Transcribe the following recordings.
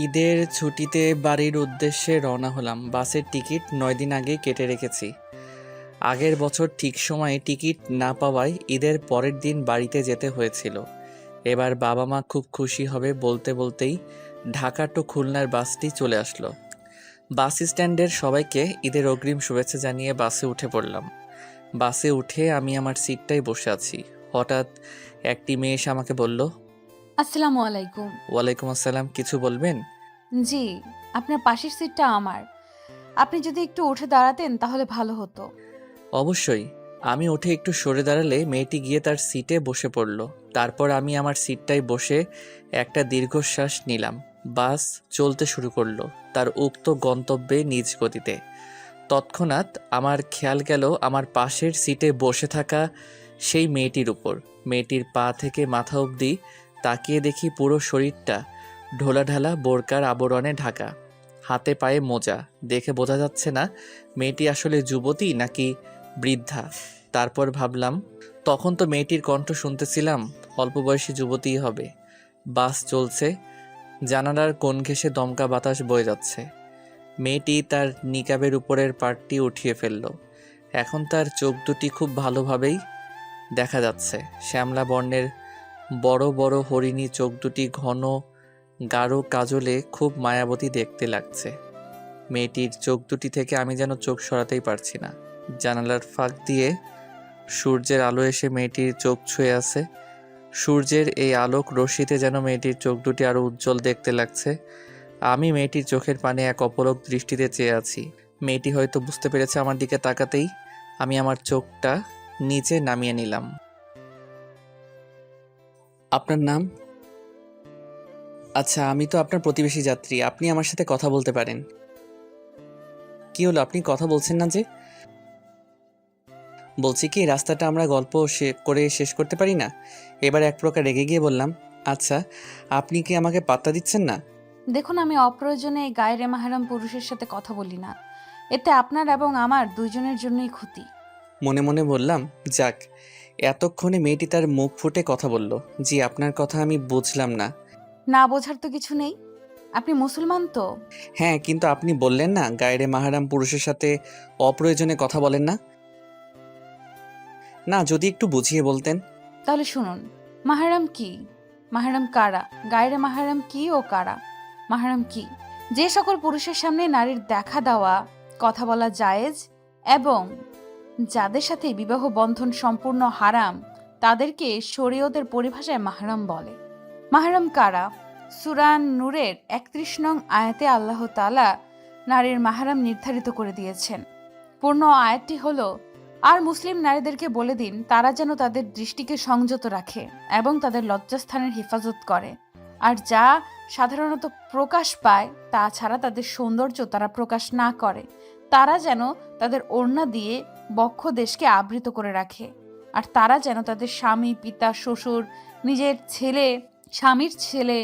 ঈদের ছুটিতে বাড়ির উদ্দেশ্যে রওনা হলাম। বাসের টিকিট ৯ দিন আগেই কেটে রেখেছি। আগের বছর ঠিক সময়ে টিকিট না পাওয়ায় ঈদের পরের দিন বাড়িতে যেতে হয়েছিল। এবার বাবা মা খুব খুশি হবে বলতে বলতেই ঢাকা টু খুলনার বাসটি চলে আসলো। বাস স্ট্যান্ডের সবাইকে ঈদের অগ্রিম শুভেচ্ছা জানিয়ে বাসে উঠে পড়লাম। বাসে উঠে আমি আমার সিটটায় বসে আছি। হঠাৎ একটি মেয়ে এসে আমাকে বলল, আসসালামু আলাইকুম। ওয়ালাইকুম আসসালাম, কিছু বলবেন? জি, আপনার পাশের সিটটা আমার। আপনি যদি একটু উঠে দাঁড়াতেন তাহলে ভালো হতো। অবশ্যই। আমি উঠে একটু সরে দাঁড়ালে মেয়েটি গিয়ে তার সিটে বসে পড়ল। তারপর আমি আমার সিটটায় বসে একটা দীর্ঘশ্বাস নিলাম। বাস চলতে শুরু করলো তার উক্ত গন্তব্যে নিজ গতিতে। তৎক্ষণাৎ আমার খেয়াল গেল আমার পাশের সিটে বসে থাকা সেই মেয়েটির উপর। মেয়েটির পা থেকে মাথা অবধি তাকিয়ে দেখি পুরো শরীরটা ঢোলাঢালা বোরকার আবরণে ঢাকা। হাতে পায়ে মোজা। দেখে বোঝা যাচ্ছে না মেয়েটি আসলে যুবতী নাকি বৃদ্ধা। তারপর ভাবলাম, তখন তো মেয়েটির কণ্ঠ শুনতেছিলাম, অল্প বয়সী যুবতীই হবে। বাস চলছে, জানালার কোণ ঘেঁষে দমকা বাতাস বয়ে যাচ্ছে। মেয়েটি তার নিকাবের উপরের পাটটি উঠিয়ে ফেলল। এখন তার চোখ দুটি খুব ভালোভাবেই দেখা যাচ্ছে। শ্যামলা বর্ণের বড় বড় হরিণী চোখ দুটি ঘন গাঢ় কাজলে খুব মায়াবতী দেখতে লাগছে। মেয়েটির চোখ দুটি থেকে আমি যেন চোখ সরাতেই পারছি না। জানালার ফাঁক দিয়ে সূর্যের আলো এসে মেয়েটির চোখ ছুঁয়ে আছে। সূর্যের এই আলোক রশ্মিতে যেন মেয়েটির চোখ দুটি আরো উজ্জ্বল দেখতে লাগছে। আমি মেয়েটির চোখের পানে এক অপলক দৃষ্টিতে চেয়ে আছি। মেয়েটি হয়তো বুঝতে পেরেছে আমার দিকে তাকাতেই আমি আমার চোখটা নিচে নামিয়ে নিলাম। আপনার নাম? আচ্ছা, আমি তো আপনার প্রতিবেশী যাত্রী, আপনি আমার সাথে কথা বলতে পারেন। কি হলো, আপনি কথা বলছেন না যে? বলছি কি, রাস্তাটা আমরা গল্প করে শেষ করতে পারি না? এবার এক প্রকার রেগে গিয়ে বললাম, আচ্ছা, আপনি কি আমাকে পাত্তা দিচ্ছেন না? দেখুন, আমি অপ্রয়োজনে এই গায়রে মাহরাম পুরুষের সাথে কথা বলি না। এতে আপনার এবং আমার দুইজনের জন্যই ক্ষতি। মনে মনে বললাম, যাক, এতক্ষণে মেয়েটি তার মুখ ফুটে কথা বলল। জি, আপনার কথা আমি বুঝলাম না। না বোঝার তো কিছু নেই। আপনি মুসলমান তো? হ্যাঁ, কিন্তু আপনি বললেন না গায়রে মাহারাম পুরুষের সাথে অপ্রয়োজনে কথা বলেন না। না, যদি একটু বুঝিয়ে বলতেন। তাহলে শুনুন, মাহরাম কি, মাহরাম কারা, গায়রে মাহরাম কি ও কারা। মাহরাম কি? যে সকল পুরুষের সামনে নারীর দেখা দেওয়া, কথা বলা জায়েজ এবং যাদের সাথে বিবাহ বন্ধন সম্পূর্ণ হারাম, তাদেরকে শরীয়তের পরিভাষায় মাহরাম বলে। মাহরাম কারা? সূরা নূরের ৩১ নং আয়াতে আল্লাহ তাআলা নারীর মাহরাম নির্ধারিত করে দিয়েছেন। পূর্ণ আয়াতটি হলো, আর মুসলিম নারীদেরকে বলে দিন তারা যেন তাদের দৃষ্টিকে সংযত রাখে এবং তাদের লজ্জাস্থানের হেফাজত করে, আর যা সাধারণত প্রকাশ পায় তা ছাড়া তাদের সৌন্দর্য তারা প্রকাশ না করে। তারা যেন তাদের ওড়না দিয়ে বক্ষ দেশকে আবৃত করে রাখে। আর তারা যেন তাদের স্বামী, পিতা, শ্বশুর, নিজের ছেলে, স্বামীর ছেলে,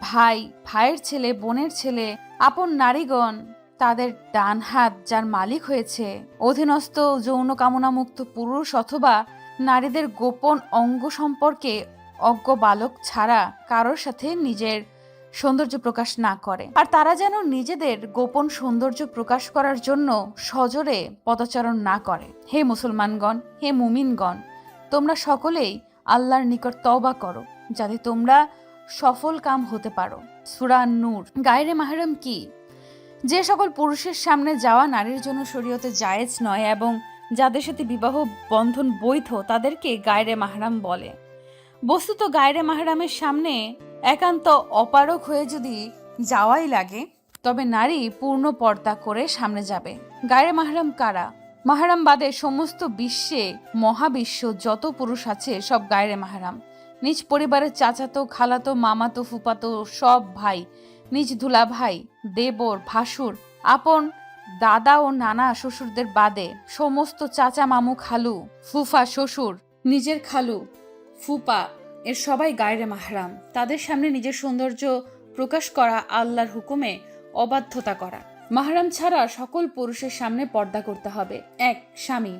ভাই, ভাইয়ের ছেলে, বোনের ছেলে, আপন নারীগণ, তাদের ডান হাত যার মালিক হয়েছে, অধীনস্থ যৌন কামনামুক্ত পুরুষ অথবা নারীদের গোপন অঙ্গ সম্পর্কে অজ্ঞ বালক ছাড়া কারোর সাথে নিজের সৌন্দর্য প্রকাশ না করে। আর তারা যেন নিজেদের গোপন সৌন্দর্য প্রকাশ করার জন্য সজোরে পদচারণ না করে। হে মুসলমানগণ, হে মুমিনগণ, তোমরা সকলেই আল্লাহর নিকট তওবা করো যাতে তোমরা সফল কাম হতে পারো। সূরা নূর। গায়রে মাহরাম কি? যে সকল পুরুষের সামনে যাওয়া নারীর জন্য শরীয়তে জায়েজ নয় এবং যাদের সাথে বিবাহ বন্ধন বৈধ তাদেরকে গায়রে মাহরাম বলে। বস্তুত গায়রে মাহরামের সামনে একান্ত অপারগ হয়ে যদি যাওয়াই লাগে, তবে নারী পূর্ণ পর্দা করে সামনে যাবে। গায়রে মাহরাম কারা? মাহরাম বাদে সমস্ত বিশ্বে, মহাবিশ্ব যত পুরুষ আছে সব গায়রে মাহরাম। নিজ পরিবারের চাচাতো, খালাতো, মামাতো, ফুপাতো সব ভাই, নিজ দুলা ভাই, দেবর, ভাসুর, আপন দাদা ও নানা শ্বশুরদের বাদে সমস্ত চাচা, মামু, খালু, ফুফা, শ্বশুর, নিজের খালু, ফুপা এর সবাই গায়রে মাহরাম। তাদের সামনে নিজের সৌন্দর্য প্রকাশ করা আল্লাহর হুকুমে অবাধ্যতা করা। মাহরাম ছাড়া সকল পুরুষের সামনে পর্দা করতে হবে। ১. স্বামী,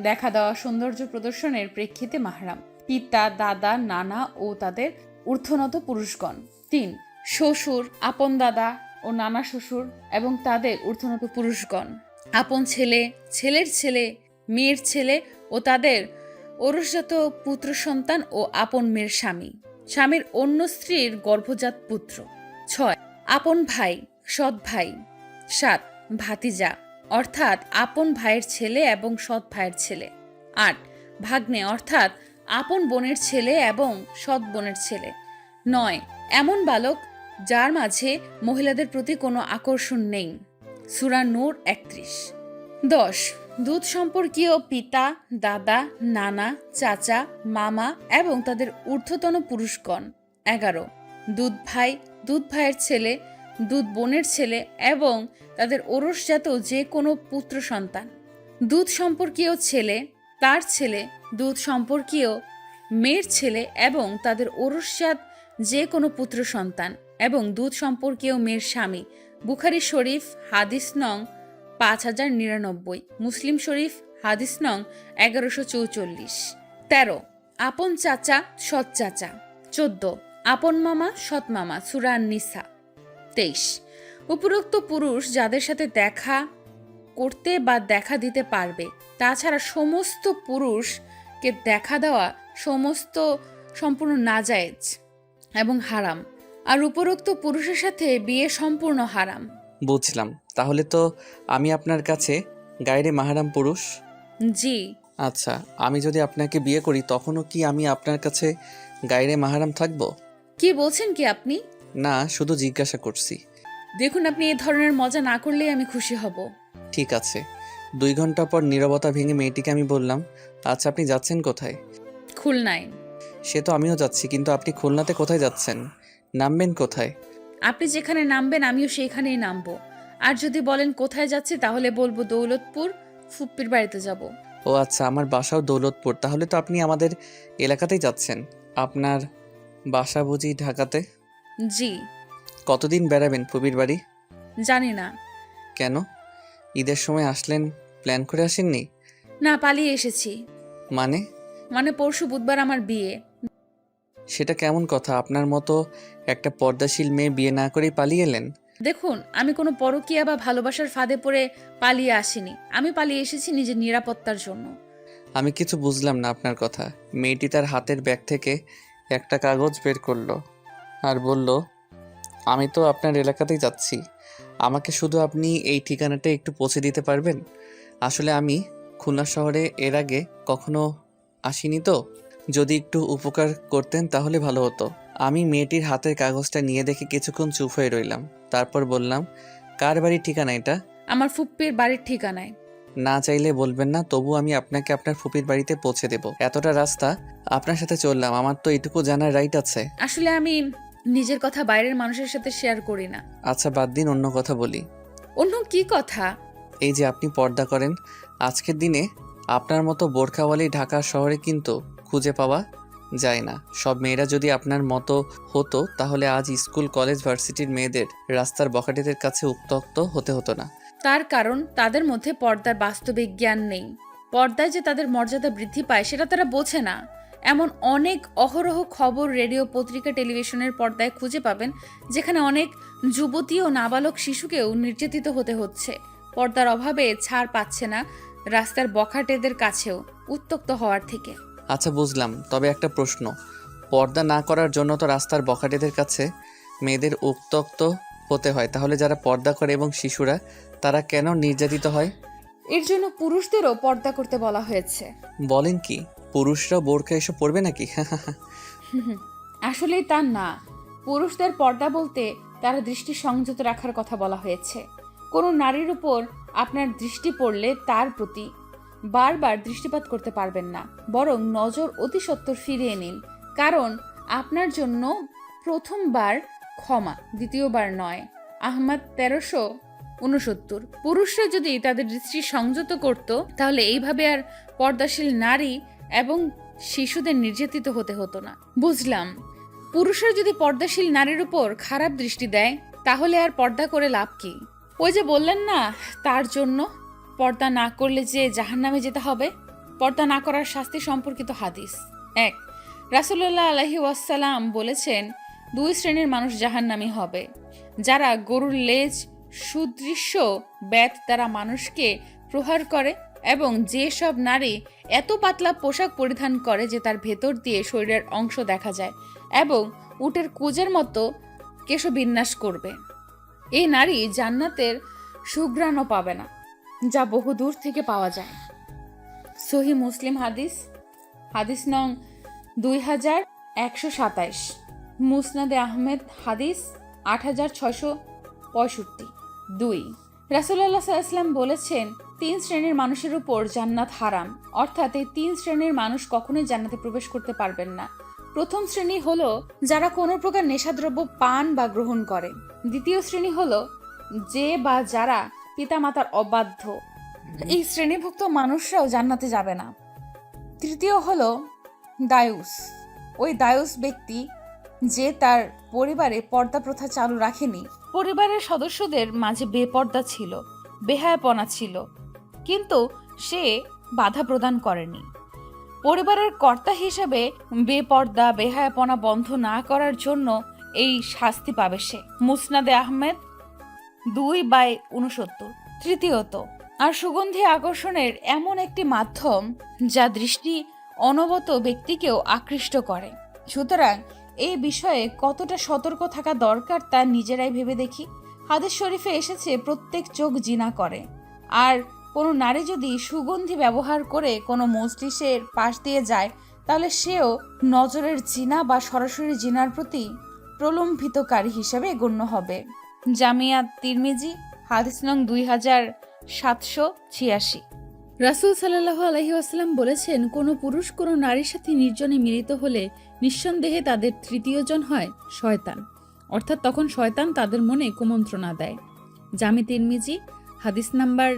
দেখা দেওয়া সৌন্দর্য প্রদর্শনের প্রেক্ষিতে মাহরাম। পিতা, দাদা, নানা ও তাদের ঊর্ধ্বনত পুরুষগণ। ৩. শ্বশুর, আপন দাদা ও নানা শ্বশুর এবং তাদের ঊর্ধ্বনত পুরুষগণ, আপন ছেলে, ছেলের ছেলে, মেয়ের ছেলে ও তাদের ঔরসজাত পুত্র সন্তান ও আপন মেয়ের স্বামী, স্বামীর অন্য স্ত্রীর গর্ভজাত পুত্র। 6. আপন ভাই, সৎ ভাই। 7. ভাতিজা অর্থাৎ আপন ভাইয়ের ছেলে এবং সৎ ভাইয়ের ছেলে। 8. ভাগ্নে অর্থাৎ আপন বোনের ছেলে এবং সৎ বোনের ছেলে। 9. এমন বালক যার মাঝে মহিলাদের প্রতি কোনো আকর্ষণ নেই। সূরা নূর 31। 10. দুধ সম্পর্কীয় পিতা, দাদা, নানা, চাচা, মামা এবং তাদের ঊর্ধ্বতন পুরুষগণ। 11. দুধ ভাই, দুধ ভাইয়ের ছেলে, দুধ বোনের ছেলে এবং তাদের ঔরসজাত যে কোনো পুত্র সন্তান। দুধ সম্পর্কীয় ছেলে, তার ছেলে, দুধ সম্পর্কীয় মেয়ের ছেলে এবং তাদের ঔরসজাত যে কোনো পুত্র সন্তান এবং দুধ সম্পর্কীয় মেয়ের স্বামী। বুখারী শরীফ হাদিস নং 5099, মুসলিম শরীফ হাদিস নং 1144। 13. আপন চাচা, সৎ চাচা। 14. আপন মামা, সৎ মামা, সূরা নিসা 23। উপরোক্ত পুরুষ যাদের সাথে দেখা করতে বা দেখা দিতে পারবে, তাছাড়া সমস্ত পুরুষকে দেখা দেওয়া সম্পূর্ণ নাজায়েজ এবং হারাম, আর উপরোক্ত পুরুষের সাথে বিয়ে সম্পূর্ণ হারাম। বুঝলাম। তাহলে তো আমি আপনার কাছে গায়রে মাহরাম পুরুষ? জি। আচ্ছা, আমি যদি আপনাকে বিয়ে করি তখনও কি আমি আপনার কাছে গায়রে মাহরাম থাকবো? কি বলছেন কি আপনি? না, শুধু জিজ্ঞাসা করছি। দেখুন, আপনি এই ধরনের মজা না করলেই আমি খুশি হব। ঠিক আছে। 2 ঘন্টা পর নীরবতা ভেঙে মেয়েটিকে আমি বললাম, আচ্ছা আপনি যাচ্ছেন কোথায়? খুলনায়। সে তো আমিও যাচ্ছি, কিন্তু আপনি খুলনাতে কোথায় যাচ্ছেন? নামবেন কোথায়? আপনি যেখানে নামবেন আমিও সেইখানেই নামবো। আর যদি বলেন কোথায় যাচ্ছি তাহলে বলবো দৌলতপুর, ফুপ্পির বাড়িতে যাব। ও আচ্ছা, আমার বাসাও দৌলতপুর। তাহলে তো আপনি আমাদের এলাকাতেই যাচ্ছেন। আপনার বাসা বুঝি ঢাকাতে? জি। কতদিন বেড়াবেন ফুপির বাড়ি? জানি না। কেন? ঈদের সময় আসলেন, প্ল্যান করে আসেননি? না, পালিয়ে এসেছি। মানে পরশু বুধবার আমার বিয়ে। সেটা কেমন কথা? আপনার মতো একটা পর্দাশীল মেয়ে বিয়ে না করেই পালিয়ে এলেন? দেখুন, আমি কোনো পরকীয়া বা ভালোবাসার ফাঁদে পড়ে পালিয়ে আসিনি। আমি পালিয়ে এসেছি নিজের নিরাপত্তার জন্য। আমি কিছু বুঝলাম না আপনার কথা। মেয়েটি তার হাতের ব্যাগ থেকে একটা কাগজ বের করলো আর বলল, আমি তো আপনার এলাকাতেই যাচ্ছি, আমাকে শুধু আপনি এই ঠিকানাটা একটু পৌঁছে দিতে পারবেন? আসলে আমি খুলনা শহরে এর আগে কখনো আসিনি তো, যদি একটু উপকার করতেন তাহলে ভালো হতো। আমি মেয়েটির হাতের কাগজটা নিয়ে দেখে কিছুক্ষণ চুপ হয়ে রইলাম। তারপর বললাম, কার বাড়ির ঠিকানা এটা? আমার ফুপ্পির বাড়ির ঠিকানায়। না চাইলে বলবেন না, তবু আমি আপনাকে আপনার ফুপির বাড়িতে পৌঁছে দেব। এতটা রাস্তা আপনার সাথে চললাম, আমার তো এইটুকু জানার রাইট আছে। আসলে আমি নিজের কথা বাইরের মানুষের সাথে শেয়ার করি না। আচ্ছা বাদ দিন, অন্য কথা বলি। অন্য কি কথা? এই যে আপনি পর্দা করেন, আজকের দিনে আপনার মতো বোরখাওয়ালি ঢাকা শহরে কিন্তু খুঁজে পাওয়া যায় না। সব মেয়েরা যদি আপনার মতো হতো তাহলে আজ স্কুল, কলেজ, ভার্সিটির মেয়েদের রাস্তার বখাটেদের কাছে উত্ত্যক্ত হতে হতো না। তার কারণ তাদের মধ্যে পর্দার বাস্তবিক জ্ঞান নেই। পর্দায় যে তাদের মর্যাদা বৃদ্ধি পায় সেটা তারা বোঝে না। এমন অনেক অহরহ খবর রেডিও, পত্রিকা, টেলিভিশনের পর্দায় খুঁজে পাবেন যেখানে অনেক যুবতী ও নাবালক শিশুকেও নির্যাতিত হতে হচ্ছে। পর্দার অভাবে ছাড় পাচ্ছে না রাস্তার বখাটেদের কাছেও উত্ত্যক্ত হওয়ার থেকে। আচ্ছা বুঝলাম, তবে একটা প্রশ্ন, পর্দা না করার জন্য তো রাস্তার বখাটেদের কাছে মেয়েদের উত্ত্যক্ত হতে হয়, তাহলে যারা পর্দা করে এবং শিশুরা, তারা কেন নির্যাতিত হয়? এর জন্য পুরুষদেরও পর্দা করতে বলা হয়েছে। বলেন কি, পুরুষরাও বোরখা এসব পরবে নাকি? আসলেই তা না। পুরুষদের পর্দা বলতে তারা দৃষ্টি সংযত রাখার কথা বলা হয়েছে। কোনো নারীর উপর আপনার দৃষ্টি পড়লে তার প্রতি বারবার দৃষ্টিপাত করতে পারবেন না, বরং নজর অতি সত্বর ফিরিয়ে নিন। কারণ আপনার জন্য প্রথমবার ক্ষমা, দ্বিতীয়বার নয়। আহমদ 1369। পুরুষরা যদি তাদের দৃষ্টি সংযত করত তাহলে এইভাবে আর পর্দাশীল নারী এবং শিশুদের নির্যাতিত হতে হতো না। বুঝলাম, পুরুষরা যদি পর্দাশীল নারীর উপর খারাপ দৃষ্টি দেয় তাহলে আর পর্দা করে লাভ কি? ওই যে বললেন না, তার জন্য পর্দা না করলে যে জাহান্নামে যেতে হবে। পর্দা না করার শাস্তি সম্পর্কিত হাদিস 1। রাসূলুল্লাহ আলাইহি ওয়াসাল্লাম বলেছেন, দুই শ্রেণীর মানুষ জাহান্নামী হবে, যারা গরুর লেজ সুদৃশ্য ব্যাত দ্বারা মানুষকে প্রহার করে, এবং যে সব নারী এত পাতলা পোশাক পরিধান করে যে তার ভেতর দিয়ে শরীরের অংশ দেখা যায় এবং উটের কুজের মতো কেশবিন্যাস করবে। এই নারী জান্নাতের সুঘ্রাণও পাবে না, যা বহু দূর থেকে পাওয়া যায়। সহি মুসলিম হাদিস, হাদিস নং 2127, মুসনাদে আহমেদ হাদিস 8665। 2, রাসূলুল্লাহ সাল্লাল্লাহু আলাইহি ওয়াসাল্লাম বলেছেন, 3 শ্রেণীর মানুষের উপর জান্নাত হারাম, অর্থাৎ এই 3 শ্রেণীর মানুষ কখনোই জান্নাতে প্রবেশ করতে পারবেন না। প্রথম শ্রেণী হলো যারা কোনো প্রকার নেশাদ্রব্য পান বা গ্রহণ করে। দ্বিতীয় শ্রেণী হলো যে বা যারা পিতামাতার অবাধ্য, এই শ্রেণীভুক্ত মানুষরাও জান্নাতে যাবে না। তৃতীয় হলো দায়ুস, ওই দায়ুস ব্যক্তি যে তার পরিবারে পর্দা প্রথা চালু রাখেনি, পরিবারের সদস্যদের মাঝে বেপর্দা ছিল, বেহায়াপনা ছিল, কিন্তু সে বাধা প্রদান করেনি। পরিবারের কর্তা হিসেবে বেপর্দা বেহায়াপনা বন্ধ না করার জন্য এই শাস্তি পাবে সে। মুসনাদে আহমেদ 2/69। তৃতীয়ত, আর সুগন্ধি আকর্ষণের এমন একটি মাধ্যম যা দৃষ্টি অনবত ব্যক্তিকেও আকৃষ্ট করে। সুতরাং এই বিষয়ে কতটা সতর্ক থাকা দরকার তা নিজেরাই ভেবে দেখি। হাদিস শরীফে এসেছে প্রত্যেক চোখ জিনা করে, আর কোনো নারী যদি সুগন্ধি ব্যবহার করে কোনো মজলিসের পাশ দিয়ে যায় তাহলে সেও নজরের জিনা বা সরাসরি জিনার প্রতি প্রলম্বিতকারী হিসেবে গণ্য হবে। জামিয়া তিরমিজি হাদিস নং 2786। রাসূল সাল্লাল্লাহু আলাইহি ওয়াসাল্লাম বলেছেন, কোনো পুরুষ কোনো নারীর সাথে নির্জনে মিলিত হলে নিঃসন্দেহে তাদের তৃতীয়জন হয় শয়তান, অর্থাৎ তখন শয়তান তাদের মনে কুমন্ত্রণা দেয়। জামি তিরমিজি হাদিস নাম্বার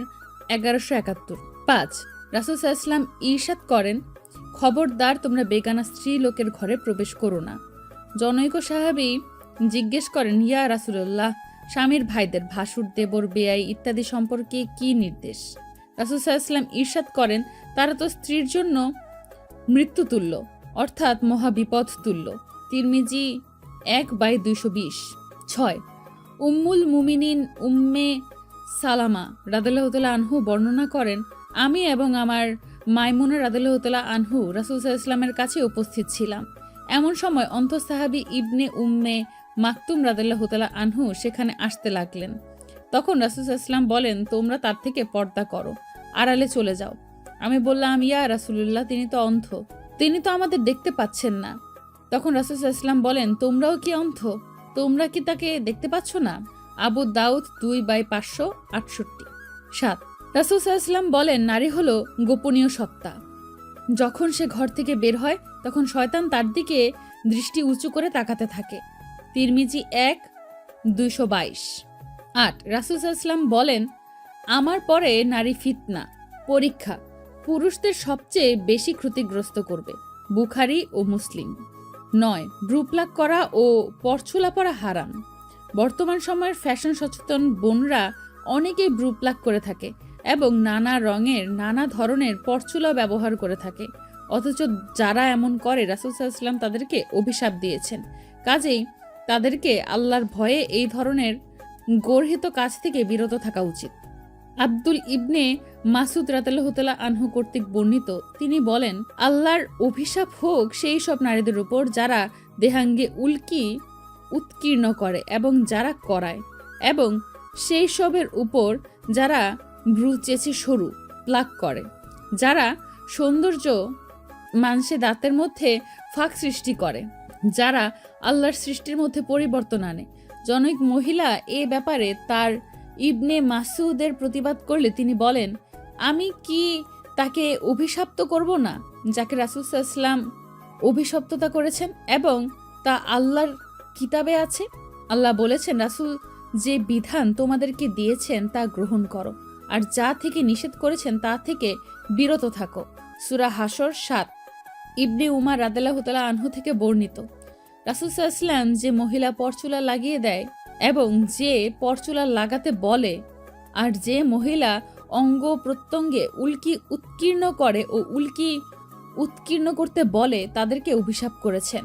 1171। 5, রাসূল সাল্লাল্লাহু আলাইহি ওয়াসাল্লাম ইরশাদ করেন, খবরদার তোমরা বেগানা স্ত্রী লোকের ঘরে প্রবেশ করো না। জনৈক সাহাবী জিজ্ঞেস করেন, ইয়া রাসূলুল্লাহ, স্বামীর ভাইদের, ভাসুর, দেবর, বেয়াই ইত্যাদি সম্পর্কে কি নির্দেশ? রাসূল সাল্লাল্লাহু আলাইহি ওয়াসাল্লাম ইরশাদ করেন, তারা তো স্ত্রীর জন্য মৃত্যুতুল্য, অর্থাৎ মহাবিপদ তুল্য। তিরমিজি 1/220। 6, উম্মুল মুমিনিন উম্মে সালামা রাদিয়াল্লাহু তাআলা আনহু বর্ণনা করেন, আমি এবং আমার মাইমুনা রাদিয়াল্লাহু তাআলা আনহু রাসূল সাল্লাল্লাহু আলাইহি ওয়াসাল্লামের কাছে উপস্থিত ছিলাম। এমন সময় অন্তঃ সাহাবী ইবনে উম্মে মাকতুম রাদিয়াল্লাহু তাআলা আনহু সেখানে আসতে লাগলেন। তখন রাসূল সাল্লাল্লাহু আলাইহি ওয়াসাল্লাম বলেন, তোমরা তার থেকে পর্দা করো, আড়ালে চলে যাও। আমি বললাম, ইয়া রাসূলুল্লাহ, তিনি তো অন্ধ, তিনি তো আমাদের দেখতে পাচ্ছেন না। তখন রাসূল সাল্লাল্লাহু আলাইহি ওয়াসাল্লাম বলেন, তোমরাও কি অন্ধ? তোমরা কি তাকে দেখতে পাচ্ছ না? আবু দাউদ 2/568। 7, রাসূল সাল্লাল্লাহু আলাইহি ওয়াসাল্লাম বলেন, নারী হলো গোপনীয় সত্তা। যখন সে ঘর থেকে বের হয় তখন শয়তান তার দিকে দৃষ্টি উঁচু করে তাকাতে থাকে। তিরমিজি 1/222। 8, রাসূল সাল্লাল্লাহু আলাইহি ওয়াসাল্লাম বলেন, আমার পরে নারী ফিতনা, পরীক্ষা, পুরুষদের সবচেয়ে বেশি ক্ষতিগ্রস্ত করবে। বুখারী ও মুসলিম। 9, ব্রুপ্লাক করা ও পরচুলা পরা হারাম। বর্তমান সময়ের ফ্যাশন সচেতন বোনরা অনেকেই ব্রুপ্লাক করে থাকে এবং নানা রঙের নানা ধরনের পরচুলা ব্যবহার করে থাকে, অথচ যারা এমন করে রাসূল সাল্লাল্লাহু আলাইহি ওয়াসাল্লাম তাদেরকে অভিশাপ দিয়েছেন। কাজেই তাদেরকে আল্লাহর ভয়ে এই ধরনের গর্হিত কাজ থেকে বিরত থাকা উচিত। আব্দুল ইবনে মাসুদ রাদিয়াল্লাহু তাআলা আনহু কর্তৃক বর্ণিত, তিনি বলেন, আল্লাহর অভিশাপ হোক সেই সব নারীদের উপর যারা দেহাঙ্গে উল্কি উৎকীর্ণ করে এবং যারা করায়, এবং সেই সবের উপর যারা ভ্রু চেঁচে সরু প্লাক করে, যারা সৌন্দর্য মানসে দাঁতের মধ্যে ফাঁক সৃষ্টি করে, যারা আল্লাহর সৃষ্টির মধ্যে পরিবর্তন আনে। জনৈক মহিলা এ ব্যাপারে তার ইবনে মাসুদের প্রতিবাদ করলে তিনি বলেন, আমি কি তাকে অভিশপ্ত করব না যাকে রাসূল সাল্লাল্লাহু আলাইহি ওয়াসাল্লাম অভিশপ্ততা করেছেন এবং তা আল্লাহর কিতাবে আছে? আল্লাহ বলেছেন, রাসূল যে বিধান তোমাদেরকে দিয়েছেন তা গ্রহণ করো, আর যা থেকে নিষেধ করেছেন তা থেকে বিরত থাকো। সূরা হাসর 7। ইবনে উমার রাদিয়াল্লাহু তাআলা আনহু থেকে বর্ণিত, রাসূল সাল্লাল্লাহু আলাইহি ওয়াসাল্লাম যে মহিলা পরচুলা লাগিয়ে দেয় এবং যে পরচুলা লাগাতে বলে, আর যে মহিলা অঙ্গ প্রত্যঙ্গে উল্কি উৎকীর্ণ করে ও উল্কি উৎকীর্ণ করতে বলে, তাদেরকে অভিশাপ করেছেন।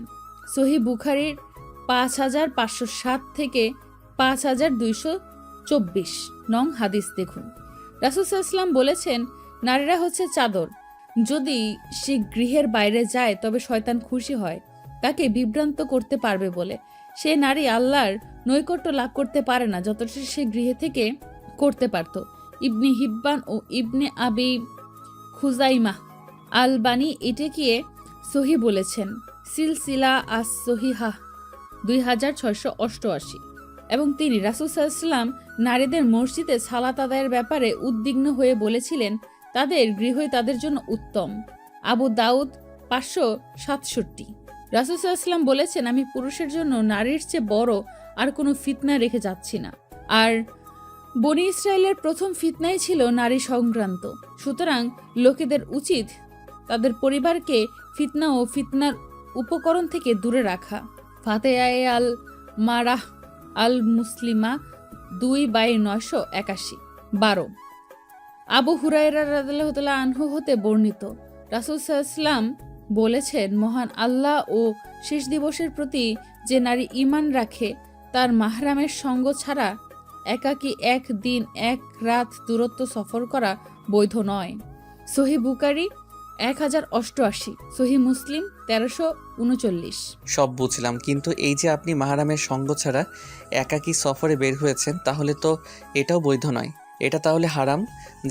সহিহ বুখারীর 5507 থেকে 5224 নং হাদিস দেখুন। রাসূল সাল্লাল্লাহু আলাইহি ওয়াসাল্লাম বলেছেন, নারীরা হচ্ছে চাদর। যদি সে গৃহের বাইরে যায় তবে শয়তান খুশি হয় তাকে বিভ্রান্ত করতে পারবে বলে। সে নারী আল্লাহর নৈকট্য লাভ করতে পারে না যতটা সে গৃহে থেকে করতে পারত। ইবনে হিব্বান ও ইবনে আবি খুজাইমাহ আলবানী এটাকে সহি বলেছেন। সিলসিলা আস সহিহাহ 2688। এবং তিনি রাসূল সাল্লাল্লাহু আলাইহি ওয়াসাল্লাম নারীদের মসজিদে সালাত আদায়ের ব্যাপারে উদ্বিগ্ন হয়ে বলেছিলেন, তাদের গৃহই তাদের জন্য উত্তম। আবু দাউদ 567। রাসূল সাল্লাল্লাহু আলাইহি ওয়াসাল্লাম বলেছেন, আমি পুরুষের জন্য নারীর চেয়ে বড় আর কোনো ফিতনা রেখে যাচ্ছি না। আর বনি ইসরায়েলের প্রথম ফিতনাই ছিল নারী সংক্রান্ত। সুতরাং লোকেদের উচিত তাদের পরিবারকে ফিতনা ও ফিতনার উপকরণ থেকে দূরে রাখা। ফাতেহায়ে আল মারাহ আল মুসলিমা 2/981। 12। আবু হুরায়রা রাদিয়াল্লাহু তাআলা আনহু হতে বর্ণিত, রাসূল সাল্লাল্লাহু আলাইহি ওয়াসাল্লাম বলেছেন, মহান আল্লাহ ও শেষ দিবসের প্রতি যে নারী ঈমান রাখে তার মাহরামের সঙ্গ ছাড়া একাকী এক দিন এক রাত দূরত্ব সফর করা বৈধ নয়। সহিহ বুখারী 1088, সহিহ মুসলিম 1339। সব বুঝলাম, কিন্তু এই যে আপনি মাহরামের সঙ্গ ছাড়া একাকী সফরে বের হয়েছেন, তাহলে তো এটাও বৈধ নয়। এটা তাহলে হারাম,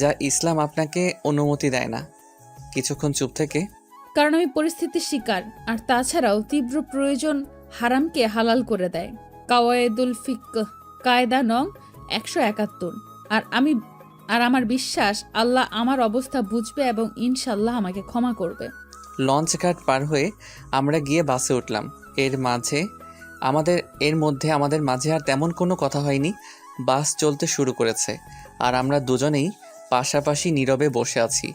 যা ইসলাম আপনাকে অনুমতি দেয় না। কিছুক্ষণ চুপ থেকে, কারণ আমি পরিস্থিতির শিকার, আর তাছাড়াও তীব্র প্রয়োজন হারামকে হালাল করে দেয়। কাওয়ায়েদুল ফিকহ কায়দা নং 171। আর আমার বিশ্বাস আল্লাহ আমার অবস্থা বুঝবে এবং ইনশাল্লাহ আমাকে ক্ষমা করবে। লঞ্চ ঘাট পার হয়ে আমরা গিয়ে বাসে উঠলাম। এর মধ্যে আমাদের মাঝে আর তেমন কোনো কথা হয়নি। বাস চলতে শুরু করেছে আর আমরা দুজনেই পাশাপাশি নীরবে বসে আছি।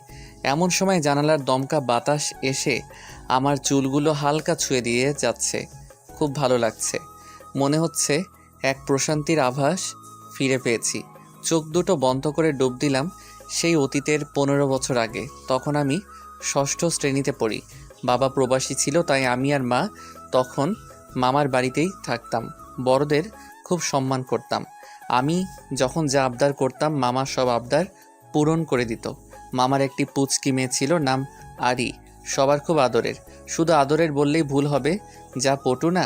এমন সময় জানালার দমকা বাতাস এসে আমার চুলগুলো হালকা ছুঁয়ে দিয়ে যাচ্ছে। খুব ভালো লাগছে, মনে হচ্ছে এক প্রশান্তির আভাস ফিরে পেয়েছি। চোখ দুটো বন্ধ করে ডুব দিলাম সেই অতীতের 15 বছর আগে। তখন আমি 6ষ্ঠ শ্রেণীতে পড়ি। বাবা প্রবাসী ছিল, তাই আমি আর মা তখন মামার বাড়িতেই থাকতাম। বড়দের খুব সম্মান করতাম। আমি যখন যা আবদার করতাম মামা সব আবদার পূরণ করে দিত। মামার একটি পুচকি মেয়ে ছিল, নাম আরি। সবার খুব আদরের। শুধু আদরের বললেই ভুল হবে, যা পটু না,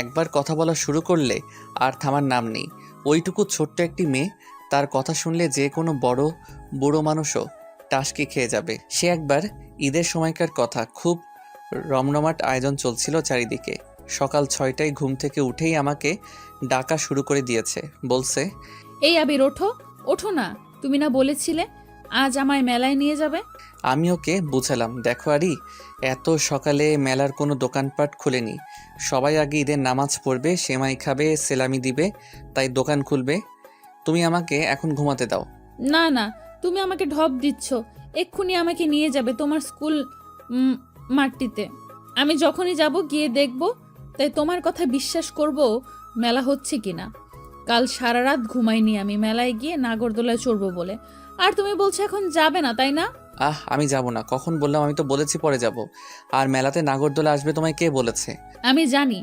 একবার কথা বলা শুরু করলে আর থামার নাম নেই। ওইটুকু ছোট্ট একটি মেয়ে, তার কথা শুনলে যে কোনো বুড়ো মানুষও টাসকি খেয়ে যাবে। সে একবার ঈদের সময়কার কথা, খুব রমরমাট আয়োজন চলছিল চারিদিকে। সকাল 6টায় ঘুম থেকে উঠেই আমাকে ডাকা শুরু করে দিয়েছে। বলছে, এই আবির ওঠো, ওঠো না, তুমি না বলেছিলে আজ আমায় মেলায় নিয়ে যাবে? আমি ওকে বুঝালাম, দেখো আরি, এত সকালে মেলার কোনো দোকানপাট খুলেনি। সবাই আগে ঈদের নামাজ পড়বে, সেমাই খাবে, সেলামি দিবে, তাই দোকান খুলবে। তুমি আমাকে এখন ঘুমাতে দাও। না না, তুমি আমাকে ঢপ দিচ্ছ। এক্ষুনি আমাকে নিয়ে যাবে তোমার স্কুল মাঠটিতে। আমি যখনই যাব গিয়ে দেখব, তাই তোমার কথা বিশ্বাস করব মেলা হচ্ছে কিনা। কাল সারা রাত ঘুমাইনি আমি মেলায় গিয়ে নাগরদোলায় চড়বো বলে, আর তুমি বলছো এখন যাবে না, তাই না? আমি যাব না। কখন বললাম? আমি তো বলেছি পরে যাব। আর মেলাতে নাগরদোলা আসবে তোমায় কে বলেছে? আমি জানি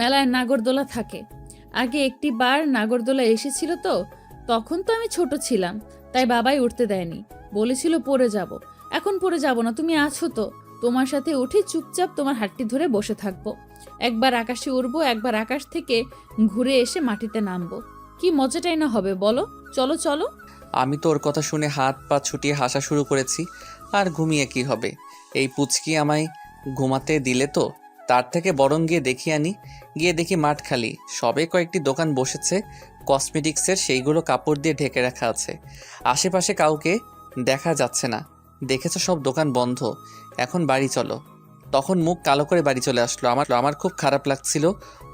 মেলায় নাগরদোলা থাকে। আগে একটি বার নাগরদোলা এসেছিল তো, তখন তো আমি ছোট ছিলাম, তাই বাবাই উঠতে দেয়নি, বলেছিল পড়ে যাব। এখন পড়ে যাব না, তুমি আছো তো, তোমার সাথে উঠে চুপচাপ তোমার হাতটি ধরে বসে থাকবো। একবার আকাশে উড়বো, একবার আকাশ থেকে ঘুরে এসে মাটিতে নামবো। কি মজাটাই না হবে বলো। চলো চলো। আমি তো ওর কথা শুনে হাত পা ছুটিয়ে হাসা শুরু করেছি। আর ঘুমিয়ে কি হবে? এই পুচকি আমায় ঘুমাতে দিলে তো, তার থেকে বরং গিয়ে দেখি আনি। গিয়ে দেখি মাঠ খালি, সবে কয়েকটি দোকান বসেছে কসমেটিক্সের, সেইগুলো কাপড় দিয়ে ঢেকে রাখা আছে। আশেপাশে কাউকে দেখা যাচ্ছে না। দেখেছো, সব দোকান বন্ধ। এখন বাড়ি চলো। তখন মুখ কালো করে বাড়ি চলে আসলো। আমার খুব খারাপ লাগছিল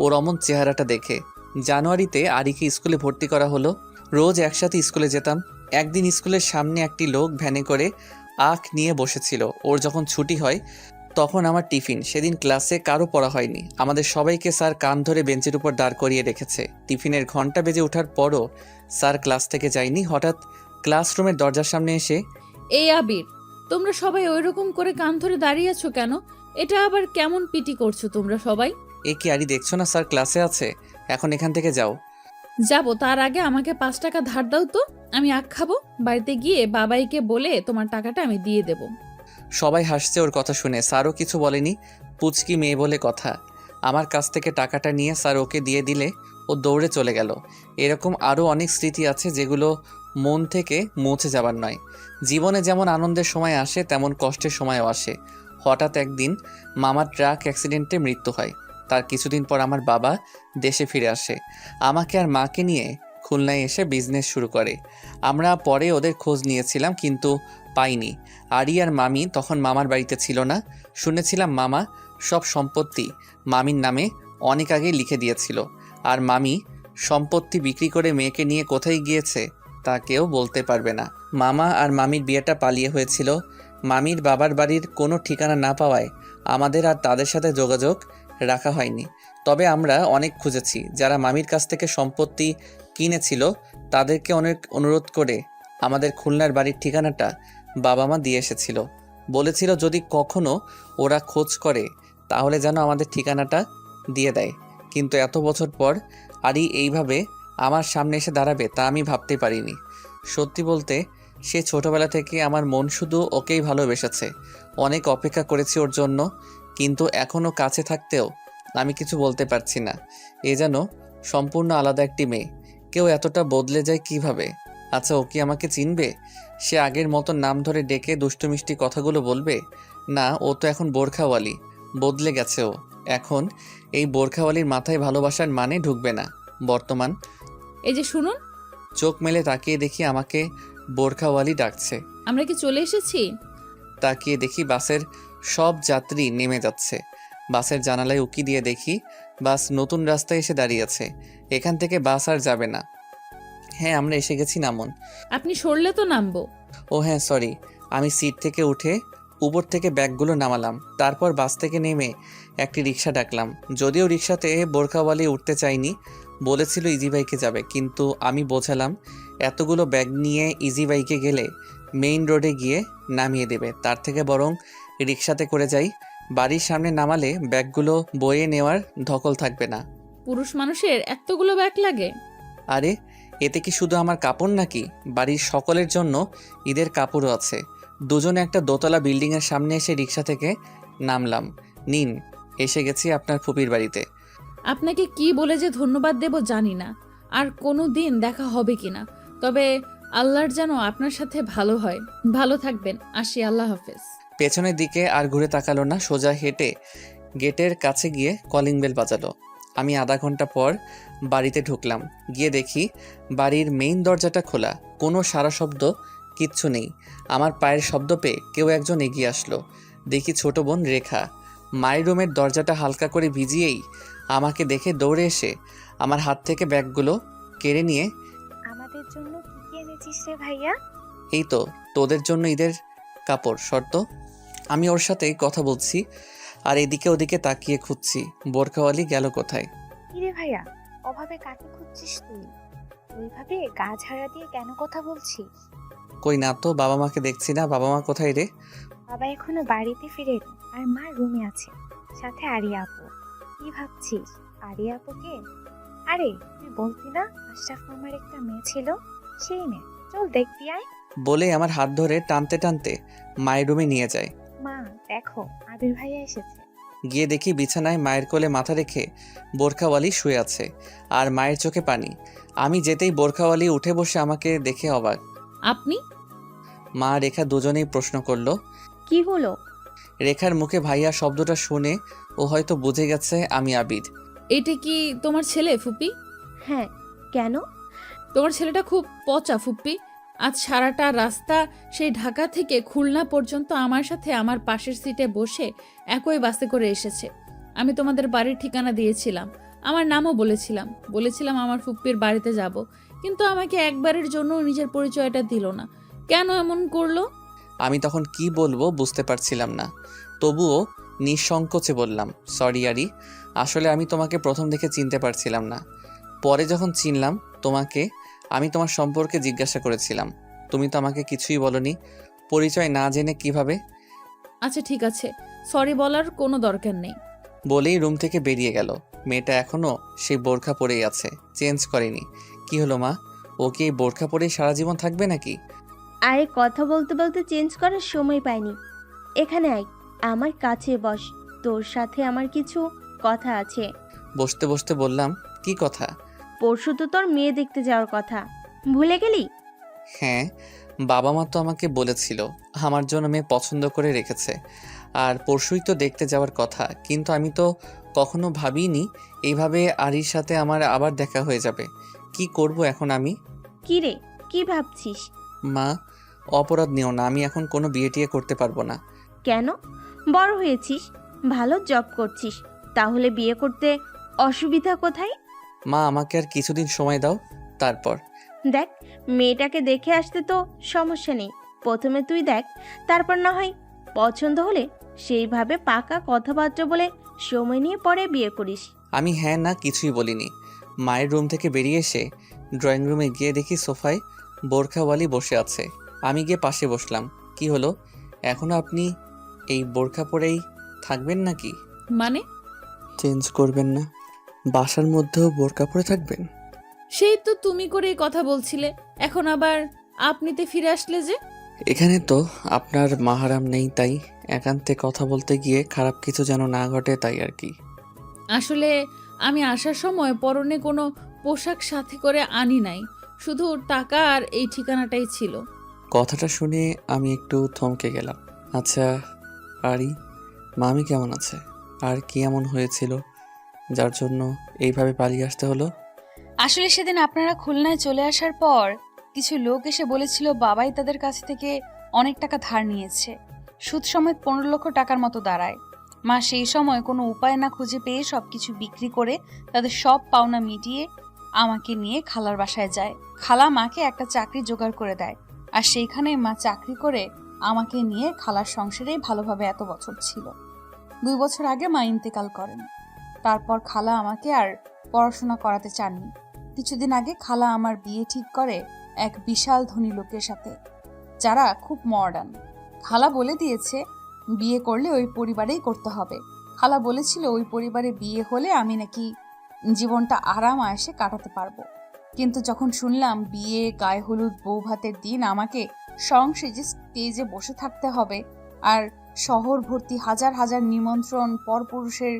ওর অমন চেহারাটা দেখে। জানুয়ারিতে আরিকে স্কুলে ভর্তি করা হলো। রোজ একসাথে স্কুলে যেতাম। একদিন স্কুলের সামনে একটি লোক ভ্যানে করে আখ নিয়ে বসেছিল। ওর যখন ছুটি হয় তখন আমার টিফিন। সেদিন ক্লাসে কারো পড়া হয়নি। আমাদের সবাইকে স্যার কান ধরে বেঞ্চের উপর দাঁড় করিয়ে রেখেছে। টিফিনের ঘন্টা বেজে ওঠার পরও স্যার ক্লাস থেকে যায়নি। হঠাৎ ক্লাসরুমের দরজার সামনে এসে, এই আবির, তোমরা সবাই ওই রকম করে কান ধরে দাঁড়িয়ে আছো কেন? এটা আবার কেমন পিটি করছো তোমরা সবাই? এ কি আরি, দেখছো না স্যার ক্লাসে আছে, এখন এখান থেকে যাও। যাব, তার আগে আমাকে 5 টাকা ধার দাও তো, আমি আখ খাবো। বাড়িতে গিয়ে বাবাইকে বলে তোমার টাকাটা আমি দিয়ে দেব। সবাই হাসছে ওর কথা শুনে, স্যারও কিছু বলেনি, পুচকি মেয়ে বলে কথা। আমার কাছ থেকে টাকাটা নিয়ে স্যার ওকে দিয়ে দিলে ও দৌড়ে চলে গেল। এরকম আরও অনেক স্মৃতি আছে যেগুলো মন থেকে মুছে যাবার নয়। জীবনে যেমন আনন্দের সময় আসে তেমন কষ্টের সময়ও আসে। হঠাৎ একদিন মামার ট্রাক অ্যাক্সিডেন্টে মৃত্যু হয়। তার কিছুদিন পর আমার বাবা দেশে ফিরে আসে, আমাকে আর মাকে নিয়ে খুলনায় এসে বিজনেস শুরু করে। আমরা পরে ওদের খোঁজ নিয়েছিলাম কিন্তু পাইনি। আরি আর মামি তখন মামার বাড়িতে ছিল না। শুনেছিলাম মামা সব সম্পত্তি মামির নামে অনেক আগেই লিখে দিয়েছিল, আর মামি সম্পত্তি বিক্রি করে মেয়েকে নিয়ে কোথায় গিয়েছে তা কেউ বলতে পারবে না। মামা আর মামির বিয়েটা পালিয়ে হয়েছিল। মামির বাবার বাড়ির কোনো ঠিকানা না পাওয়ায় আমাদের আর তাদের সাথে যোগাযোগ রাখা হয়নি। তবে আমরা অনেক খুঁজেছি, যারা মামির কাছ থেকে সম্পত্তি কিনেছিল তাদেরকে অনেক অনুরোধ করে আমাদের খুলনার বাড়ির ঠিকানাটা বাবা মা দিয়ে এসেছিল। বলেছিল যদি কখনো ওরা খোঁজ করে তাহলে যেন আমাদের ঠিকানাটা দিয়ে দেয়। কিন্তু এত বছর পর আরই এইভাবে আমার সামনে এসে দাঁড়াবে তা আমি ভাবতে পারিনি। সত্যি বলতে সে ছোটবেলা থেকে আমার মন শুধু ওকেই ভালোবেসেছে। অনেক অপেক্ষা করেছি ওর জন্য, কিন্তু এখনও কাছে থাকতেও আমি কিছু বলতে পারছি না। এ যেন সম্পূর্ণ আলাদা একটি মেয়ে। কেউ এতটা বদলে যায় কিভাবে? আচ্ছা, ও কি আমাকে চিনবে? সে আগের মতো নাম ধরে ডেকে দুষ্টু মিষ্টি কথাগুলো বলবে? না, ও তো এখন বোরখাওয়ালি, বদলে গেছে ও। এখন এই বোরখাওয়ালির মাথায় ভালোবাসার মানে ঢুকবে না। বর্তমান এই যে শুনুন, চোখ মেলে তাকিয়ে দেখি আমাকে বোরখাওয়ালি ডাকছে। আমরা কি চলে এসেছি? তাকিয়ে দেখি বাসের সব যাত্রী নেমে যাচ্ছে। বাসের জানালায় উকি দিয়ে দেখি বাস নতুন রাস্তায় এসে দাঁড়িয়েছে। এখান থেকে বাস আর যাবে না। হ্যাঁ, আমরা এসে গেছি, নামুন। আপনি সরলে তো নামবো। ও হ্যাঁ, সরি। আমি সিট থেকে উঠে উপর থেকে ব্যাগগুলো নামালাম। তারপর বাস থেকে নেমে একটি রিক্সা ডাকলাম। যদিও রিক্সাতে বোরখাওয়ালি উঠতে চাইনি, বলেছিল ইজি বাইকে যাবে, কিন্তু আমি বোঝালাম এতগুলো ব্যাগ নিয়ে ইজি বাইকে গেলে মেইন রোডে গিয়ে নামিয়ে দেবে, তার থেকে বরং রিক্সাতে করে যাই। বাড়ির সামনে নামালে ব্যাগগুলো বয়ে নেওয়ার ধকল থাকবে না। পুরুষ মানুষের এতগুলো ব্যাগ লাগে? আরে, এতে কি শুধু আমার কাপড় নাকি, বাড়ির সকলের জন্য ঈদের কাপড়ও আছে। দুজনে একটা দোতলা বিল্ডিংয়ের সামনে এসে রিক্সা থেকে নামলাম। নিন, এসে গেছি আপনার ফুপির বাড়িতে। আপনাকে কি বলে যে ধন্যবাদ দেব জানি না, আর কোনো দিন দেখা হবে কিনা। তবে আল্লাহর যেন আপনার সাথে ভালো হয়। ভালো থাকবেন, আসি, আল্লাহ হাফেজ। পেছনের দিকে আর ঘুরে তাকালো না, সোজা হেঁটে গেটের কাছে গিয়ে কলিং বেল বাজালো। আমি আধা ঘন্টা পর বাড়িতে ঢুকলাম। গিয়ে দেখি বাড়ির মেইন দরজাটা খোলা, কোনো সারা শব্দ কিচ্ছু নেই। আমার পায়ের শব্দ পেয়ে কেউ একজন এগিয়ে আসলো। দেখি ছোট বোন রেখা। মায়ের রুমের দরজাটা হালকা করে ভিজিয়েই আমাকে দেখে দৌড়ে এসে আমার হাত থেকে ব্যাগগুলো কেড়ে নিয়ে, আমাদের জন্য কি কি এনেছিস রে ভাইয়া? এই তো তোদের জন্য ঈদের কাপড় শর্ত। আমি ওর সাথে কথা বলছি আর এদিকে ওদিকে তাকিয়ে খুঁজছি বোরখাওয়ালি গেল কোথায়। কি রে ভাইয়া, অভাবে কাকে খুঁজছিস তুই? ওইভাবে গা ঝাড়া দিয়ে কেন কথা বলছিস? কই না তো, বাবা মাকে দেখছি না। বাবা মা কোথায় রে? বাবা এখনো বাড়িতে ফিরেনি, আর মা রুমে আছে, সাথে আরিয়া আপু। কি ভাবছিস আরিয়া আপুকে? আরে তুই বলতি না আশরাফ মামার একটা মেয়ে ছিল, সেই মেয়ে। চল দেখবি আয়। বলে আমার হাত ধরে টানতে টানতে মায়ের রুমে নিয়ে যায়। মা দেখো, আবির ভাইয়া এসেছে। গিয়ে দেখি বিছানায় মায়ের কোলে মাথা রেখে বোরখাওয়ালি শুয়ে আছে, আর মায়ের চোখে পানি। আমি যেতেই বোরখাওয়ালি উঠে বসে আমাকে দেখে অবাক। আপনি? মা রেখা দুজনেই প্রশ্ন করলো। কি হলো? রেখার মুখে ভাইয়া শব্দটা শুনে ও হয়তো বুঝে গেছে আমি আবির। এটা কি তোমার ছেলে ফুপি? হ্যাঁ, কেন? তোমার ছেলেটা খুব পচা ফুপ্পি। আজ সারাটা রাস্তা সেই ঢাকা থেকে খুলনা পর্যন্ত আমার সাথে আমার পাশের সিটে বসে একই বাসে করে এসেছে। আমি তোমাদের বাড়ির ঠিকানা দিয়েছিলাম, আমার নামও বলেছিলাম আমার ফুপ্পির বাড়িতে যাব, কিন্তু আমাকে একবারের জন্য নিজের পরিচয়টা দিল না। কেন এমন করলো? আমি তখন কি বলবো বুঝতে পারছিলাম না, তবুও নিঃসংকোচে বললাম, সরি আরি, আসলে আমি তোমাকে প্রথম দেখে চিনতে পারছিলাম না। পরে যখন চিনলাম তোমাকে, আমি তোমার সম্পর্কে জিজ্ঞাসা করেছিলাম, তুমি তো আমাকে কিছুই বলনি। পরিচয় না জেনে কিভাবে? আচ্ছা ঠিক আছে, সরি বলার কোনো দরকার নেই। বলেই রুম থেকে বেরিয়ে গেল। মেয়েটা এখনও সেই বোরখা পরেই আছে, চেঞ্জ করেনি। কি হলো মা, ও কি এই বোরখা পরেই সারা জীবন থাকবে নাকি? আরে কথা বলতে বলতে চেঞ্জ করার সময় পাইনি। এখানে আয়, আমার কাছে বস, তোর সাথে আমার কিছু কথা আছে। বসতে বসতে বললাম, কি কথা? পরশু তো তোর মেয়ে দেখতে যাওয়ার কথা, ভুলে গেলি? হ্যাঁ, বাবা মা তো আমাকে বলেছিল আমার জন্য মেয়ে পছন্দ করে রেখেছে, আর পরশুই তো দেখতে যাওয়ার কথা। কিন্তু আমি তো কখনো ভাবিনি এইভাবে আরির সাথে আমার আবার দেখা হয়ে যাবে। কি করব এখন আমি? কি রে, কি ভাবছিস? মা, অপরাধ নিও না, আমি এখন কোনো বিয়ে টিয়ে করতে পারবো না। কেন? বড় হয়েছিস, ভালো জব করছিস, তাহলে বিয়ে করতে অসুবিধা কোথায়? মা, আমাকে আর কিছুদিন সময় দাও, তারপর। দেখ, মেয়েটাকে দেখে আসতে তো সমস্যা নেই, প্রথমে তুই দেখ, তারপর না হয় পছন্দ হলে সেইভাবে পাকা কথাবার্তা বলে সময় নিয়ে পরে বিয়ে করিস। আমি হ্যাঁ না কিছুই বলিনি। মায়ের রুম থেকে বেরিয়ে এসে ড্রয়িং রুমে গিয়ে দেখি সোফায় বোরখাওয়ালি বসে আছে। আমি গিয়ে পাশে বসলাম। কি হলো, এখনো আপনি এই বোরখা পরেই থাকবেন নাকি? মানে? চেঞ্জ করবেন না? বাসার মধ্যেও বোরকা পরে থাকবেন? সেই তো তুমি করেই কথা বলছিলে, এখন আবার আপনিতে ফিরে আসলে যে? এখানে তো আপনার মাহারাম নেই, তাই একান্তে কথা বলতে গিয়ে খারাপ কিছু যেন না ঘটে, তাই আর কি। আসলে আমি আসার সময় পরনে কোনো পোশাক সাথে করে আনি নাই, শুধু টাকা আর এই ঠিকানাটাই ছিল। কথাটা শুনে আমি একটু থমকে গেলাম। আচ্ছা আরি, মামি কেমন আছে? আর কি এমন হয়েছিল যার জন্য এইভাবে পালিয়ে আসতে হলো? আসলে সেদিন আপনারা খুলনায় চলে আসার পর কিছু লোক এসে বলেছিল বাবাই তাদের কাছ থেকে অনেক টাকা ধার নিয়েছে, সুদ সমেত 15 লক্ষ টাকার মতো দাঁড়ায়। মা সেই সময় কোনো উপায় না খুঁজে পেয়ে সবকিছু বিক্রি করে তাদের সব পাওনা মিটিয়ে আমাকে নিয়ে খালার বাসায় যায়। খালা মাকে একটা চাকরি জোগাড় করে দেয়, আর সেইখানে মা চাকরি করে আমাকে নিয়ে খালার সংসারেই ভালোভাবে এত বছর ছিল। 2 বছর আগে মা ইন্তেকাল করেন। তারপর খালা আমাকে আর পড়াশোনা করাতে চাননি। কিছুদিন আগে খালা আমার বিয়ে ঠিক করে এক বিশাল ধনী লোকের সাথে, যারা খুব মডার্ন। খালা বলে দিয়েছে বিয়ে করলে ওই পরিবারেই করতে হবে। খালা বলেছিল ওই পরিবারে বিয়ে হলে আমি নাকি জীবনটা আরাম আয়েশে কাটাতে পারবো। কিন্তু যখন শুনলাম বিয়ে, গায়ে হলুদ, বউ ভাতের দিন আমাকে সংসেজে স্টেজে বসে থাকতে হবে, আর শহর ভর্তি হাজার হাজার নিমন্ত্রণ পরপুরুষের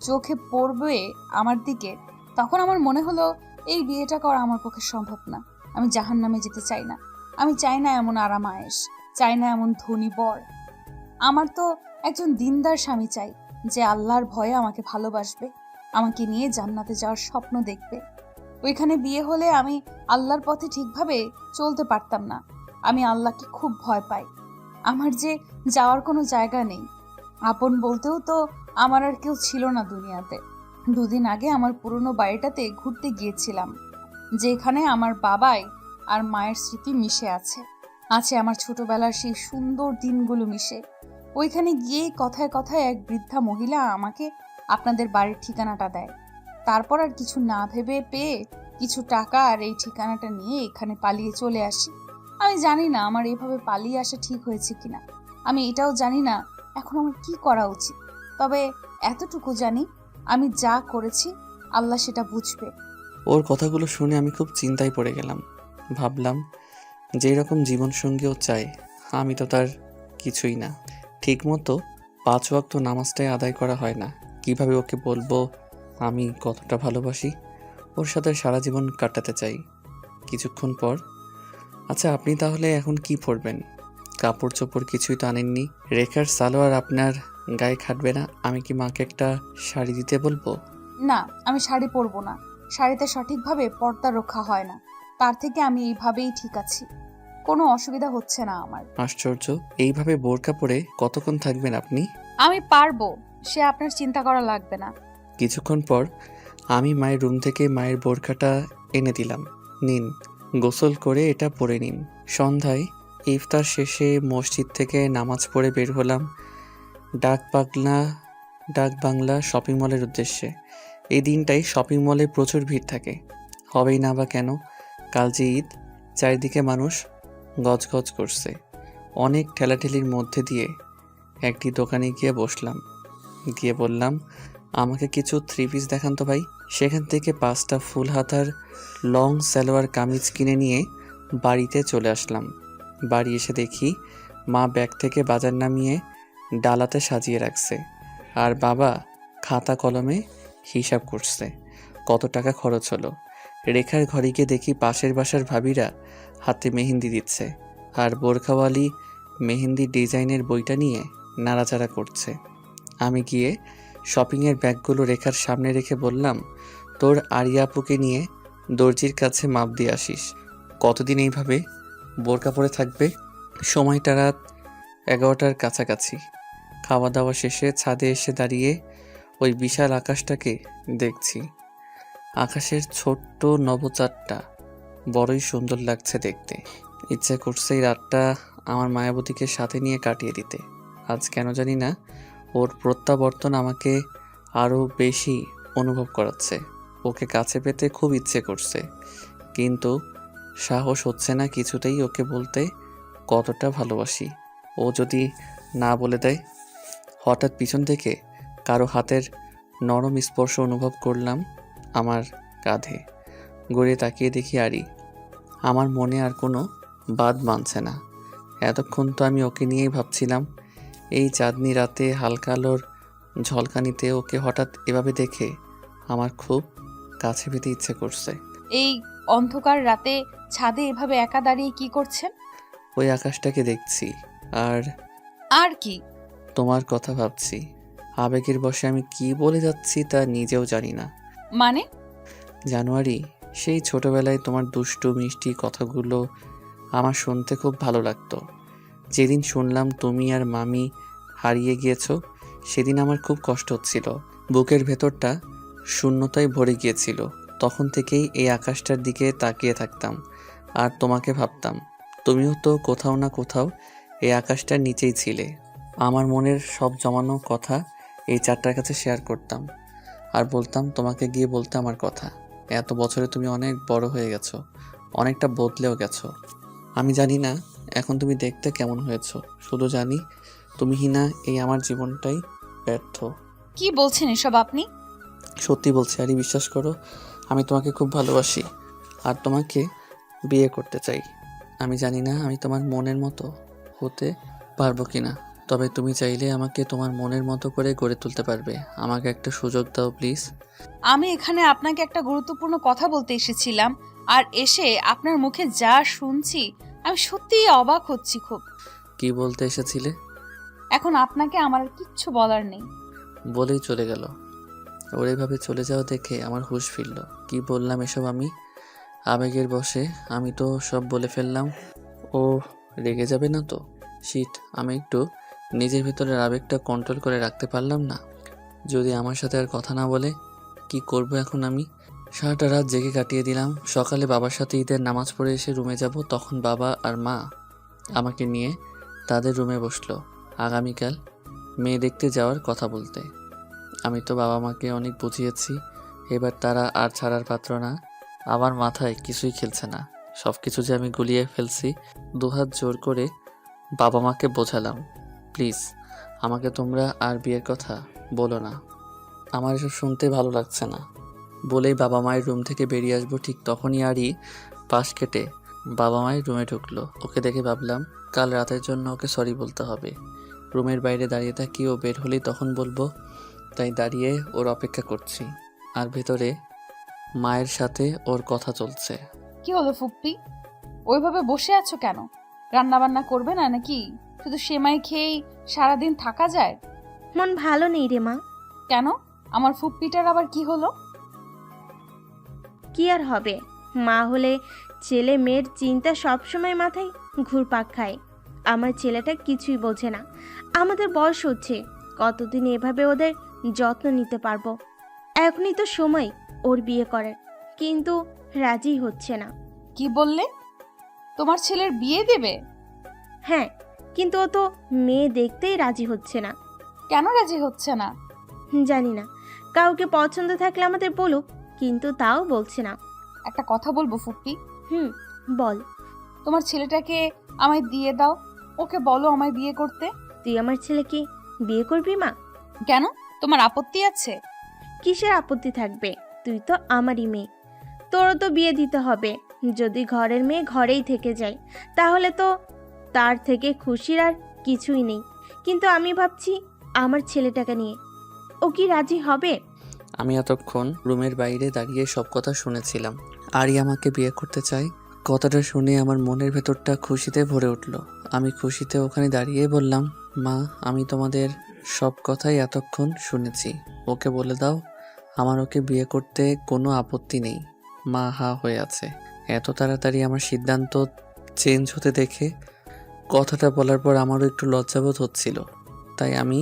চোখে পড়বে আমার দিকে, তখন আমার মনে হলো এই বিয়েটা করা আমার পক্ষে সম্ভব না। আমি জাহান্নামে যেতে চাই না। আমি চাই না এমন আরাম আয়েশ, চাই না এমন ধনী বর। আমার তো একজন দিনদার স্বামী চাই, যে আল্লাহর ভয়ে আমাকে ভালোবাসবে, আমাকে নিয়ে জান্নাতে যাওয়ার স্বপ্ন দেখবে। ওইখানে বিয়ে হলে আমি আল্লাহর পথে ঠিকভাবে চলতে পারতাম না। আমি আল্লাহকে খুব ভয় পাই। আমার যে যাওয়ার কোনো জায়গা নেই, আপন বলতেও তো আমার আর কেউ ছিল না দুনিয়াতে। 2 দিন আগে আমার পুরনো বাড়িটাতে ঘুরতে গিয়েছিলাম, যেখানে আমার বাবাই আর মায়ের স্মৃতি মিশে আছে আমার ছোটবেলার সেই সুন্দর দিনগুলো মিশে। ওইখানে গিয়ে কথায় কথায় এক বৃদ্ধা মহিলা আমাকে আপনাদের বাড়ির ঠিকানাটা দেয়। তারপর আর কিছু না ভেবে পেয়ে কিছু টাকা আর এই ঠিকানাটা নিয়ে এখানে পালিয়ে চলে আসি। আমি জানি না আমার এইভাবে পালিয়ে আসা ঠিক হয়েছে কিনা, আমি এটাও জানি না এখন আমার কি করা উচিত। তবে এতটুকু জানি, আমি যা করেছি আল্লাহ সেটা বুঝবে। ওর কথাগুলো শুনে আমি খুব চিন্তায় পড়ে গেলাম। ভাবলাম যেই রকম জীবনসঙ্গীও চাই, আমি তো তার কিছুই না। ঠিকমতো 5 ওয়াক্ত নামাজটাই আদায় করা হয় না। কিভাবে ওকে বলবো আমি কতটা ভালোবাসি, ওর সাথে সারা জীবন কাটাতে চাই। কিছুক্ষণ পর, আচ্ছা আপনি তাহলে এখন কি পরবেন? কাপড় চোপড় কিছুই তো আনেননি। রেখার সালোয়ার আপনার গায়ে খাটবে না। আমি কি মাকে একটা শাড়ি দিতে বলবো? না, আমি শাড়ি পরবো না। শাড়িতে সঠিকভাবে পর্দা রক্ষা হয় না। তার থেকে আমি এইভাবেই ঠিক আছি, কোনো অসুবিধা হচ্ছে না আমার। আশ্চর্য, এইভাবে বোরকা পরে কতক্ষণ থাকবেন আপনি? আমি পারবো, সে আপনার চিন্তা করা লাগবে না। কিছুক্ষণ পর আমি মায়ের রুম থেকে মায়ের বোরখাটা এনে দিলাম। নিন, গোসল করে এটা পরে নিন। সন্ধ্যায় ইফতার শেষে মসজিদ থেকে নামাজ পড়ে বের হলাম ডাক বাংলা শপিং মলের উদ্দেশ্যে। এই দিনটাই শপিং মলে প্রচুর ভিড় থাকে, হবেই না বা কেন। কাল যে ঈদ, চারিদিকে মানুষ গজগজ করছে। অনেক ঠেলাঠেলির মধ্যে দিয়ে একটি দোকানে গিয়ে বসলাম। গিয়ে বললাম, আমাকে কিছু থ্রি পিস দেখান তো ভাই। সেখান থেকে 5টা ফুল হাতার লং সালোয়ার কামিজ কিনে নিয়ে বাড়িতে চলে আসলাম। বাড়ি এসে দেখি মা ব্যাগ থেকে বাজার নামিয়ে ডালাতে সাজিয়ে রাখছে, আর বাবা খাতা কলমে হিসাব করছে কত টাকা খরচ হলো। রেখার ঘরে গিয়ে দেখি পাশের বাসার ভাবিরা হাতে মেহেন্দি দিচ্ছে, আর বোরখাওয়ালি মেহেন্দি ডিজাইনের বইটা নিয়ে নাড়াচাড়া করছে। আমি গিয়ে শপিংয়ের ব্যাগগুলো রেখার সামনে রেখে বললাম, তোর আরিয়া আপুকে নিয়ে দর্জির কাছে মাপ দিয়ে আসিস। কতদিন এইভাবে বোরকা পরে থাকবে? সময়টা রাত 11টার কাছাকাছি। খাওয়া দাওয়া শেষে ছাদে এসে দাঁড়িয়ে ওই বিশাল আকাশটাকে দেখছি। আকাশের ছোট্ট নবচাঁদটা বড়ই সুন্দর লাগছে দেখতে। ইচ্ছে করছে এই রাতটা আমার মায়াবতীকে সাথে নিয়ে কাটিয়ে দিতে। আজ কেন জানি না ওর প্রত্যাবর্তন আমাকে আরও বেশি অনুভব করাচ্ছে। ওকে কাছে পেতে খুব ইচ্ছে করছে, কিন্তু সাহস হচ্ছে না কিছুতেই ওকে বলতে কতটা ভালোবাসি। ও যদি না বলে দেয়। হঠাৎ পিছন থেকে কারো হাতের নরম স্পর্শ অনুভব করলাম আমার কাঁধে। গড়িয়ে তাকিয়ে দেখি আরি। আমার মনে আর কোনো বাদ মানছে না। এতক্ষণ তো আমি ওকে নিয়েই ভাবছিলাম। এই চাঁদনি রাতে হালকা আলোর ঝলকানিতে ওকে হঠাৎ এভাবে দেখে আমার খুব কাছে পেতে ইচ্ছে করছে। এই অন্ধকার রাতে ছাদে এভাবে একা দাঁড়িয়ে কি করছেন? ওই আকাশটাকে দেখছি আর আর কি? তোমার কথা ভাবছি। আবেগের বশে আমি কি বলে যাচ্ছি তা নিজেও জানি না। মানে? জানুয়ারি, সেই ছোটবেলায় তোমার দুষ্টু মিষ্টি কথাগুলো আমার শুনতে খুব ভালো লাগতো। যেদিন শুনলাম তুমি আর মামি হারিয়ে গিয়েছো, সেদিন আমার খুব কষ্ট হচ্ছিল। বুকের ভেতরটা শূন্যতায় ভরে গিয়েছিল। তখন থেকেই এই আকাশটার দিকে তাকিয়ে থাকতাম আর তোমাকে ভাবতাম। তুমিও তো কোথাও না কোথাও এই আকাশটার নিচেই ছিলে। আমার মনের সব জমানো কথা এই চারটার কাছে শেয়ার করতাম আর বলতাম তোমাকে গিয়ে বলতে আমার কথা। এত বছরে তুমি অনেক বড় হয়ে গেছো, অনেকটা বদলেও গেছো। আমি জানি না এখন তুমি দেখতে কেমন হয়েছো, শুধু জানি তুমি হিনা এই আমার জীবনটাই ব্যর্থ। কি বলছেন এসব আপনি? সত্যি বলছি আরি, বিশ্বাস করো। আমি তোমাকে খুব ভালোবাসি আর তোমাকে বিয়ে করতে চাই। আমি জানি না আমি তোমার মনের মতো হতে পারবো কিনা, তবে তুমি চাইলে আমাকে তোমার মনের মতো করে গড়ে তুলতে পারবে। আমাকে একটা সুযোগ দাও প্লিজ। আমি এখানে আপনাকে একটা গুরুত্বপূর্ণ কথা বলতে এসেছিলাম, আর এসে আপনার মুখে যা শুনছি আমি সত্যিই অবাক হচ্ছি খুব। কি বলতে এসেছিলে? এখন আপনাকে আমার আর কিচ্ছু বলার নেই। বলেই চলে গেল। ওর এভাবে চলে যাওয়া দেখে আমার হুঁশ ফিরল। কি বললাম এসব আমি? আবেগের বশে আমি তো সব বলে ফেললাম। ও রেগে যাবে না তো? শিট, আমি একটু নিজের ভিতরের আবেগটা কন্ট্রোল করে রাখতে পারলাম না। যদি আমার সাথে আর কথা না বলে, কি করব এখন আমি? সারাটা রাত জেগে কাটিয়ে দিলাম। সকালে বাবার সাথে ঈদের নামাজ পড়ে এসে রুমে যাব, তখন বাবা আর মা আমাকে নিয়ে তাদের রুমে বসলো আগামীকাল মেয়ে দেখতে যাওয়ার কথা বলতে। আমি তো বাবা মাকে অনেক বুঝিয়েছি, এবার তারা আর ছাড়ার পাত্র না। আমার মাথায় কিছুই খেলছে না। সব কিছু যে আমি গুলিয়ে ফেলছি। দুহাত জোর করে বাবা মাকে বোঝালাম, প্লিজ আমাকে তোমরা আর বিয়ের কথা বলো না, আমার এসব শুনতে ভালো লাগছে না। বলেই বাবা মায়ের রুম থেকে বেরিয়ে আসবো, ঠিক তখনই আরই পাশ কেটে বাবা মায়ের রুমে ঢুকলো। ওকে দেখে ভাবলাম কাল রাতের জন্য ওকে সরি বলতে হবে। রুমের বাইরে দাঁড়িয়ে থাকি, ও বের হলেই তখন বলবো, তাই দাঁড়িয়ে ওর অপেক্ষা করছি। আর ভেতরে মায়ের সাথে ওর কথা চলছে। কি হলো ফুপ্পি, ওইভাবে বসে আছো কেন? রান্না বান্না করবে না নাকি? শুধু সেমাই খেয়েই সারাদিন থাকা যায়? মন ভালো নেই রে মা। কেন? আমার ফুপ্পিটার আবার কি হলো? কি আর হবে, মা হলে ছেলে মেয়ের চিন্তা সবসময় মাথায় ঘুরপাক খায়। আমার ছেলেটা কিছুই বোঝে না। আমাদের বয়স হচ্ছে, কতদিন এভাবে ওদের যত্ন নিতে পারবো? এখনই তো সময় ওর বিয়ে করার, কিন্তু রাজি হচ্ছে না। কি বললে? তোমার ছেলের বিয়ে দেবে? হ্যাঁ, কিন্তু ও তো মেয়ে দেখতেই রাজি হচ্ছে না। কেন রাজি হচ্ছে না? জানি না, কাউকে পছন্দ থাকলে আমাদের বলুক, কিন্তু তাও বলছে না। একটা কথা বলবো ফুপ্পি? বল। তোমার ছেলেটাকে আমায় দিয়ে দাও, ওকে বলো আমায় বিয়ে করতে। তুই আমার ছেলেকে বিয়ে করবি মা? কেন, তোমার আপত্তি আছে? কিসের আপত্তি থাকবে? তুই তো আমারই মেয়ে, তোরও তো বিয়ে দিতে হবে। যদি ঘরের মেয়ে ঘরেই থেকে যায় তাহলে তো তার থেকে খুশির আর কিছুই নেই। কিন্তু আমি ভাবছি আমার ছেলেটাকে নিয়ে, ও কি রাজি হবে? আমি এতক্ষণ রুমের বাইরে দাঁড়িয়ে সব কথা শুনেছিলাম। আরি আমাকে বিয়ে করতে চায়, কথাটা শুনে আমার মনের ভেতরটা খুশিতে ভরে উঠল। আমি খুশিতে ওখানে দাঁড়িয়ে বললাম, মা, আমি তোমাদের সব কথাই এতক্ষণ শুনেছি। ওকে বলে দাও আমার ওকে বিয়ে করতে কোনো আপত্তি নেই। মা হা হয়ে আছে। এত তাড়াতাড়ি আমার সিদ্ধান্ত চেঞ্জ হতে দেখে কথাটা বলার পর আমারও একটু লজ্জাবোধ হচ্ছিল। তাই আমি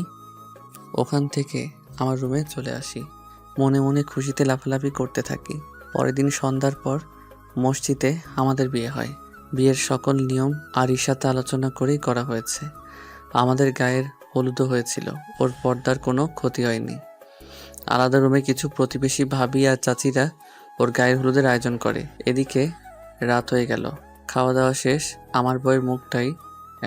ওখান থেকে আমার রুমে চলে আসি। মনে মনে খুশিতে লাফালাফি করতে থাকি। পরের দিন সন্ধ্যার পর মসজিদে আমাদের বিয়ে হয়। বিয়ের সকল নিয়ম আরির সাথে আলোচনা করেই করা হয়েছে। আমাদের গায়ের হলুদও হয়েছিল, ওর পর্দার কোনো ক্ষতি হয়নি। আলাদা রুমে কিছু প্রতিবেশী ভাবি আর চাচিরা ওর গায়ের হলুদের আয়োজন করে। এদিকে রাত হয়ে গেল, খাওয়া দাওয়া শেষ। আমার বউয়ের মুখটাই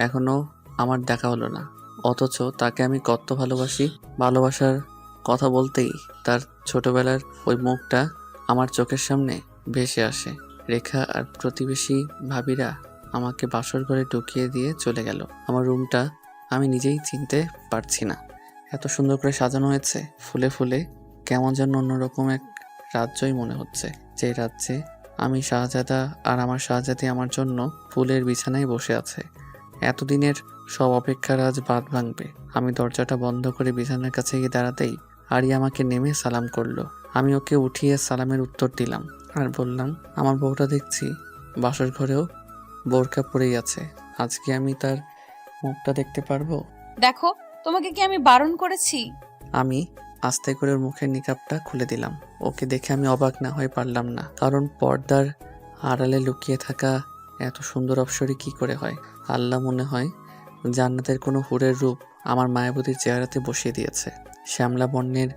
এখনও আমার দেখা হলো না, অথচ তাকে আমি কত ভালোবাসি। ভালোবাসার কথা বলতেই তার ছোটবেলার ওই মুখটা আমার চোখের সামনে ভেসে আসে। রেখা আর প্রতিবেশী ভাবিরা আমাকে বাসর ঘরে ঢুকিয়ে দিয়ে চলে গেল। আমার রুমটা আমি নিজেই চিনতে পারছি না। এত সুন্দর করে সাজানো হয়েছে ফুলে ফুলে, কেমন যেন অন্যরকম এক রাজ্যই মনে হচ্ছে। যে রাজ্যে আমি শাহজাদা আর আমার শাহজাদি আমার জন্য ফুলের বিছানায় বসে আছে। এতদিনের সব অপেক্ষার আজ বাঁধ ভাঙবে। আমি দরজাটা বন্ধ করে বিছানার কাছে গিয়ে দাঁড়াতেই আরি আমাকে নেমে সালাম করলো। আমি ওকে উঠিয়ে সালামের উত্তর দিলাম আর বললাম, আমার বউটা দেখছি বাসর ঘরেও বোরকা পরেই আছে। আজকে আমি তার মুখটা দেখতে পারবো? দেখো, তোমাকে কি আমি বারণ করেছি? আমি আস্তে করে ওর মুখের নিকাবটা খুলে দিলাম। ওকে দেখে আমি অবাক না হয়ে পারলাম না, কারণ পর্দার আড়ালে লুকিয়ে থাকা এত সুন্দর অপসরী কি করে হয়। আল্লাহ মনে হয় জান্নাতের কোনো হুরের রূপ আমার মায়াবতীর চেহারাতে বসিয়ে দিয়েছে। শ্যামলা বর্ণের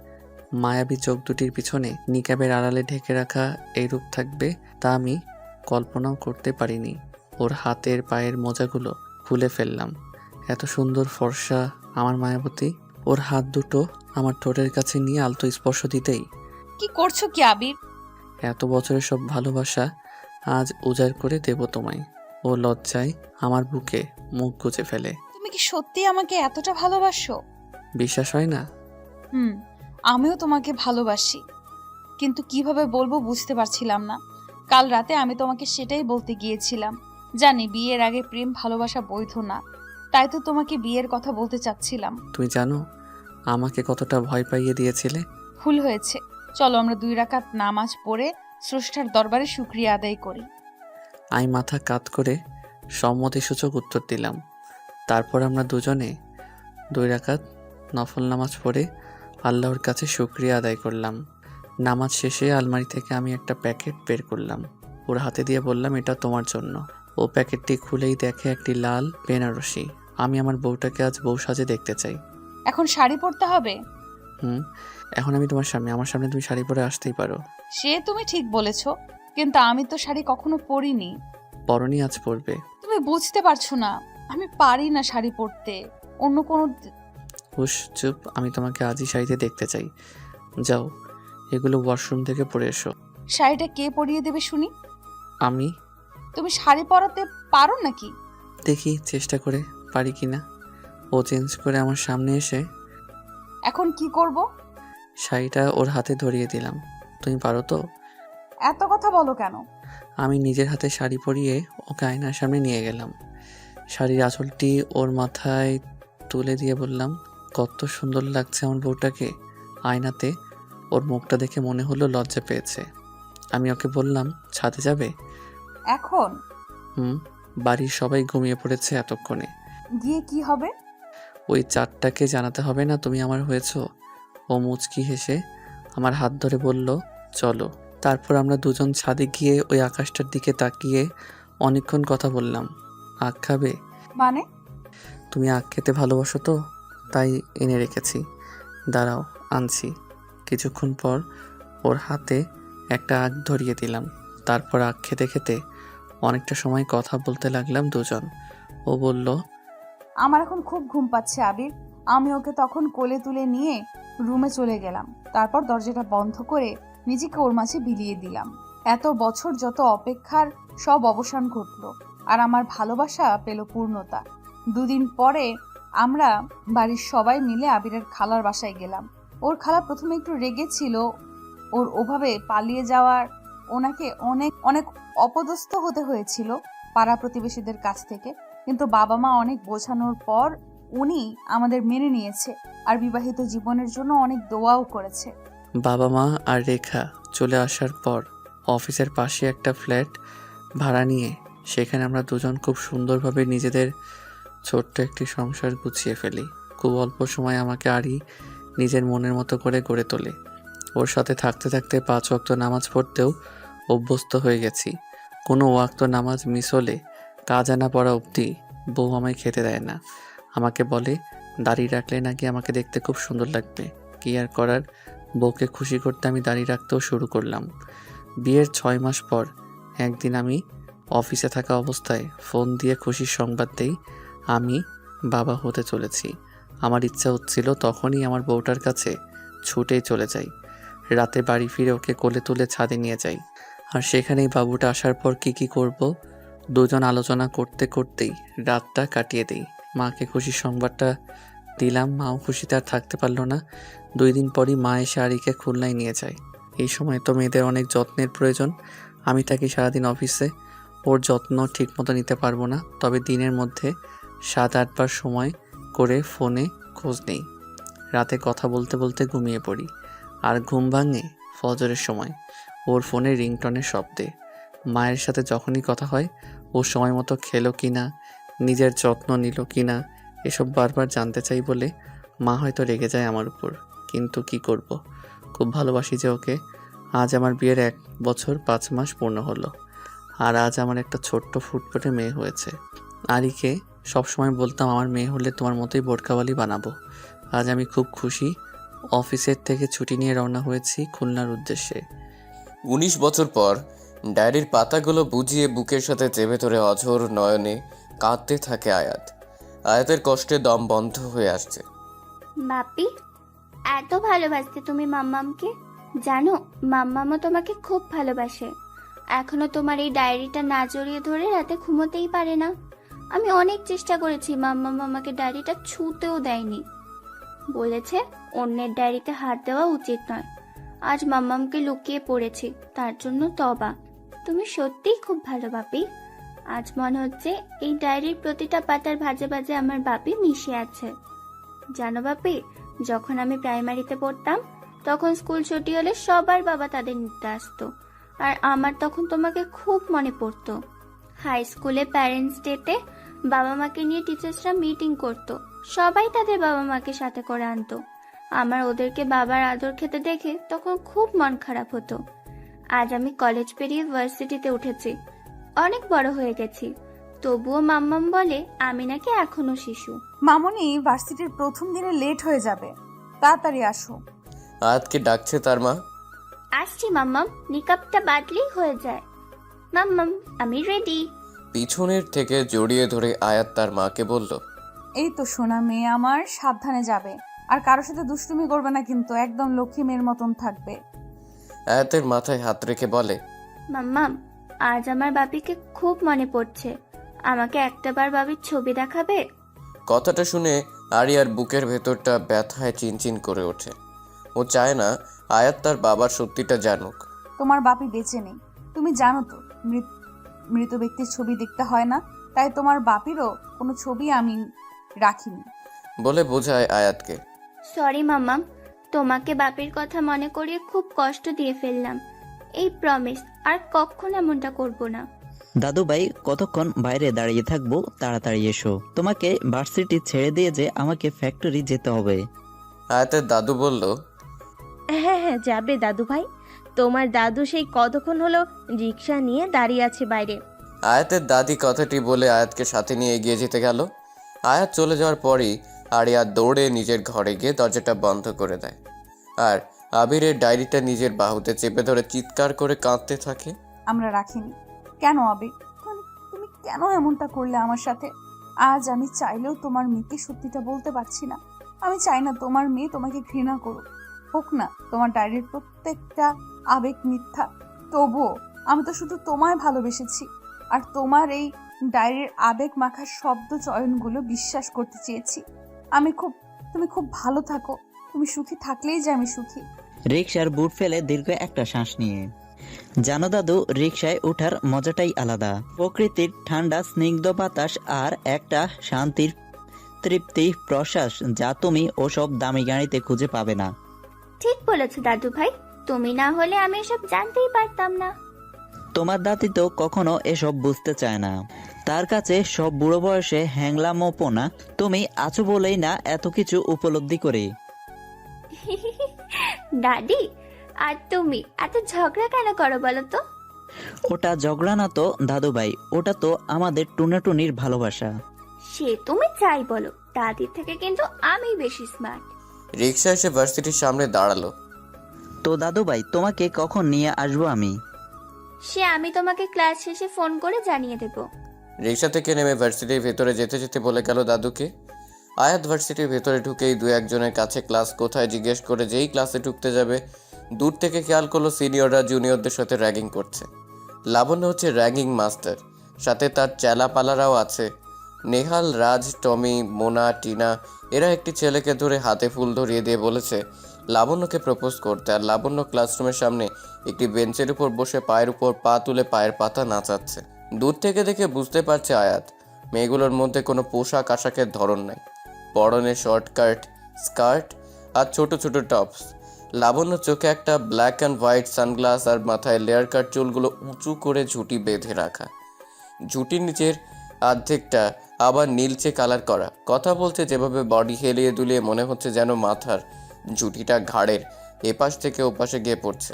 মায়াবী চোখ দুটির পিছনে নিকাবের আড়ালে ঢেকে রাখা এই রূপ থাকবে তা আমি কল্পনাও করতে পারিনি। ওর হাতের পায়ের মোজাগুলো খুলে ফেললাম। এত সুন্দর ফর্সা আমার মায়াবতী। ওর হাত দুটো আমার ঠোঁটের কাছে নিয়ে আলতো স্পর্শ দিতেই, কি করছো কি আবির? এত বছরের সব ভালোবাসা আজ উজাড় করে দেব তোমায়। ও লজ্জায় আমার বুকে মুখ গুজে ফেলে। তুমি কি সত্যি আমাকে এতটা ভালোবাসো? বিশ্বাস হয় না? আমিও তোমাকে ভালোবাসি, কিন্তু কিভাবে বলবো বুঝতে পারছিলাম না। কাল রাতে আমি তোমাকে সেটাই বলতে গিয়েছিলাম। জানি বিয়ের আগে প্রেম ভালোবাসা বৈধ না, তাই তো তোমাকে বিয়ের কথা বলতে চাচ্ছিলাম। তুমি জানো আমাকে কতটা ভয় পাইয়ে দিয়েছিলে? ভুল হয়েছে, চলো আমরা 2 রাকাত নামাজ পড়ে স্রষ্টার দরবারে শুকরিয়া আদায় করি। আমি মাথা কাত করে সম্মতিসূচক উত্তর দিলাম। তারপর আমরা দুজনে 2 রাকাত নফল নামাজ পড়ে আল্লাহর কাছে শুকরিয়া আদায় করলাম। নামাজ শেষে আলমারি থেকে আমি একটা প্যাকেট বের করলাম, ওর হাতে দিয়ে বললাম, এটা তোমার জন্য। ও প্যাকেটটি খুলেই দেখে একটি লাল বেনারসি। আমি আমার বউটাকে আজ বউ সাজে দেখতে চাই। এখন শাড়ি পরতে হবে? এখন আমি তোমার সামনে, আমার সামনে তুমি শাড়ি পরে আসতেই পারো। সে তুমি ঠিক বলেছো, কিন্তু আমি তো শাড়ি কখনো পরিনি। পরনি আজ পরবে। তুমি বুঝতে পারছো না, আমি পারি না শাড়ি পরতে। অন্য কোনো হুশ, চুপ। আমি তোমাকে আজই শাড়িতে দেখতে চাই। যাও, এগুলো ওয়াশরুম থেকে পরে এসো। শাড়িটা কে পরিয়ে দেবে শুনি? আমি তুমি শাড়ি পরাতে পারো নাকি? দেখি চেষ্টা করে পারি কিনা। ও চেঞ্জ করে আমার সামনে এসে এখন কি করব? শাড়িটা ওর হাতে ধরিয়ে দিলাম। তুমি পারো তো? এত কথা বলো কেন? আমি নিজের হাতে শাড়ি পরিয়ে ওকে আয়নার সামনে নিয়ে গেলাম। শাড়ির আঁচলটি ওর মাথায় তুলে দিয়ে বললাম, কত সুন্দর লাগছে আমার বউটাকে আয়নাতে। ওর মুখটা দেখে মনে হলো লজ্জা পেয়েছে। আমি ওকে বললাম, ছাদে যাবে? এখন বাড়ির সবাই ঘুমিয়ে পড়েছে এতক্ষণে। গিয়ে কি হবে? ওই চারটাকে জানাতে হবে না তুমি আমার হয়েছো? ও মুচকি হেসে আমার হাত ধরে বলল, চলো। তারপর আমরা দুজন ছাদে গিয়ে ওই আকাশটার দিকে তাকিয়ে অনেকক্ষণ কথা বললাম। আখ খাবে? মানে? তুমি আখ খেতে ভালোবাসো তো, তাই এনে রেখেছি। দাঁড়াও, আনছি। কিছুক্ষণ পর ওর হাতে একটা আখ ধরিয়ে দিলাম। তারপর আখ খেতে খেতে অনেকটা সময় কথা বলতে লাগলাম দুজন। ও বলল, আমার এখন খুব ঘুম পাচ্ছে আবির। আমি ওকে তখন কোলে তুলে নিয়ে রুমে চলে গেলাম। তারপর দরজাটা বন্ধ করে নিজেকে ওর মাঝে বিলিয়ে দিলাম। এত বছর যত অপেক্ষার সব অবসান ঘটলো, আর আমার ভালোবাসা পেল পূর্ণতা। 2 দিন পরে আমরা বাড়ির সবাই মিলে আবিরের খালার বাসায় গেলাম। ওর খালা প্রথমে একটু রেগেছিল ওর ওভাবে পালিয়ে যাওয়ার। ওনাকে অনেক অনেক অপদস্থ হতে হয়েছিল পাড়া প্রতিবেশীদের কাছ থেকে, কিন্তু বাবা মা অনেক বোঝানোর পর উনি আমাদের মেনে নিয়েছে, আর বিবাহিত জীবনের জন্য অনেক দোয়াও করেছে। বাবা মা আর রেখা চলে আসার পর অফিসের পাশে একটা ফ্ল্যাট ভাড়া নিয়ে সেখানে আমরা দুজন খুব সুন্দরভাবে নিজেদের ছোট্ট একটি সংসার গুছিয়ে ফেলি। খুব অল্প সময় আমাকে আরই নিজের মনের মতো করে গড়ে তোলে। ওর সাথে থাকতে থাকতে 5 ওয়াক্ত নামাজ পড়তেও অভ্যস্ত হয়ে গেছি। কোনো ওয়াক্ত নামাজ মিস হলে কাজা না পড়া অবধি বউ আমায় খেতে দেয় না। আমাকে বলে দাড়ি রাখলে নাকি আমাকে দেখতে খুব সুন্দর লাগবে। কি আর করার, বউকে খুশি করতে আমি দাড়ি রাখতেও শুরু করলাম। বিয়ের 6 মাস পর একদিন আমি অফিসে থাকা অবস্থায় ফোন দিয়ে খুশির সংবাদ দেই আমি বাবা হতে চলেছি। আমার ইচ্ছা হচ্ছিল তখনই আমার বউটার কাছে ছুটেই চলে যাই। রাতে বাড়ি ফিরে ওকে কোলে তুলে ছাদে নিয়ে যাই, আর সেখানেই বাবুটা আসার পর কি করব দুজন আলোচনা করতে করতেই রাতটা কাটিয়ে দেই। মাকে খুশির সংবাদটা দিলাম, মাও খুশিতে আর থাকতে পারল না। 2 দিন পরই মা এসে আরিকে খুলনায় নিয়ে যায়। এই সময় তো মেয়েদের অনেক যত্নের প্রয়োজন। আমি থাকি সারাদিন অফিসে, ওর যত্ন ঠিক মতো নিতে পারবো না। তবে দিনের মধ্যে 7-8 বার সময় করে ফোনে খোঁজ নেই। রাতে কথা বলতে বলতে ঘুমিয়ে পড়ি, আর ঘুম ভাঙে ফজরের সময় ওর ফোনে রিংটনের শব্দে। মায়ের সাথে যখনই কথা হয় ও সময় মতো খেলো কি না, নিজের যত্ন নিল কি না, এসব বারবার জানতে চাই বলে মা হয়তো রেগে যায় আমার উপর। কিন্তু কি করব, খুব ভালোবাসি যে ওকে। আজ আমার বিয়ের 1 বছর 5 মাস পূর্ণ হলো, আর আজ আমার একটা ছোট্ট ফুটফুটে মেয়ে হয়েছে। আরিকে সবসময় বলতাম আমার মেয়ে হলে তোমার মতোই বোরকাওয়ালি বানাবো। আজ আমি খুব খুশি। অফিসের থেকে ছুটি নিয়ে রওনা হয়েছি খুলনার উদ্দেশ্যে। 19 বছর পর ডায়েরির পাতাগুলো বুঝিয়ে বুকের সাথে চেপে ধরে অঝোর নয়নে কাঁদতে থাকে আয়াত। আয়াতের কষ্টে দম বন্ধ হয়ে আসছে। বাপি, এত ভালোবাসতে তুমি মাম্মামকে? জানো, মাম্মামও তোমাকে খুব ভালোবাসে। এখনো তোমার এই ডায়েরিটা না জড়িয়ে ধরে রাতে ঘুমোতেই পারে না। আমি অনেক চেষ্টা করেছি, মাম্মাম আমাকে ডায়েরিটা ছুঁতেও দেয়নি। বলেছে অন্যের ডায়েরিতে হাত দেওয়া উচিত নয়। আজ মাম্মামকে লুকিয়ে পড়েছি, তার জন্য তবা। তুমি সত্যিই খুব ভালো বাপি। আজ মনে হচ্ছে এই ডায়েরির প্রতিটা পাতার ভাজে ভাজে আমার বাপি মিশে আছে। জানো বাপি, যখন আমি প্রাইমারিতে পড়তাম তখন স্কুল ছুটি হলে সবার বাবা তাদের নিতে আসতো, আর আমার তখন তোমাকে খুব মনে পড়তো। হাই স্কুলে প্যারেন্টস ডেতে বাবা মাকে নিয়ে টিচার্সরা মিটিং করতো, সবাই তাদের বাবা মাকে সাথে করে আনতো। আমার ওদেরকে বাবার আদর খেতে দেখে তখন খুব মন খারাপ হতো। আজ আমি কলেজ পেরিয়ে ভার্সিটিতে উঠেছি, অনেক বড় হয়ে গেছি, তবুও মাম্মাম বলে আমি নাকি এখনো শিশু। মামনি ভার্সিটির প্রথম দিনে লেট হয়ে যাবে, তাড়াতাড়ি আসো। আয়াতকে ডাকছে তার মা। আসছি মাম্মাম, নিকাবটা বাদলেই হয়ে যায়। মাম্মাম, আমি রেডি। পিছনের থেকে জড়িয়ে ধরে আয়াত তার মাকে বলল, এই তো সোনা মেয়ে আমার, সাবধানে যাবে, আর কারোর সাথে দুষ্টুমি করবে না কিন্তু, একদম লক্ষ্মী মেয়ের মতন থাকবে। আয়াতের মাথায় হাত রেখে বলে, মাম্মাম, আজ আমার বাপিকে খুব মনে পড়ছে। আমাকে একটাবার বাবির ছবি দেখাবে? কথাটা শুনে আরিয়ার বুকের ভেতরটা ব্যথায় চিনচিন করে ওঠে। ও চায় না আয়াত তার বাবার সত্যিটা জানুক। তোমার বাপি বেঁচে নেই, তুমি জানো তো। মৃত ব্যক্তির ছবি দেখতে হয় না, তাই তোমার বাপিরও কোনো ছবি আমি রাখিনি বলে বোঝায় আয়াতকে। সরি মাম্মাম, তোমাকে বাপির কথা মনে করিয়ে খুব কষ্ট দিয়ে ফেললাম। এই প্রমিস, আর কখনো এমনটা করব না। দাদু ভাই, কতক্ষণ বাইরে দাঁড়িয়ে থাকবো? তাড়াতাড়ি এসো, তোমাকে ভার্সিটি ছেড়ে দিয়ে যে আমাকে ফ্যাক্টরি যেতে হবে। আয়াতের দাদু বলল, হ্যাঁ হ্যাঁ, যাবে দাদু ভাই। তোমার দাদু সেই কতক্ষণ হলো রিক্সা নিয়ে দাঁড়িয়ে আছে বাইরে। আয়াতের দাদি কথাটি বলে আয়াতকে সাথে নিয়ে এগিয়ে যেতে গেল। আয়াত চলে যাওয়ার পরই আরিয়া দৌড়ে নিজের ঘরে গিয়ে দরজাটা বন্ধ করে দেয়, আর আবিরের ডায়েরিটা নিজের বাহুতে চেপে ধরে চিৎকার করে কাঁদতে থাকে। আমরা রাখিনি কেন আবির? তুমি কেন এমনটা করলে আমার সাথে? আজ আমি চাইলেও তোমার মেয়েকে সত্যিটা বলতে পারছি না। আমি চাই না তোমার মেয়ে তোমাকে ঘৃণা করুক। হোক না তোমার ডায়েরির প্রত্যেকটা আবেগ মিথ্যা, তবুও আমি তো শুধু তোমায় ভালোবেসেছি, আর তোমার এই ডায়েরির আবেগ মাখা শব্দ চয়নগুলো বিশ্বাস করতে চেয়েছি। তুমি খুব ভালো থাকো, তুমি সুখী থাকলেই যে আমি সুখী। রিকশার বুট ফেলে দীর্ঘ একটা শ্বাস নিয়ে, জানো দাদু, রিকশায় ওঠার মজাটাই আলাদা। প্রকৃতির ঠান্ডা স্নিগ্ধ বাতাস আর একটা শান্তির তৃপ্তি প্রশ্বাস যা তুমি ওসব দামি গাড়িতে খুঁজে পাবে না। ঠিক বলেছো দাদু ভাই, তুমি না হলে আমি এসব জানতেই পারতাম না। তোমার দাদি তো কখনো এসব বুঝতে চায় না, তার কাছে সব বুড়ো বয়সে হ্যাংলামোপনা। তুমি আছো বলেই না এত কিছু উপলব্ধি করি। দাদি, আর তুমি এত ঝগড়া কেন করো বলো তো? ওটা ঝগড়া না তো দাদু ভাই, ওটা তো আমাদের টুনাটুনির ভালোবাসা। সে তুমি চাই বলো, দাদির থেকে কিন্তু আমি বেশি স্মার্ট। রিক্সা এসে ভার্সিটির সামনে দাঁড়ালো। তো দাদু ভাই, তোমাকে কখন নিয়ে আসবো আমি? সে আমি তোমাকে ক্লাস শেষে ফোন করে জানিয়ে দেব। রিক্সা থেকে নেমে ভার্সিটির ভেতরে যেতে যেতে বলে গেল দাদুকে। আয়াত ভার্সিটির ভেতরে ঢুকেই দু একজনের কাছে ক্লাস কোথায় জিজ্ঞেস করে যেই ক্লাসে ঢুকতে যাবে, দূর থেকে খেয়াল করলো সিনিয়ররা জুনিয়রদের সাথে র্যাগিং করছে। লাবণ্য হচ্ছে র্যাগিং মাস্টার, সাথে তার চেলাপালারাও আছে। নেহাল, রাজ, টমি, মোনা, টিনা এরা একটি ছেলেকে ধরে হাতে ফুল ধরিয়ে দিয়ে বলেছে লাবণ্যকে প্রপোজ করতে। আর লাবণ্য ক্লাসরুমের সামনে একটি বেঞ্চের উপর বসে পায়ের উপর পা তুলে পায়ের পাতা নাচাচ্ছে। দূর থেকে দেখে বুঝতে পারছে আয়াত, মেয়েগুলোর মধ্যে কোনো পোশাক আশাকের ধরন নাই। পরনে শর্টকাট, স্কার্ট আর ছোট ছোট টপস। লাবণ্য চোখে একটা ব্ল্যাক অ্যান্ড হোয়াইট সানগ্লাস আর মাথায় লেয়ার কাট, চুলগুলো উঁচু করে ঝুঁটি বেঁধে রাখা। ঝুঁটির নিচের অর্ধেকটা আবার নীলচে কালার করা। কথা বলছে যেভাবে বডি হেলিয়ে দুলিয়ে মনে হচ্ছে যেন মাথার ঝুঁটিটা ঘাড়ের এপাশ থেকে ওপাশে গিয়ে পড়ছে।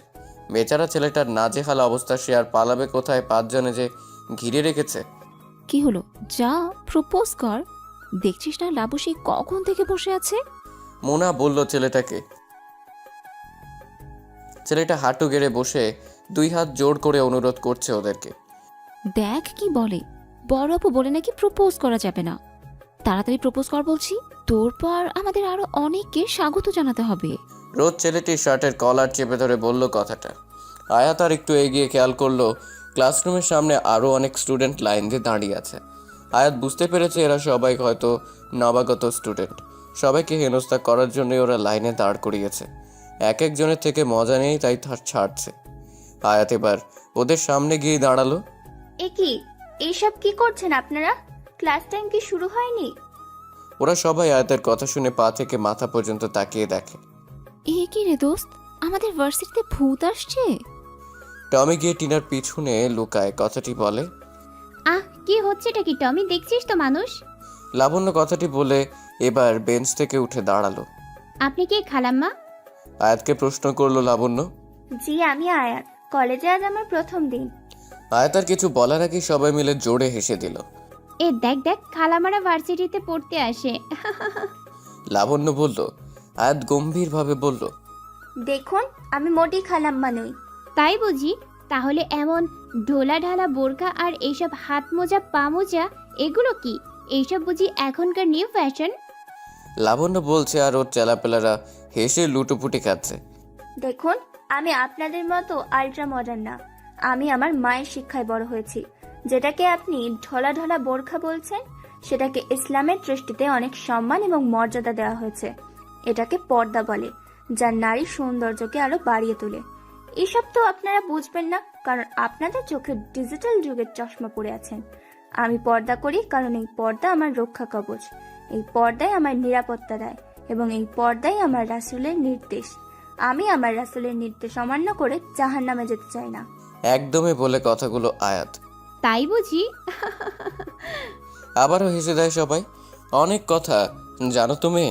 বেচারা ছেলেটার নাজেহাল অবস্থা, সে আর পালাবে কোথায়? পাঁচজনে যে ঘিরে রেখেছে। কি হলো, যা প্রপোজ কর। দেখছিস না লাবু সেই কখন থেকে বসে আছে? মোনা বলল ছেলেটাকে। ছেলেটা হাঁটু গেড়ে বসে দুই হাত জোড় করে অনুরোধ করছে ওদেরকে। দেখ কি বলে, বড় আপু বলে নাকি প্রপোজ করা যাবে না। তাড়াতাড়ি প্রপোজ কর বলছি, তোর পর আমাদের আরো অনেককে স্বাগত জানাতে হবে। রোজ ছেলেটির শার্টের কলার চেপে ধরে বলল কথাটা। আয়াত আর একটু এগিয়ে খেয়াল করলো ক্লাসরুমের সামনে আরও অনেক স্টুডেন্ট লাইন দিয়ে দাঁড়িয়ে আছে। আয়াত বুঝতে পেরেছে এরা সবাই হয়তো নবাগত স্টুডেন্ট। সবাইকে হেনস্থা করার জন্যই ওরা লাইনে দাঁড় করিয়েছে। এক একজনের থেকে মজা নেই, তাই ছাড়ছে। আয়াত এবার ওদের সামনে গিয়ে দাঁড়ালো। এ কি, এইসব কি করছেন আপনারা? ক্লাস টাইম কি শুরু হয়নি? ওরা সবাই আয়াতের কথা শুনে পা থেকে মাথা পর্যন্ত তাকিয়ে দেখে। এ কি রে দোস্ত, আমাদের ভার্সিটিতে ভূত আসছে? টমি গিয়ে টিনার পিছনে লুকায়, কথাটি বলে। আহ, কি হচ্ছেটা কি টমি, দেখছিস তো মানুষ? লাবণ্য কথাটি বলে এবার বেঞ্চ থেকে উঠে দাঁড়ালো। আপনি কি খালাম্মা? আয়াতকে প্রশ্ন করলো লাবণ্য। জি, আমি আয়াত। কলেজে আজ আমার প্রথম দিন। আয়াত আর কিছু বলার আগেই সবাই মিলে জোরে হেসে দিল। এ দেখ দেখ, খালামারা ভার্সিটিতে পড়তে আসে। লাবণ্য বলল। আয়াত গম্ভীরভাবে বলল, দেখুন, আমি মোটেই খালাম্মা নই। তাই বুঝি? তাহলে এমন ঢোলা ঢালা বোরকা আর এইসব হাত মোজা পা মোজা এগুলো কি? এইসব বুঝি এখনকার নিউ ফ্যাশন? লাবণ্য বলছে আর ওর চেলাপেলারা হেসে লুটোপুটি খাচ্ছে। দেখুন, আমি আপনাদের মতো আল্ট্রা মডার্ন না। আমি আমার মায়ের শিক্ষায় বড় হয়েছি। যেটাকে আপনি ঢলা ঢলা বোরখা বলছেন, সেটাকে ইসলামের দৃষ্টিতে অনেক সম্মান এবং মর্যাদা দেওয়া হয়েছে। এটাকে পর্দা বলে, যা নারী সৌন্দর্যকে আরো বাড়িয়ে তোলে। এসব তো আপনারা বুঝবেন না, কারণ আপনাদের চোখে ডিজিটাল যুগের চশমা পরে আছেন। আমি পর্দা করি কারণ এই পর্দা আমার রক্ষা কবচ। এই পর্দায় আমার নিরাপত্তা দেয় এবং এই পর্দাই আমার রাসূলের নির্দেশ। আমি আমার রাসূলের নির্দেশ অমান্য করে জাহান্নামে যেতে চাই না। একদমই বলে কথাগুলো আয়াত। তাই বুঝি? আবারও হেসে দেয় সবাই। অনেক কথা জানো তুমি?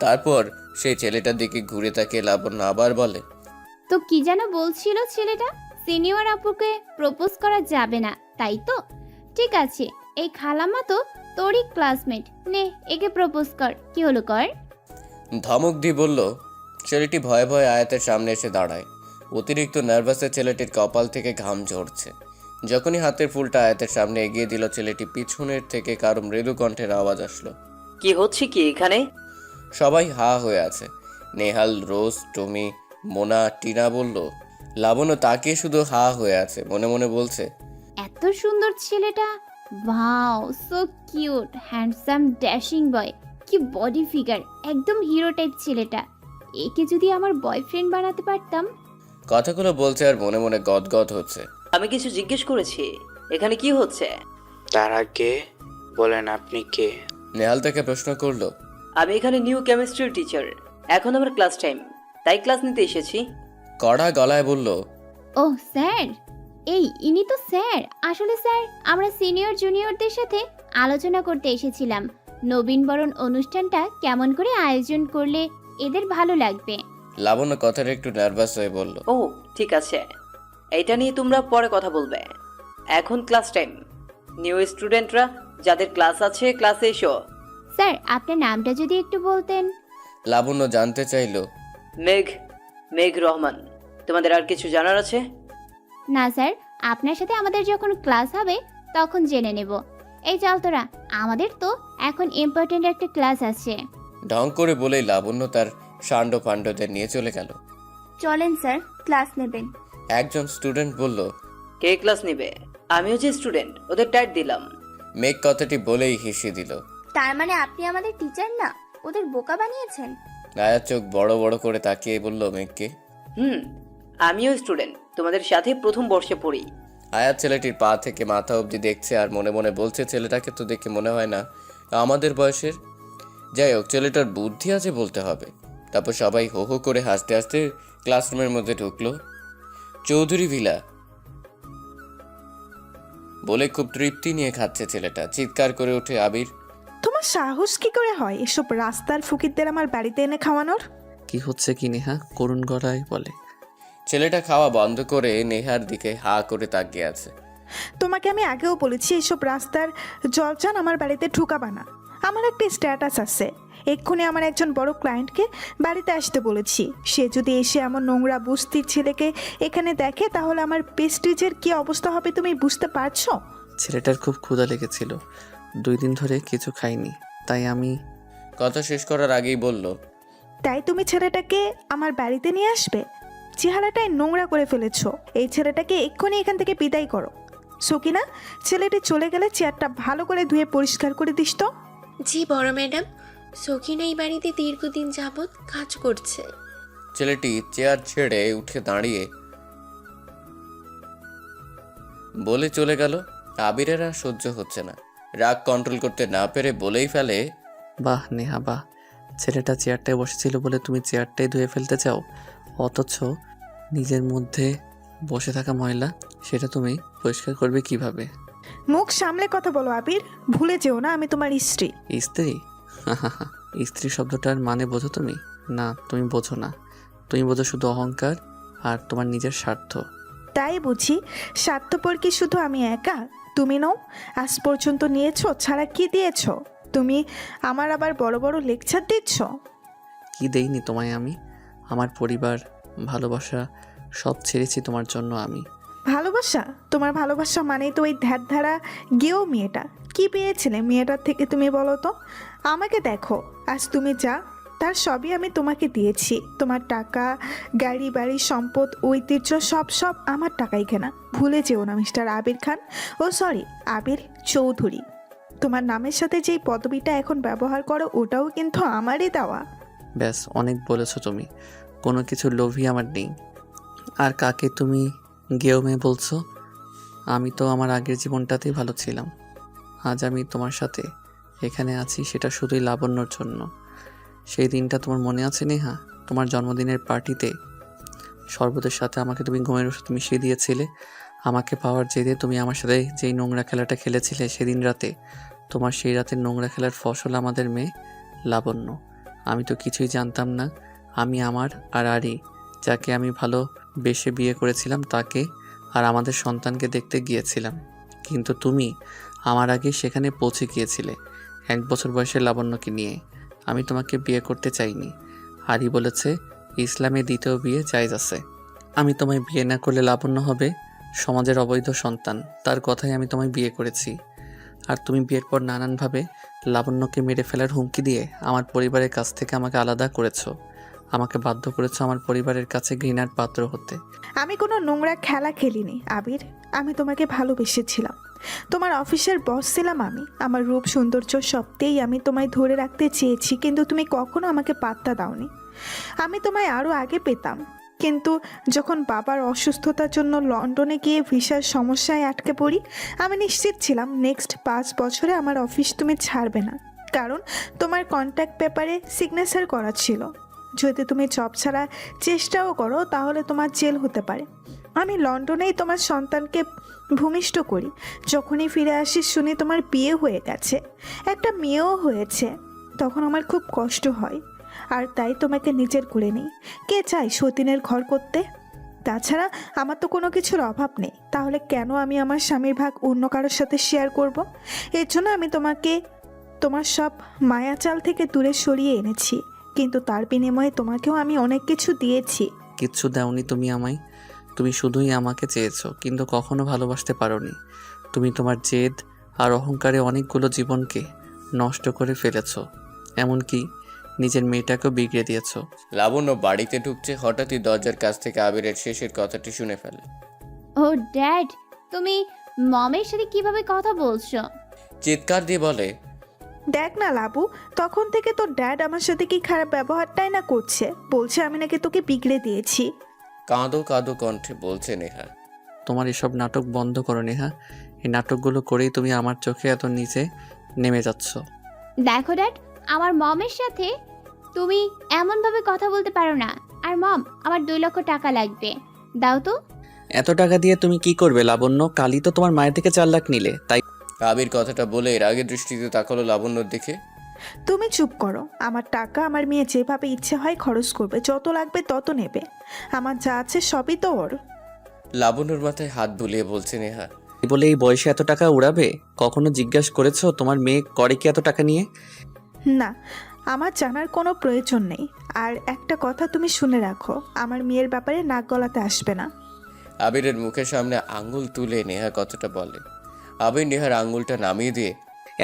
তারপর সেই ছেলেটার দিকে ঘুরে তাকিয়ে লাবণ্য আবার বলে, তো কি যেন বলছিল ছেলেটা? সিনিয়র আপুকে প্রপোজ করা যাবে না, তাই তো? ঠিক আছে, এই খালাম্মা তো তোরই ক্লাসমেট, নে একে প্রপোজ কর। কি হলো, কর। ধমক দিয়ে বলল। ছেলেটি ভয়ে ভয়ে আয়াতের সামনে এসে দাঁড়ায়। অতিরিক্ত নার্ভাসে ছেলেটির কপাল থেকে ঘাম ঝরছে। যখনই হাতের ফুলটা আয়াতের সামনে এগিয়ে দিল, ছেলেটি পিছনের থেকে কারো মৃদু কণ্ঠের আওয়াজ আসলো। কি হচ্ছে কি এখানে? সবাই হা হয়ে আছে। নেহাল, রোজ, টমি, মোনা, টিনা বলল। লাবণ্য তাকিয়ে শুধু হা হয়ে আছে, মনে মনে বলছে, এত সুন্দর ছেলেটা, wow so cute, handsome, dashing boy, কি বডি ফিগার, একদম হিরো টাইপ ছেলেটা। একে যদি আমার বয়ফ্রেন্ড বানাতে পারতাম। কথাগুলো বলছে আর মনে মনে গদগদ হচ্ছে। আমি কিছু জিজ্ঞেস করেছি, এখানে কি হচ্ছে? তার আগে বলেন আপনি কে? নেহাল তাকে প্রশ্ন করলো। আমি এখানে নিউ কেমিস্ট্রির টিচার, এখন আমার ক্লাস টাইম, তাই ক্লাস নিতে এসেছি। কড়া গলায় বলল, ও স্যার, এই ইনি তো স্যার। আসলে স্যার, আমরা সিনিয়র জুনিয়রদের সাথে আলোচনা করতে এসেছিলাম নবীনবরণ অনুষ্ঠানটা কেমন করে আয়োজন করলে এদের ভালো লাগবে। লাবণ্য কথাটা একটু নার্ভাস হয়ে বলল, ও ঠিক আছে, এইটা নিয়ে তোমরা পরে কথা বলবে, এখন ক্লাস টাইম। নিউ স্টুডেন্টরা যাদের ক্লাস আছে ক্লাসে এসো। স্যার, আপনার নামটা যদি একটু বলতেন। লাবণ্য জানতে চাইলো। মেঘ রহমান। তোমাদের আর কিছু জানার আছে? না স্যার, আপনার সাথে আমাদের যখন ক্লাস হবে তখন জেনে নেব। এই চল তোরা, আমাদের তো এখন ইম্পর্টেন্ট একটা ক্লাস আছে। ঢং করে বলেই লাবণ্য তার সান্ড পাণ্ডদের নিয়ে চলে গেল। চলেন স্যার, ক্লাস নেবেন। একজন স্টুডেন্ট বলল, কে ক্লাস নিবে? আমিও যে স্টুডেন্ট, ওদের টাইট দিলাম। মেঘ কথাটি বলেই হেসে দিল। তার মানে আপনি আমাদের টিচার না, ওদের বোকা বানিয়েছেন? আয়াত চোখ বড় বড় করে তাকিয়ে বলল মেঘকে। আমিও স্টুডেন্ট, তোমাদের সাথে প্রথম বর্ষে পড়ি। আয়াত ছেলেটির পা থেকে মাথা অবধি দেখছে আর মনে মনে বলছে, ছেলেটাকে তো দেখে মনে হয় না আমাদের বয়সের। যাই হোক, ছেলেটার বুদ্ধি আছে বলতে হবে। তারপর সবাই হো হো করে হাসতে হাসতে ক্লাসরুমের মধ্যে ঢুকলো। চৌধুরী ভিলা বলে খুব তৃপ্তি নিয়ে খাচ্ছে ছেলেটা। চিৎকার করে ওঠে আবির। তোমার সাহস কি করে হয় এসব রাস্তার ফকিরদের আমার বাড়িতে এনে খাওয়ানোর? কি হচ্ছে কি নেহা? করুণ গলায় বলে। ছেলেটা খাওয়া বন্ধ করে নেহার দিকে হা করে তাকিয়ে আছে। তোমাকে আমি আগেও বলেছি এসব রাস্তার জলচান আমার বাড়িতে ঢুকাবা না। আমার একটা স্ট্যাটাস আছে। এক্ষুনি আমার একজন বড় ক্লায়েন্টকে বাড়িতে আসতে বলেছি। সে যদি এসে এমন নোংরা বস্তির ছেলেকে এখানে দেখে তাহলে আমার প্রেস্টিজের কি অবস্থা হবে তুমি বুঝতে পারছো? ছেলেটার খুব ক্ষুধা লেগেছিল, 2 দিন ধরে কিছু খাইনি, তাই আমি। কথা শেষ করার আগেই বলল, তাই তুমি ছেলেটাকে আমার বাড়িতে নিয়ে আসবে? চেহারাটাই নোংরা করে ফেলেছো। এই ছেলেটাকে এক্ষুনি এখান থেকে বিদায় করো। সকিনা, ছেলেটি চলে গেলে চেয়ারটা ভালো করে ধুয়ে পরিষ্কার করে দিস তো। জি বড় ম্যাডাম, সকিনা এই বাড়িতে দীর্ঘদিন যাবৎ কাজ করছে। ছেলেটি চেয়ার ছেড়ে উঠে দাঁড়িয়ে বলে চলে গেল। আবিরের আর সহ্য হচ্ছে না, রাগ কন্ট্রোল করতে না পেরে বলেই ফেলে, বাহ নেহা বাহ, ছেলেটা চেয়ারটায় বসেছিল বলে তুমি চেয়ারটাই ধুয়ে ফেলতে চাও, অথচ নিজের মধ্যে বসে থাকা ময়লা সেটা তুমি পরিষ্কার করবে কিভাবে? মুখ সামলে কথা বলো আবির, ভুলে যেও না আমি তোমার স্ত্রী। স্ত্রী? স্ত্রী শব্দটার মানে বোঝো তুমি? না, তুমি বোঝো না। তুমি বোঝো শুধু অহংকার আর তোমার নিজের স্বার্থ। তাই বুঝি? স্বার্থপর কি শুধু আমি একা? তুমি নও? আজ পর্যন্ত নিয়েছো ছাড়া কি দিয়েছো? তুমি আমার আবার বড় বড় লেকচার দিচ্ছ? কি দেইনি তোমায় আমি? আমার পরিবার, ভালোবাসা সব ছেড়েছি তোমার জন্য আমি। ভালোবাসা? তোমার ভালোবাসা মানেই তো ওই ধ্যারা গেও মেয়েটা। কি পেয়েছিলে মেয়েটার থেকে তুমি বলো তো? আমাকে দেখো, আজ তুমি যা তার সবই আমি তোমাকে দিয়েছি। তোমার টাকা, গাড়ি, বাড়ি, সম্পদ, ঐতিহ্য সব আমার টাকাই কেনা। ভুলে যেও না মিস্টার আবির খান, ও সরি আবির চৌধুরী। তোমার নামের সাথে যেই পদবিটা এখন ব্যবহার করো ওটাও কিন্তু আমারই দেওয়া। ব্যাস, অনেক বলেছো তুমি। কোনো কিছু লোভই আমার নেই। আর কাকে তুমি গেও মেয়ে বলছো? আমি তো আমার আগের জীবনটাতেই ভালো ছিলাম। আজ আমি তোমার সাথে এখানে আছি সেটা শুধুই লাবণ্যর জন্য। সেই দিনটা তোমার মনে আছে নেহা? তোমার জন্মদিনের পার্টিতে শরবতের সাথে আমাকে তুমি ঘুমের ওষুধ মিশিয়ে দিয়েছিলে। আমাকে পাওয়ার জেদে তুমি আমার সাথে যেই নোংরা খেলাটা খেলেছিলে সেদিন রাতে, তোমার সেই রাতের নোংরা খেলার ফসল আমাদের মেয়ে লাবণ্য। আমি তো কিছুই জানতাম না। আমি আমার আর আরি, যাকে আমি ভালোবেসে বিয়ে করেছিলাম, তাকে আর আমাদের সন্তানকে দেখতে গিয়েছিলাম। কিন্তু তুমি আমার আগে সেখানে পৌঁছে গিয়েছিলে 1 বছর বয়সের লাবণ্যকে নিয়ে। আমি তোমাকে বিয়ে করতে চাইনি। আরি বলেছে ইসলামে দ্বিতীয় বিয়ে জায়েজ আছে। আমি তোমায় বিয়ে না করলে লাবণ্য হবে সমাজের অবৈধ সন্তান। তার কথাই আমি তোমায় বিয়ে করেছি। আর তুমি বিয়ের পর নানানভাবে লাবণ্যকে মেরে ফেলার হুমকি দিয়ে আমার পরিবারের কাছ থেকে আমাকে আলাদা করেছো। আমাকে বাধ্য করেছো আমার পরিবারের কাছে ঘৃণার পাত্র হতে। আমি কোনো নোংরা খেলা খেলিনি আবির। আমি তোমাকে ভালোবেসেছিলাম। তোমার অফিসের বস ছিলাম আমি। আমার রূপ সৌন্দর্য সবতেই আমি তোমায় ধরে রাখতে চেয়েছি, কিন্তু তুমি কখনো আমাকে পাত্তা দাওনি। আমি তোমায় আরও আগে পেতাম, কিন্তু যখন বাবার অসুস্থতার জন্য লন্ডনে গিয়ে ভিসার সমস্যায় আটকে পড়ি, আমি নিশ্চিত ছিলাম নেক্সট 5 বছরে আমার অফিস তুমি ছাড়বে না, কারণ তোমার কন্ট্যাক্ট পেপারে সিগনেচার করা ছিল। যদি তুমি জব ছাড়ার চেষ্টাও করো তাহলে তোমার জেল হতে পারে। আমি লন্ডনেই তোমার সন্তানকে ভূমিষ্ঠ করি। যখনই ফিরে আসি শুনি তোমার বিয়ে হয়ে গেছে, একটা মেয়েও হয়েছে। তখন আমার খুব কষ্ট হয়, আর তাই তোমাকে নিজের করে নিই। কে চায় সতীনের ঘর করতে? তাছাড়া আমার তো কোনো কিছুর অভাব নেই, তাহলে কেন আমি আমার স্বামীর ভাগ অন্য কারোর সাথে শেয়ার করব? এর জন্য আমি তোমাকে তোমার সব মায়াচাল থেকে দূরে সরিয়ে এনেছি, কিন্তু তার বিনিময়ে তোমাকেও আমি অনেক কিছু দিয়েছি। কিচ্ছু দাওনি তুমি আমায়। তুমি শুধুই আমাকে চেয়েছো, কিন্তু কখনো ভালোবাসতে পারোনি। তুমি তোমার জেদ আর অহংকারে অনেকগুলো জীবনকে নষ্ট করে ফেলেছো, এমনকি নিজের মেয়েটাকেও বিগড়ে দিয়েছো। লাবণ্য বাড়িতে ঢুকছে, হঠাৎই দরজার কাছ থেকে আবিরের শেষের কথাটি শুনে ফেলে। ও ড্যাড, তুমি মমের সাথে কিভাবে কথা বলছো? চিৎকার দিয়ে বলে, দেখ না লাবু, তখন থেকে তোর ড্যাড আমার সাথে কি খারাপ ব্যবহারটাই না করছে। বলছে আমি নাকি তোকে বিগড়ে দিয়েছি। কাঁদো কাঁদো কণ্ঠে বলছে নেহা। তোমার এসব নাটক বন্ধ করো নেহা। এই নাটকগুলো করেই তুমি আমার চোখে এত নিচে নেমে যাচ্ছ। দেখো ড্যাড, আমার মমের সাথে তুমি এমনভাবে কথা বলতে পারো না। আর মম, আমার 2 লক্ষ টাকা লাগবে, দাও তো। এত টাকা দিয়ে তুমি কি করবে লাবণ্য? কালই তো তোমার মায়ের থেকে 4 লাখ নিলে, তাই আবির কথাটা বলে এর আগে দৃষ্টিতে তাকালো লাবণ্যর দিকে। তুমি চুপ করো। আমার টাকা আমার মেয়ে যেভাবে ইচ্ছে হয় খরচ করবে, যত লাগবে তত নেবে। আমার যা আছে সবই তো ওর। লাবণ্যর মাথায় হাত বুলিয়ে বলছে নেহা। বলে এই বয়সে এত টাকা উড়াবে? কখনো জিজ্ঞাসা করেছো তোমার মেয়ে করে কি এত টাকা নিয়ে? না, আমার জানার কোনো প্রয়োজন নেই। আর একটা কথা তুমি শুনে রাখো, আমার মেয়ের ব্যাপারে নাক গলাতে আসবে না। আবিরের মুখের সামনে আঙ্গুল তুলে নেহা কথাটা বলে। আবির নেহার আঙ্গুলটা নামিয়ে দিয়ে,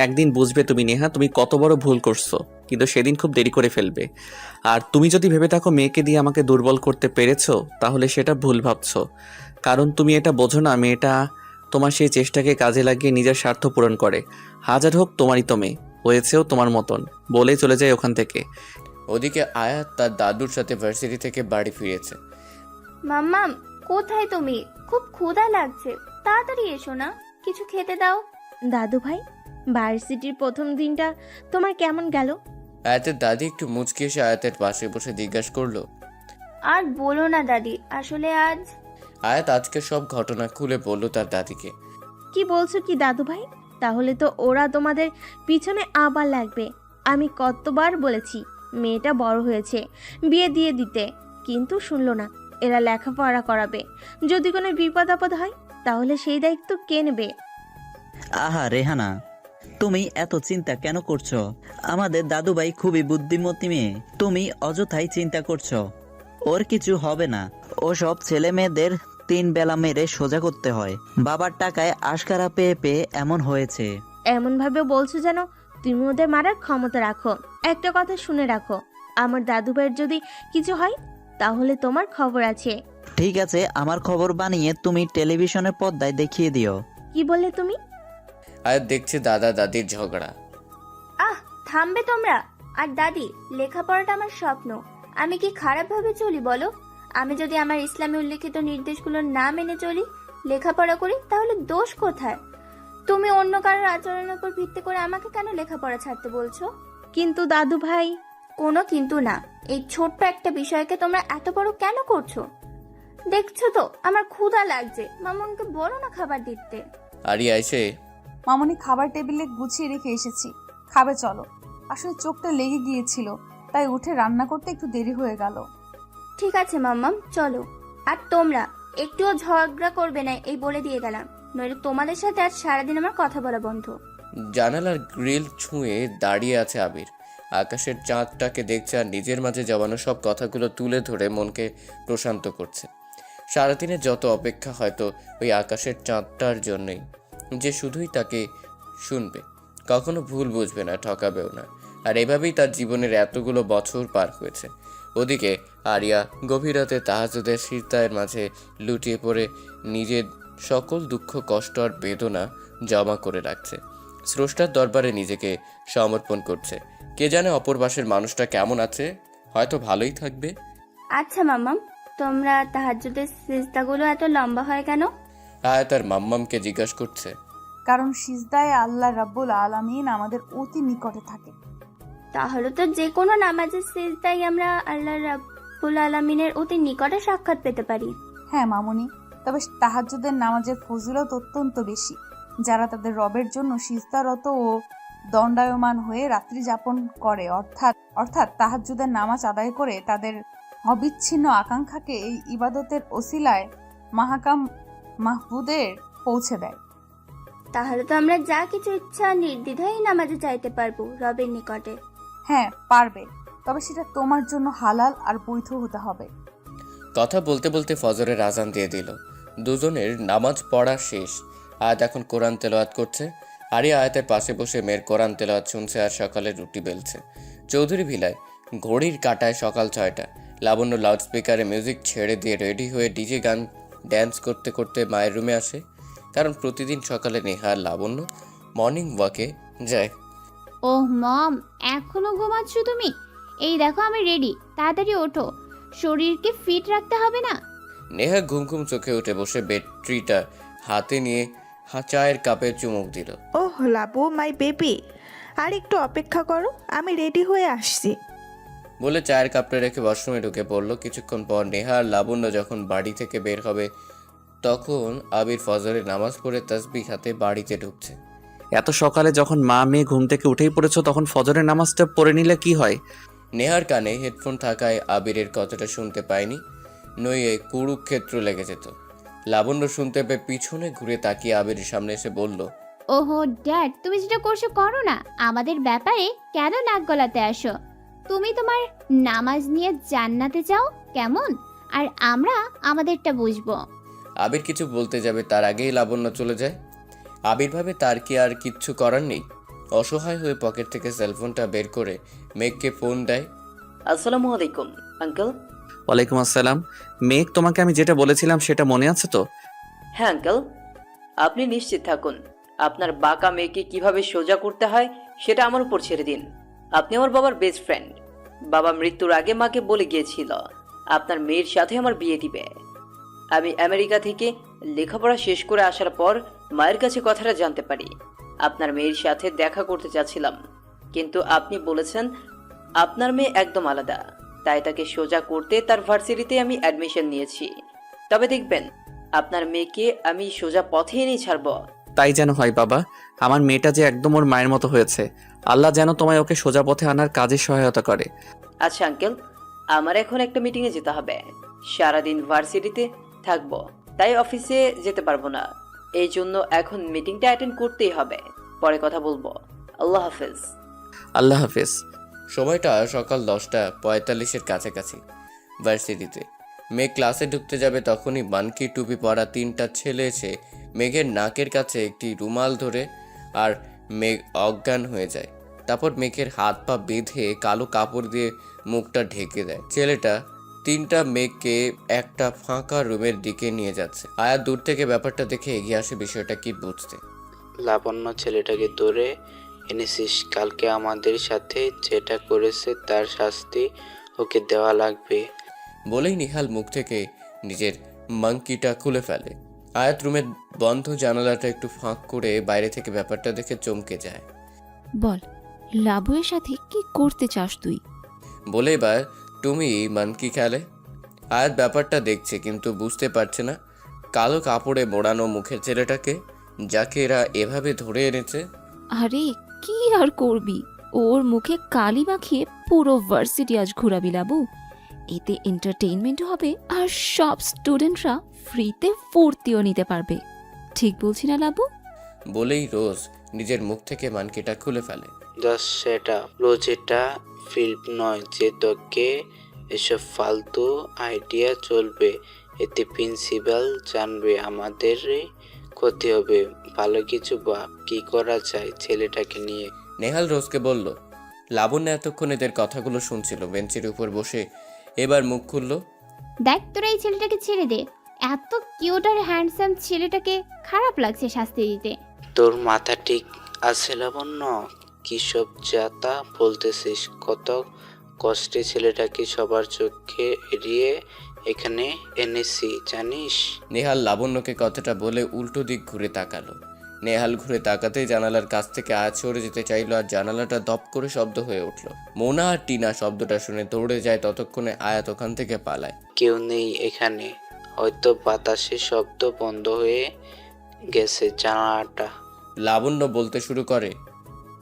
একদিন বুঝবে তুমি নেহা, তুমি কত বড় ভুল করছো, কিন্তু সেদিন খুব দেরি করে ফেলবে। আর তুমি যদি ভেবে থাকো মেয়েকে দিয়ে আমাকে দুর্বল করতে পেরেছো, তাহলে সেটা ভুল ভাবছো। কারণ তুমি এটা বোঝো না, মেয়েটা তোমার সেই চেষ্টাকে কাজে লাগিয়ে নিজের স্বার্থ পূরণ করে। হাজার হোক তোমারই তো মেয়ে, হয়েছেও তোমার মতন, বলেই চলে যায় ওখান থেকে। ওদিকে আয়াত তার দাদুর সাথে ভার্সিটি থেকে বাড়ি ফিরেছে। মাম্মাম, কোথায় তুমি? খুব ক্ষুধা লাগছে, তাড়াতাড়ি এসো না, কিছু খেতে দাও। দাদু ভাই, ভার্সিটির প্রথম দিনটা তোমার কেমন গেল? আয়াতের দাদি একটু মুচকি এসে আয়াতের পাশে বসে জিজ্ঞাসা করলো। আর বলো না দাদি, আসলে আজ আয়াত আজকে সব ঘটনা খুলে বলল তার দাদিকে। কি বলছো কি দাদু ভাই? তাহলে তো ওরা তোমাদের পিছনে আবার লাগবে। আমি কতবার বলেছি মেয়েটা বড় হয়েছে, বিয়ে দিয়ে দিতে, কিন্তু শুনলো না। এরা লেখাপড়া করাবে, যদি কোনো বিপদ আপদ হয় তাহলে সেই দায়িত্ব কে নেবে? আহা রেহানা, তুমি এত চিন্তা কেন করছো? আমাদের দাদুভাই খুবই বুদ্ধিমতী মেয়ে, তুমি অযথাই চিন্তা করছো। ওর কিছু হবে না। ওসব ছেলে মেয়েদের 3 বেলা মেরে সোজা করতে হয়। বাবার টাকায় আশকারা পেয়ে পেয়ে এমন হয়েছে। এমন ভাবে বলছো যেন তুমি ওদের মারার ক্ষমতা রাখো। একটা কথা শুনে রাখো, আমার দাদু ভাইয়ের যদি কিছু হয় তাহলে তোমার খবর আছে। ঠিক আছে, আমার খবর বানিয়ে তুমি টেলিভিশনের পর্দায় দেখিয়ে দিও। কি বললে তুমি? আয়াত দেখছে দাদা দাদির ঝগড়া। আহ, থামবে তোমরা। আর দাদি, লেখাপড়াটা আমার স্বপ্ন, আমি কি খারাপ ভাবে চলি বলো? আমি যদি আমার ইসলামে উল্লেখিত নির্দেশগুলো না মেনে চলি, লেখাপড়া করি, তাহলে দোষ কোথায়? তুমি অন্য কারোর আচরণের উপর ভিত্তি করে আমাকে কেন লেখাপড়া ছাড়তে বলছো? কিন্তু দাদু ভাই। কোনো কিন্তু না। এই ছোট্ট একটা বিষয়কে তোমরা এত বড় কেন করছো? দেখছো তো আমার ক্ষুধা লাগছে, মামুনকে বলো না খাবার দিতে। আরিয়া এসে, মামনি খাবার টেবিলে গুছিয়ে রেখে এসেছি, খাবে চলো। আসলে চোখটা লেগে গিয়েছিল, তাই উঠে রান্না করতে একটু দেরি হয়ে গেল। ঠিক আছে মাম্মাম, চলো। আর তোমরা একটুও ঝগড়া করবে না, এই বলে দিয়ে গেলাম, নইলে তোমাদের সাথে আজ সারাদিন আমার কথা বলা বন্ধ। জানালার গ্রিল ছুঁয়ে দাঁড়িয়ে আছে আবির। আকাশের চাঁদটাকে দেখছে আর নিজের মাঝে জমানো সব কথাগুলো তুলে ধরে মনকে প্রশান্ত করছে। সারাদিনে যত অপেক্ষা হয়তো ওই আকাশের চাঁদটার জন্যই, যে শুধুই তাকে শুনবে, কখনো ভুল বুঝবে না, ঠকাবেও না। আর এভাবেই তার জীবনের এতগুলো বছর পার হয়েছে। ওদিকে আরিয়া গভীর রাতে তাহাজ্জুদের সিজদার মাঝে লুটিয়ে পড়ে নিজের সকল দুঃখ, কষ্ট আর বেদনা জমা করে রাখছে। স্রষ্টার দরবারে নিজেকে সমর্পণ করছে। কে জানে অপর পাশের মানুষটা কেমন আছে, হয়তো ভালোই থাকবে। আচ্ছা মাম্মাম, তোমরা তাহাজ্জুদের সিজদাগুলো এত লম্বা হয় কেন? আয়াত তার মাম্মামকে জিজ্ঞাসা করছে। কারণ সিজদায় আল্লাহ রাব্বুল আলামিন আমাদের অতি নিকটে থাকে। তাহলে তো যে কোনো নামাজের সিজদায় আমরা আল্লাহ রাব্বুল আলামিনের অতি নিকটে সাক্ষাৎ পেতে পারি। হ্যাঁ মামুনি, তবে তাহাজ্জুদের নামাজের ফজিলত অত্যন্ত বেশি। যারা তাদের রবের জন্য সিজদারত ও দণ্ডায়মান হয়ে রাত্রি যাপন করে, অর্থাৎ তাহাজ্জুদের নামাজ আদায় করে তাদের অবিচ্ছিন্ন আকাঙ্ক্ষাকে এই ইবাদতের ওসিলায় মাহকাম মাহবুদের পৌঁছে দেয়। তাহলে তো আমরা যা কিছু ইচ্ছা নির্দ্বিধায় নামাজে চাইতে পারবো রবের নিকটে। হ্যাঁ পারবে, তবে সেটা তোমার জন্য হালাল আর বৈধ হতে হবে। কথা বলতে বলতে ফজরের আজান দিয়ে দিল। দুজনের নামাজ পড়া শেষ। আয়াত এখন কোরআন তেলাওয়াত করছে। আরিয়া আয়াতের পাশে বসে মেয়ের কোরআন তেলাওয়াত শুনছে আর সকালে রুটি বেলছে। চৌধুরী ভিলায় ঘড়ির কাঁটায় সকাল 6টা। লাবণ্য লাউডস্পিকারে মিউজিক ছেড়ে দিয়ে রেডি হয়ে ডিজে গান ড্যান্স করতে করতে মায়ের রুমে আসে। কারণ প্রতিদিন সকালে নেহা আর লাবণ্য মর্নিং ওয়াকে যায়। ওহ মম, এখনো ঘুমাচ্ছ তুমি? এই দেখো আমি রেডি, তাড়াতাড়ি ওঠো, শরীরকে ফিট রাখতে হবে না? নেহা ঘুম ঘুম চোখে উঠে বসে ব্যাটারিটা হাতে নিয়ে চায়ের কাপে চুমুক দিল। ওহ লাবু, মাই বেবি, আর একটু অপেক্ষা করো, আমি রেডি হয়ে আসছি বলে চায়ের কাপটা রেখে ওয়াশরুমে ঢুকে পড়ল। কিছুক্ষণ পর নেহা আর লাবণ্য যখন বাড়ি থেকে বের হবে তখন আবির ফজরের নামাজ পড়ে তাসবিহ হাতে বাড়িতে ঢুকছে। এত সকালে যখন মা মেয়ে ঘুম থেকে উঠেই পড়েছো তখন ফজরের নামাজটা পড়ে নিলে কি হয়? নেহার কানে হেডফোন থাকায় আবিরের কথাটা শুনতে পায়নি, নইয়ে কুরুক্ষেত্র লেগে যেত। লাবণ্য শুনতে পেয়ে পিছনে ঘুরে তাকিয়ে আবিরের সামনে এসে বলল, ওহো ড্যাড, তুমি যেটা করছো করো না, আমাদের ব্যাপারে কেন নাক গলাতে আসো? তুমি তোমার নামাজ নিয়ে জান্নাতে যাও কেমন, আর আমরা আমাদেরটা বুঝবো। আবির কিছু বলতে যাবে তার আগেই লাবণ্য চলে যায়। আবির ভাবে তার কি আর কিচ্ছু করার নেই। অসহায় হয়ে পকেট থেকে সেলফোনটা বের করে মেঘকে ফোন দেয়। আসসালামু আলাইকুম আঙ্কেল। ওয়ালাইকুম আসসালাম। মেঘ, তোমাকে আমি যেটা বলেছিলাম সেটা মনে আছে তো? হ্যাঁ আঙ্কেল, আপনি নিশ্চিত থাকুন, আপনার বাঁকা মেয়েকে কিভাবে সোজা করতে হয় সেটা আমার উপর ছেড়ে দিন। আপনি আমার বাবার বেস্ট ফ্রেন্ড। বাবা মৃত্যুর আগে মাকে বলে গিয়েছিল আপনার মেয়ের সাথে আমার বিয়ে দিবে। আমি আমেরিকা থেকে লেখাপড়া শেষ করে আসার পর মায়ের কাছে কথাটা জানতে পারি। আপনার মেয়ের সাথে দেখা করতে চাচ্ছিলাম, কিন্তু আপনি বলেছেন আপনার মেয়ে একদম আলাদা, তাই তাকে সোজা করতে তার ভার্সিটিতে আমি অ্যাডমিশন নিয়েছি। তবে দেখবেন আপনার মেয়েকে আমি সোজা পথে এনেই ছাড়ব। তাই যেন হয় বাবা, আমার মেয়েটা যে একদম ওর মায়ের মতো হয়েছে। আল্লাহ যেন তোমায় ওকে সোজা পথে আনার কাজে সহায়তা করে। আচ্ছা আঙ্কেল, আমার এখন একটা মিটিংয়ে যেতে হবে। সারাদিন ভার্সিটিতে থাকবো, তাই অফিসে যেতে পারবো না। এই জন্য এখন মিটিংটা অ্যাটেন্ড করতেই হবে। পরে কথা বলবো। আল্লাহ হাফেজ। আল্লাহ হাফেজ। সময়টা সকাল 10:45-এর কাছাকাছি। ভার্সিটিতে মেঘ ক্লাসে ঢুকতে যাবে তখনই মানকি টুপি পরা 3টা ছেলে এসে মেঘের নাকের কাছে একটি রুমাল ধরে আর মেঘ অজ্ঞান হয়ে যায়। তারপর মেঘের হাত পা বেঁধে কালো কাপড় দিয়ে মুখটা ঢেকে দেয়। ছেলেটা 3টা মেঘকে একটা ফাঁকা রুমের দিকে নিয়ে যাচ্ছে। আয়া দূর থেকে ব্যাপারটা দেখে এগিয়ে আসে বিষয়টা কি বুঝতে। লাবণ্য, ছেলেটাকে ধরে এনেছিস, কালকে আমাদের সাথে যেটা করেছে তার শাস্তি ওকে দেওয়া লাগবে। বলেই নিহাল মুখ থেকে নিজের মাঙ্কিটা খুলে ফেলে। আয়াত রুমের বন্ধ জানালাটা একটু ফাঁক করে বাইরে থেকে ব্যাপারটা দেখে চমকে যায়। বল, লাবুয়ের সাথে কি করতে চাস তুই? বলে এবার তুমি মানকি খেলে। আয়াত ব্যাপারটা দেখছে কিন্তু বুঝতে পারছে না কালো কাপড়ে মোড়ানো মুখের ছেলেটাকে, যাকে এরা এভাবে ধরে এনেছে। আরে কি আর করবি, ওর মুখে কালি মাখিয়ে পুরো ভার্সিটি আজ ঘোরাবি লাবু। এতে এন্টারটেইনমেন্ট হবে আর সব স্টুডেন্টরা ফ্রিতে ফুর্তিও নিতে পারবে। ঠিক বলছি না লাবু? বলেই রোজ নিজের মুখ থেকে মানকিটা খুলে ফেলে। জাস্ট সেটা রোজ, এটা ফিল্ম নয় যে তোকে এসব ফালতু আইডিয়া চলবে। এতে প্রিন্সিপাল জানবে আমাদের ক্ষতি হবে। ভালো কিছু বা কি করা যায় ছেলেটাকে নিয়ে? নেহাল রোজকে বলল। লাবণ্য এতক্ষণ এদের কথাগুলো শুনছিল বেঞ্চের উপর বসে, এবার মুখ খুলল। দেখ তোরা এই ছেলেটাকে ছেড়ে দে। এত কিউট আর হ্যান্ডসাম ছেলেটাকে খারাপ লাগছে শাস্তি দিতে। তোর মাথা ঠিক আছে লাবণ্য? কি সব যাতা বলতেছিস? কত কষ্টে ছেলেটাকে সবার চোখে এড়িয়ে এখানে এনেছি জানিস? নেহাল লাবণ্যকে কথাটা বলে উল্টো দিক ঘুরে তাকালো। নেহাল ঘুরে তাকাতেই জানালার কাছ থেকে আয়াত সরে যেতে চাইলো, আর জানালাটা দপ করে শব্দ হয়ে উঠল। মোনা আর টিনা শব্দটা শুনে দৌড়ে যায়, ততক্ষণে আয়াত ওখান থেকে পালায়। কেউ নেই এখানে, হয়তো বাতাসে শব্দ বন্ধ হয়ে গেছে জানালাটা। লাবণ্য বলতে শুরু করে।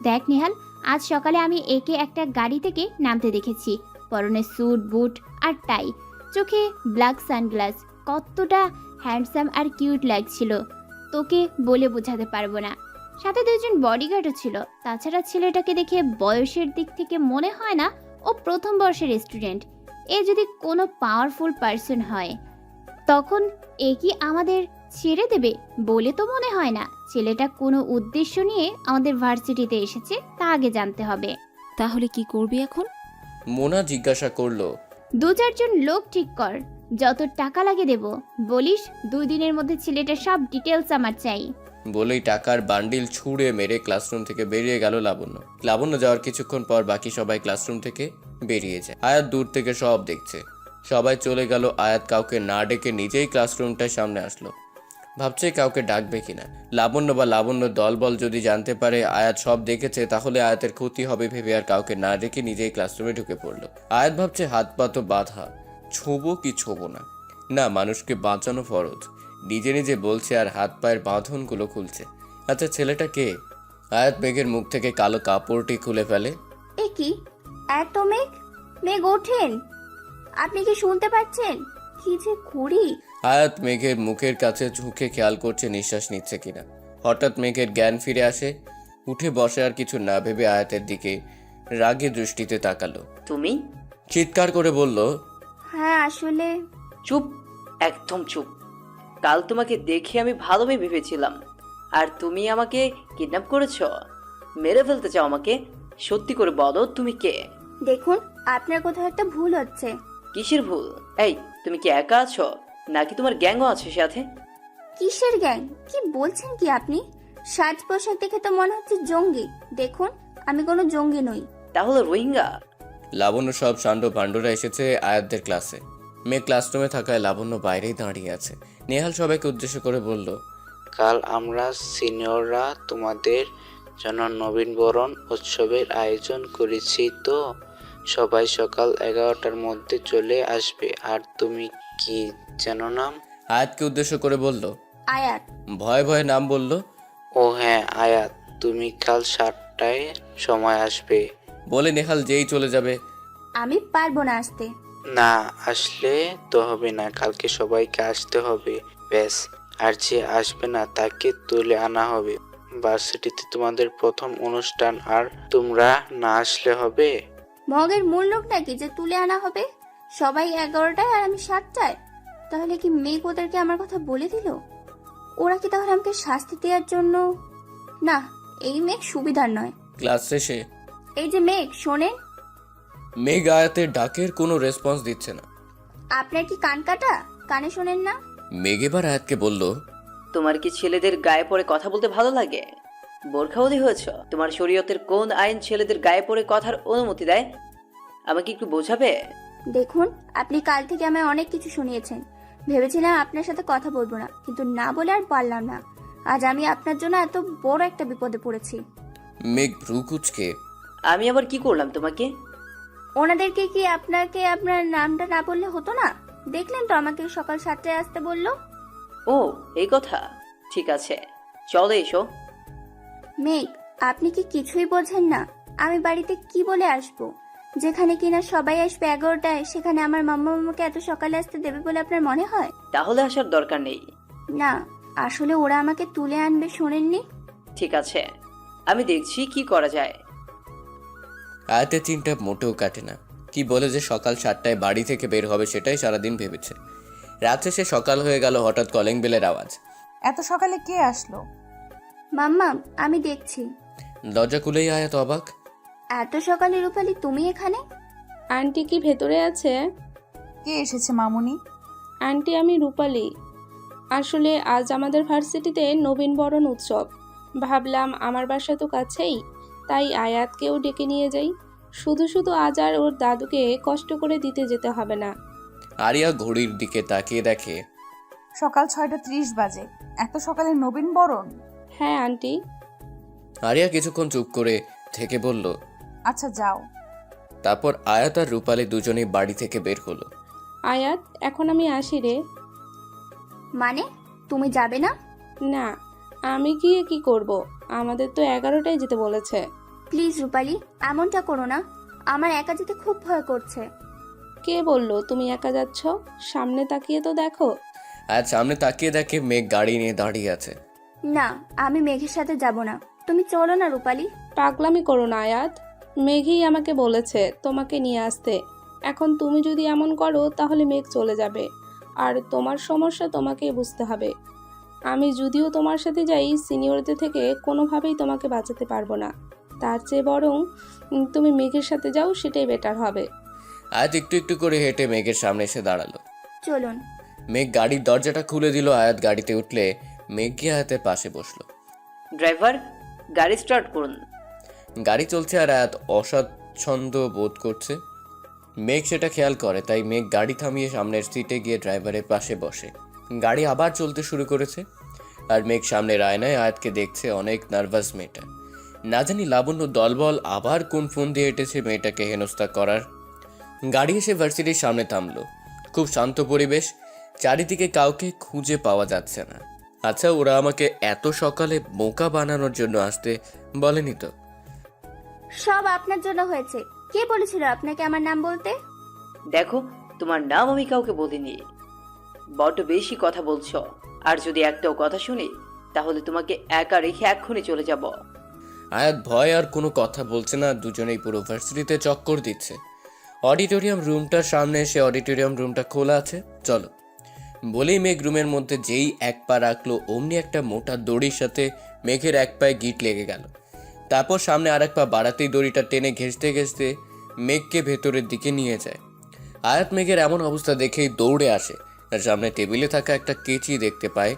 দেখ নিহাল, আজ সকালে আমি একে একটা গাড়ি থেকে নামতে দেখেছি। পরনে স্যুট বুট আর টাই, চোখে ব্ল্যাক সানগ্লাস। কতটা হ্যান্ডসাম আর কিউট লাগছিল, তোকে বলে বোঝাতে পারবো না। সাথে দুজন বডিগার্ডও ছিল। তাছাড়া ছেলেটাকে দেখে বয়সের দিক থেকে মনে হয় না ও প্রথম বর্ষের স্টুডেন্ট। এ যদি কোনো পাওয়ারফুল পার্সন হয় তখন এ কি আমাদের ছেড়ে দেবে বলে তো মনে হয় না। ছেলেটা কোনো উদ্দেশ্য নিয়ে আমাদের ভার্সিটিতে এসেছে, তা আগে জানতে হবে। তাহলে কি করবি এখন? মোনা জিজ্ঞাসা করলো। 2-4 জন লোক ঠিক কর, যত টাকা লাগে দেব। বলিস 2 দিনের মধ্যে ছেলেটার সব ডিটেলস আমার চাই। বলেই টাকার বান্ডিল ছুঁড়ে মেরে ক্লাসরুম থেকে বেরিয়ে গেল লাবণ্য। লাবণ্য যাওয়ার কিছুক্ষণ পর বাকি সবাই ক্লাসরুম থেকে বেরিয়ে যায়। আয়াত দূর থেকে সব দেখছে। সবাই চলে গেল। আয়াত কাউকে না ডেকে নিজেই ক্লাসরুমটার সামনে আসলো, ভাবছে কাউকে ডাকবে কিনা। লাবণ্য বা লাবণ্য দলবল যদি জানতে পারে আয়াত সব দেখেছে, তাহলে আয়াতের ক্ষতি হবে ভেবে আর কাউকে না ডেকে নিজেই ক্লাসরুমে ঢুকে পড়লো। আয়াত ভাবছে হাত পা তো বাঁধা, ছোবো কি ছোবো না। না, মানুষকে বাঁচানো ফরজ। নিজে নিজে বলছে আর হাত পায়ের বাঁধনগুলো খুলছে। আচ্ছা, ছেলেটা কে? আয়াত মেঘের মুখ থেকে কালো কাপড়টি খুলে ফেলে। এ কি এত মেঘ? মেঘ ওঠেন, আপনি কি শুনতে পাচ্ছেন? কি যে করি। আয়াত মেঘের মুখের কাছে ঝুঁকে খেয়াল করছে নিঃশ্বাস নিচ্ছে কিনা। হঠাৎ মেঘের জ্ঞান ফিরে আসে। উঠে বসে আর কিছু না ভেবে আয়াতের দিকে রাগী দৃষ্টিতে তাকালো। তুমি? চিৎকার করে বলল, হ্যাঁ আসলে। চুপ, একদম চুপ। কাল তোমাকে দেখে আমি ভালো মেয়ে ভেবেছিলাম, আর তুমি আমাকে কিডন্যাপ করেছো, মেরে ফেলতে চাও আমাকে। সত্যি করে বলো তুমি কে? দেখুন, আপনার কোথাও একটা ভুল হচ্ছে। কিসের ভুল? এই, তুমি কি একা আছো নাকি তোমার গ্যাংও আছে সাথে? কিসের গ্যাং? কি বলছেন কি আপনি? সাজ পোশাক দেখে তো মনে হচ্ছে জঙ্গি। দেখুন, আমি কোনো জঙ্গি নই। তাহলে রোহিঙ্গা? লাবণ্য সব সান্ড পাণ্ডরা এসেছে আয়াতদের ক্লাসে। মেয়ে ক্লাসরুমে থাকায় লাবণ্য বাইরেই দাঁড়িয়ে আছে। নেহাল সবাইকে উদ্দেশ্য করে বলল, কাল আমরা সিনিয়ররা তোমাদের জন্য নবীনবরণ উৎসবের আয়োজন করেছি, তো সবাই সকাল 11টার মধ্যে চলে আসবে। আর তুমি কি যেন নাম? আয়াতকে উদ্দেশ্য করে বলল। আয়াত। ভয়ে ভয়ে নাম বলল। ও হ্যাঁ আয়াত, তুমি কাল 7টায় সময় আসবে। বলে নেহাল যেই চলে যাবে। আমি পারবো না আসতে। না আসলে তো হবে না, কালকে সবাইকে আসতে হবে ব্যাস। আর যে আসবে না তাকে তুলে আনা হবে। ভার্সিটিতে তোমাদের প্রথম অনুষ্ঠান, আর তোমরা না আসলে হবে? মগের মূল লোক নাকি যে তুলে আনা হবে? সবাই 11টায় আর আমি 7টায়। তাহলে কি মেঘ ওদেরকে আমার কথা বলে দিল? ওরা কি তাহলে আমাকে শাস্তি দেওয়ার জন্য? না, এই মেঘ সুবিধার নয়। ক্লাস শেষে এই যে মেঘ, শোনেন। মেঘ আয়াতের ডাকের কোনো রেসপন্স দিচ্ছে না। আপনার কি কান কাটা? কানে শোনেন না? মেঘ এবার আয়াতকে বলল, তোমার কি ছেলেদের গায়ে পড়ে কথা বলতে ভালো লাগে? বোরখাওয়ালি হয়েছ? তোমার শরীয়তের কোন আইন ছেলেদের গায়ে পড়ে কথার অনুমতি দেয়? আমাকে একটু বোঝাবে? দেখুন, আপনি কাল থেকে আমায় অনেক কিছু শুনিয়েছেন। ভেবেছিলাম আপনার সাথে কথা বলবো না, কিন্তু না বলে আর পারলাম না। আজ আমি আপনার জন্য এত বড় একটা বিপদে পড়েছি। মেঘ ভ্রু কুঁচকে, আমি আবার কি করলাম তোমাকে? ওনাদেরকে কি আপনাকে আপনার নামটা না বললে হতো না? দেখলেন তো আমাকে সকাল 7টায় আসতে বললো। ও এই কথা, ঠিক আছে চলো এসো। মেঘ, আপনি কি কিছুই বোঝেন না? আমি বাড়িতে কি বলে আসবো? যেখানে কিনা সবাই আসবে 11টায়, সেখানে আমার মাম্মা মামাকে এত সকালে আসতে দেবে বলে আপনার মনে হয়? তাহলে আসার দরকার নেই। না, আসলে ওরা আমাকে তুলে আনবে, শোনেননি? ঠিক আছে, আমি দেখছি কি করা যায়। আয়াতের চিন্তা মোটেও কাটে না। কি বলে যে সকাল 7টায় বাড়ি থেকে বের হবে সেটাই সারাদিন ভেবেছে। রাত শেষে সকাল হয়ে গেল, হঠাৎ কলিং বেলের আওয়াজ। এত সকালে কে আসলো? মাম্মা, আমি দেখছি। দরজা খুলেই আয়াত অবাক। এত সকালে রূপালি তুমি এখানে? আন্টি কি ভেতরে আছে? কে এসেছে মামুনি? আন্টি, আমি রূপালি। আসলে আজ আমাদের ভার্সিটিতে নবীনবরণ উৎসব। ভাবলাম আমার বাসা তো কাছেই, তাই আয়াতকেও ডেকে নিয়ে যাই। শুধু শুধু আজ আর ওর দাদুকে কষ্ট করে দিতে যেতে হবে না। আরিয়া ঘড়ির দিকে তাকিয়ে দেখে সকাল 6:30 বাজে। এত সকালে নবীন বরণ? হ্যাঁ আন্টি। আরিয়া কিছুক্ষণ চুপ করে থেকে বলল, আচ্ছা যাও। তারপর আয়াত আর রূপালী দুজনেই বাড়ি থেকে বের হলো। আয়াত, এখন আমি আসি রে। মানে তুমি যাবে না? না, আমি গিয়ে কি করব? আমাদের তো 11টায় যেতে বলেছে। প্লিজ রূপালি, এমনটা করো না। আমার একা যেতে খুব ভয় করছে। কে বললো তুমি একা যাচ্ছ? সামনে তাকিয়ে তো দেখো। আয়াত সামনে তাকিয়ে দেখে মেঘ গাড়ি নিয়ে দাঁড়িয়ে আছে। না, আমি মেঘের সাথে যাব না। তুমি চলো না রূপালি। পাগলামি করো না আয়াত। মেঘই আমাকে বলেছে তোমাকে নিয়ে আসতে। এখন তুমি যদি এমন করো তাহলে মেঘ চলে যাবে, আর তোমার সমস্যা তোমাকেই বুঝতে হবে। আমি যদিও তোমার সাথে যাই, সিনিয়রদের থেকে কোনোভাবেই তোমাকে বাঁচাতে পারবো না। তার চেয়ে বরং তুমি মেঘের সাথে যাও, সেটাই বেটার হবে। আয়াত একটু একটু করে হেঁটে মেঘের সামনে এসে দাঁড়ালো। চলুন। মেঘ গাড়ির দরজাটা খুলে দিল। আয়াত গাড়িতে উঠলে মেঘ গিয়ে আয়াতের পাশে বসলো। ড্রাইভার, গাড়ি স্টার্ট করুন। গাড়ি চলছে আর আয়াত অস্বাচ্ছন্দ্য বোধ করছে। মেঘ সেটা খেয়াল করে, তাই মেঘ গাড়ি থামিয়ে সামনের সিটে গিয়ে ড্রাইভারের পাশে বসে। গাড়ি আবার চলতে শুরু করেছে আর মেঘ সামনের আয়নায় আয়াতকে দেখছে। অনেক নার্ভাস মেয়েটা। না জানি লাবণ্য দলবল আবার কোন ফোন দিয়ে এঁটেছে মেয়েটাকে হেনস্থা করার। গাড়ি এসে ভার্সিটির সামনে থামলো। খুব শান্ত পরিবেশ, চারিদিকে কাউকে খুঁজে পাওয়া যাচ্ছে না। আচ্ছা, ওরা আমাকে এত সকালে বোকা বানানোর জন্য আসতে বলেনি তো? সব আপনার জন্য হয়েছে। কে বলেছিল আপনাকে আমার নাম বলতে? দেখো, তোমার নাম আমি কাউকে বলিনি। বড্ড বেশি কথা বলছো, আর যদি একটাও কথা শুনি তাহলে তোমাকে একা রেখে এক্ষুনি চলে যাব। আয়াত ভয় আর কোনো কথা বলছে না। দুজনেই পুরো ভার্সিটিতে চক্কর দিচ্ছে। অডিটোরিয়াম রুমটার সামনে এসে অডিটোরিয়াম রুমটা খোলা আছে, চলো বলেই মেঘ রুমের মধ্যে যেই এক পা রাখলো, অমনি একটা মোটা দড়ির সাথে মেঘের এক পায়ে গিট লেগে গেল। তারপর সামনে আর এক পা বাড়াতেই দড়িটা টেনে ঘেঁষতে ঘেঁষতে মেঘকে ভেতরের দিকে নিয়ে যায়। আয়াত মেঘের এমন অবস্থা দেখেই দৌড়ে আসে আর সামনে টেবিলে থাকা একটা কেচি দেখতে পায়।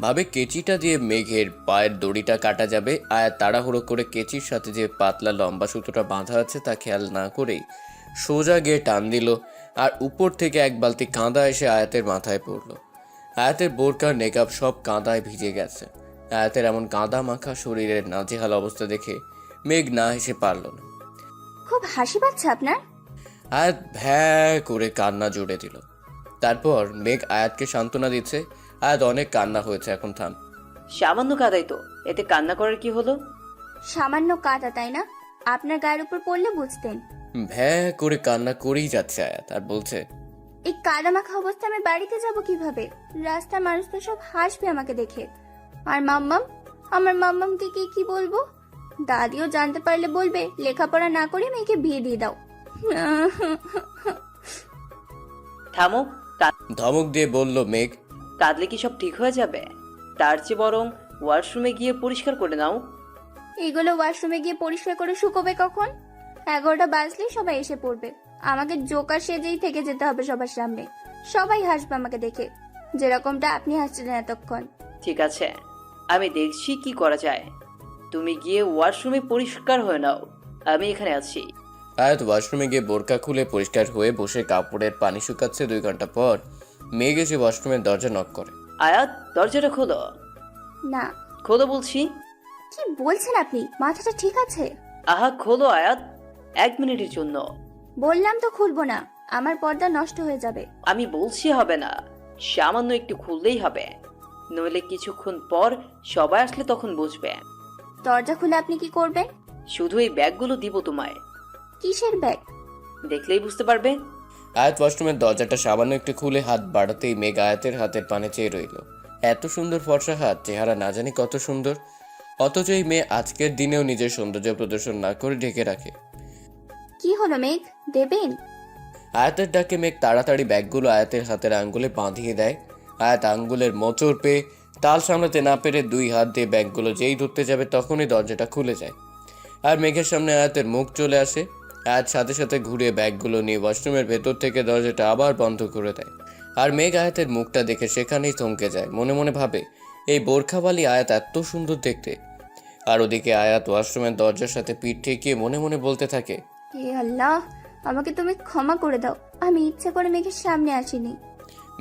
ভাবে কেচিটা দিয়ে মেঘের পায়ের দড়িটা কাটা যাবে। আয়াত তাড়াহুড়ো করে কেচির সাথে যে পাতলা লম্বা সুতোটা বাঁধা আছে তা খেয়াল না করেই সোজা গিয়ে টান দিল, আর উপর থেকে এক বালতি কাঁদা এসে আয়াতের মাথায় পড়ল। আয়াতের বোরকার নেকাব সব কাঁদায় ভিজে গেছে। আয়াতের এমন কাঁদা মাখা শরীরের নাজেহাল অবস্থা দেখে মেঘ না হেসে পারল না। খুব হাসি পাচ্ছে আপনার। আয়াত ভ্যাঁ করে কান্না জুড়ে দিল। তারপর মেঘ আয়াতকে সান্ত্বনা দিচ্ছে। আয়াত অনেক কান্না হয়েছে, এখন থাম। সামান্য কাদাই তো, এতে কান্না করার কি হলো? সামান্য কাটা, তাই না? আপনার গায়ের উপর পড়লে বুঝতেন। ভ্যাঁ করে কান্না করেই যাচ্ছে আয়াত আর বলছে, এই কাদা মাখা অবস্থা আমি বাড়িতে যাব কিভাবে? রাস্তার মানুষ তো সব হাসবে আমাকে দেখে। আর মাম্মাম, আমার মাম্মামকে কি বলবো? দাদিও জানতে পারলে বলবে লেখাপড়া না করে মেয়েকে বিয়ে দিয়ে দাও। থামো। ধমক দিয়ে বলল মেঘ। কাঁদলে কি সব ঠিক হয়ে যাবে? তার চেয়ে বরং ওয়াশরুমে গিয়ে পরিষ্কার করে নাও। এগুলো ওয়াশরুমে গিয়ে পরিষ্কার করে শুকোবে কখন? 11টা বাজলেই সবাই এসে পড়বে। আমাকে জোকার সেজেই থেকে যেতে হবে সবার সামনে। সবাই হাসবে আমাকে দেখে, যেরকমটা আপনি হাসছিলেন এতক্ষণ। ঠিক আছে, আমি দেখছি কি করা যায়। তুমি গিয়ে ওয়াশরুমে পরিষ্কার হয়ে নাও, আমি এখানে আছি। আয়াত ওয়াশরুমে গিয়ে বোরকা খুলে পরিষ্কার হয়ে বসে কাপড়ের পানি শুকাচ্ছে। 2 ঘন্টা পর মেঘ এসে ওয়াশরুমের দরজা নক করে। আয়াত, দরজাটা খোলো। না। খোলো বলছি। কি বলছেন আপনি? মাথাটা ঠিক আছে? আহা খোলো আয়াত, 1 মিনিটের জন্য। বললাম তো খুলবো না, আমার পর্দা নষ্ট হয়ে যাবে। আমি বলছি হবে না, সামান্য একটু খুললেই হবে, নইলে কিছুক্ষণ পর সবাই আসলে তখন বুঝবে। দরজা খুলে আপনি কি করবেন? শুধু এই ব্যাগগুলো দিব তোমায়। কিসের ব্যাগ? দেখলেই বুঝতে পারবে। আয়াত ওয়াশরুমের দরজাটা সামান্য একটু খুলে হাত বাড়াতেই মেঘ আয়াতের হাতের পানে চেয়ে রইল। এত সুন্দর ফর্সা হাত, চেহারা না জানি কত সুন্দর, অথচ এই মেয়ে আজকের দিনেও নিজের সৌন্দর্য প্রদর্শন না করে ঢেকে রাখে। কি হলো মেঘ, দেবেন? আয়াতের ডাকে মেঘ তাড়াতাড়ি ব্যাগগুলো আয়াতের হাতের আঙ্গুলে বাঁধিয়ে দেয়। আয়াত আঙ্গুলের মোচড় পেয়ে তাল সামলাতে না পেরে 2 হাত দিয়ে ব্যাগগুলো যেই ধরতে যাবে তখনই দরজাটা খুলে যায় আর মেঘের সামনে আয়াতের মুখ চলে আসে। আয়াত সাথে সাথে ঘুরে ব্যাগগুলো নিয়ে ওয়াশরুমের ভেতর থেকে দরজাটা আবার বন্ধ করে দেয়। আর মেঘ আয়াতের মুখটা দেখে সেখানেই থমকে যায়, মনে মনে ভাবে এই বোরখাওয়ালি আয়াত এত সুন্দর দেখতে। আর ওদিকে আয়াত ওয়াশরুমের দরজার সাথে পিঠ ঠেকিয়ে মনে মনে বলতে থাকে, হে আল্লাহ, আমাকে তুমি ক্ষমা করে দাও, আমি ইচ্ছা করে মেঘের সামনে আসিনি।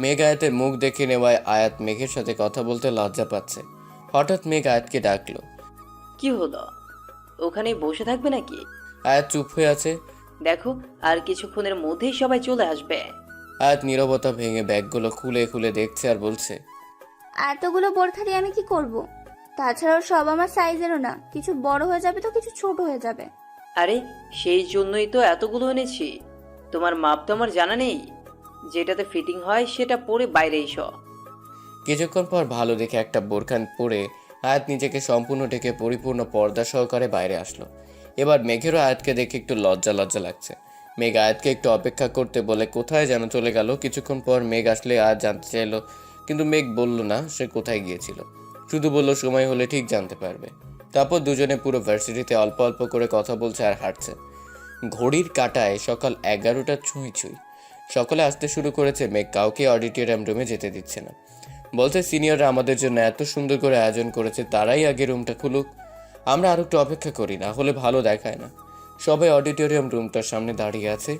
মেঘ আয়াতের মুখ দেখে নেওয়ায় আয়াত মেঘের সাথে কথা বলতে লজ্জা পাচ্ছে। হঠাৎ মেঘ আয়াতকে ডাকলো। কি হলো, ওখানেই বসে থাকবে নাকি? আয়াত চুপ হয়ে আছে। দেখো, আর কিছুক্ষণের মধ্যেই সবাই চলে আসবে। আয়াত নীরবতা ভেঙে ব্যাগগুলো খুলে খুলে দেখছে আর বলছে, এতগুলো বোরখা দিয়ে আমি কি করব? তাছাড়াও সব আমার সাইজেরও না, কিছু বড় হয়ে যাবে তো কিছু ছোট হয়ে যাবে। আরে সেই জন্যই তো এতগুলো এনেছি। তোমার মাপ তো আমার জানা নেই, যেটাতে ফিটিং হয় সেটা পরে বাইরে এসো। কিছুক্ষণ পর ভালো দেখে একটা বোরখান পরে আয়াত নিজেকে সম্পূর্ণ ঢেকে পরিপূর্ণ পর্দা সহকারে বাইরে আসলো। এবার মেঘেরও আয়াতকে দেখে একটু লজ্জা লজ্জা লাগছে। মেঘ আয়াতকে একটু অপেক্ষা করতে বলে কোথায় যেন চলে গেল। কিছুক্ষণ পর মেঘ আসলে আয়াত জানতে চাইলো, কিন্তু মেঘ বলল না সে কোথায় গিয়েছিল, শুধু বলল সময় হলে ঠিক জানতে পারবে। তারপর দুজনে পুরো ভার্সিটিতে অল্প অল্প করে কথা বলছে আর হাঁটছে। ঘড়ির কাঁটায় সকাল 11টা ছুঁই ছুঁই। সকলে আসতে শুরু করেছে। মেঘ কাউকে অডিটোরিয়াম রুমে যেতে দিচ্ছে না, বলছে সিনিয়ররা আমাদের জন্য এত সুন্দর করে আয়োজন করেছে, তারাই আগে রুমটা খুলুক, আমরা আর একটু অপেক্ষা করি, না হলে ভালো দেখায় না। সবাই অডিটোরিয়াম রুমটার সামনে দাঁড়িয়ে আছে।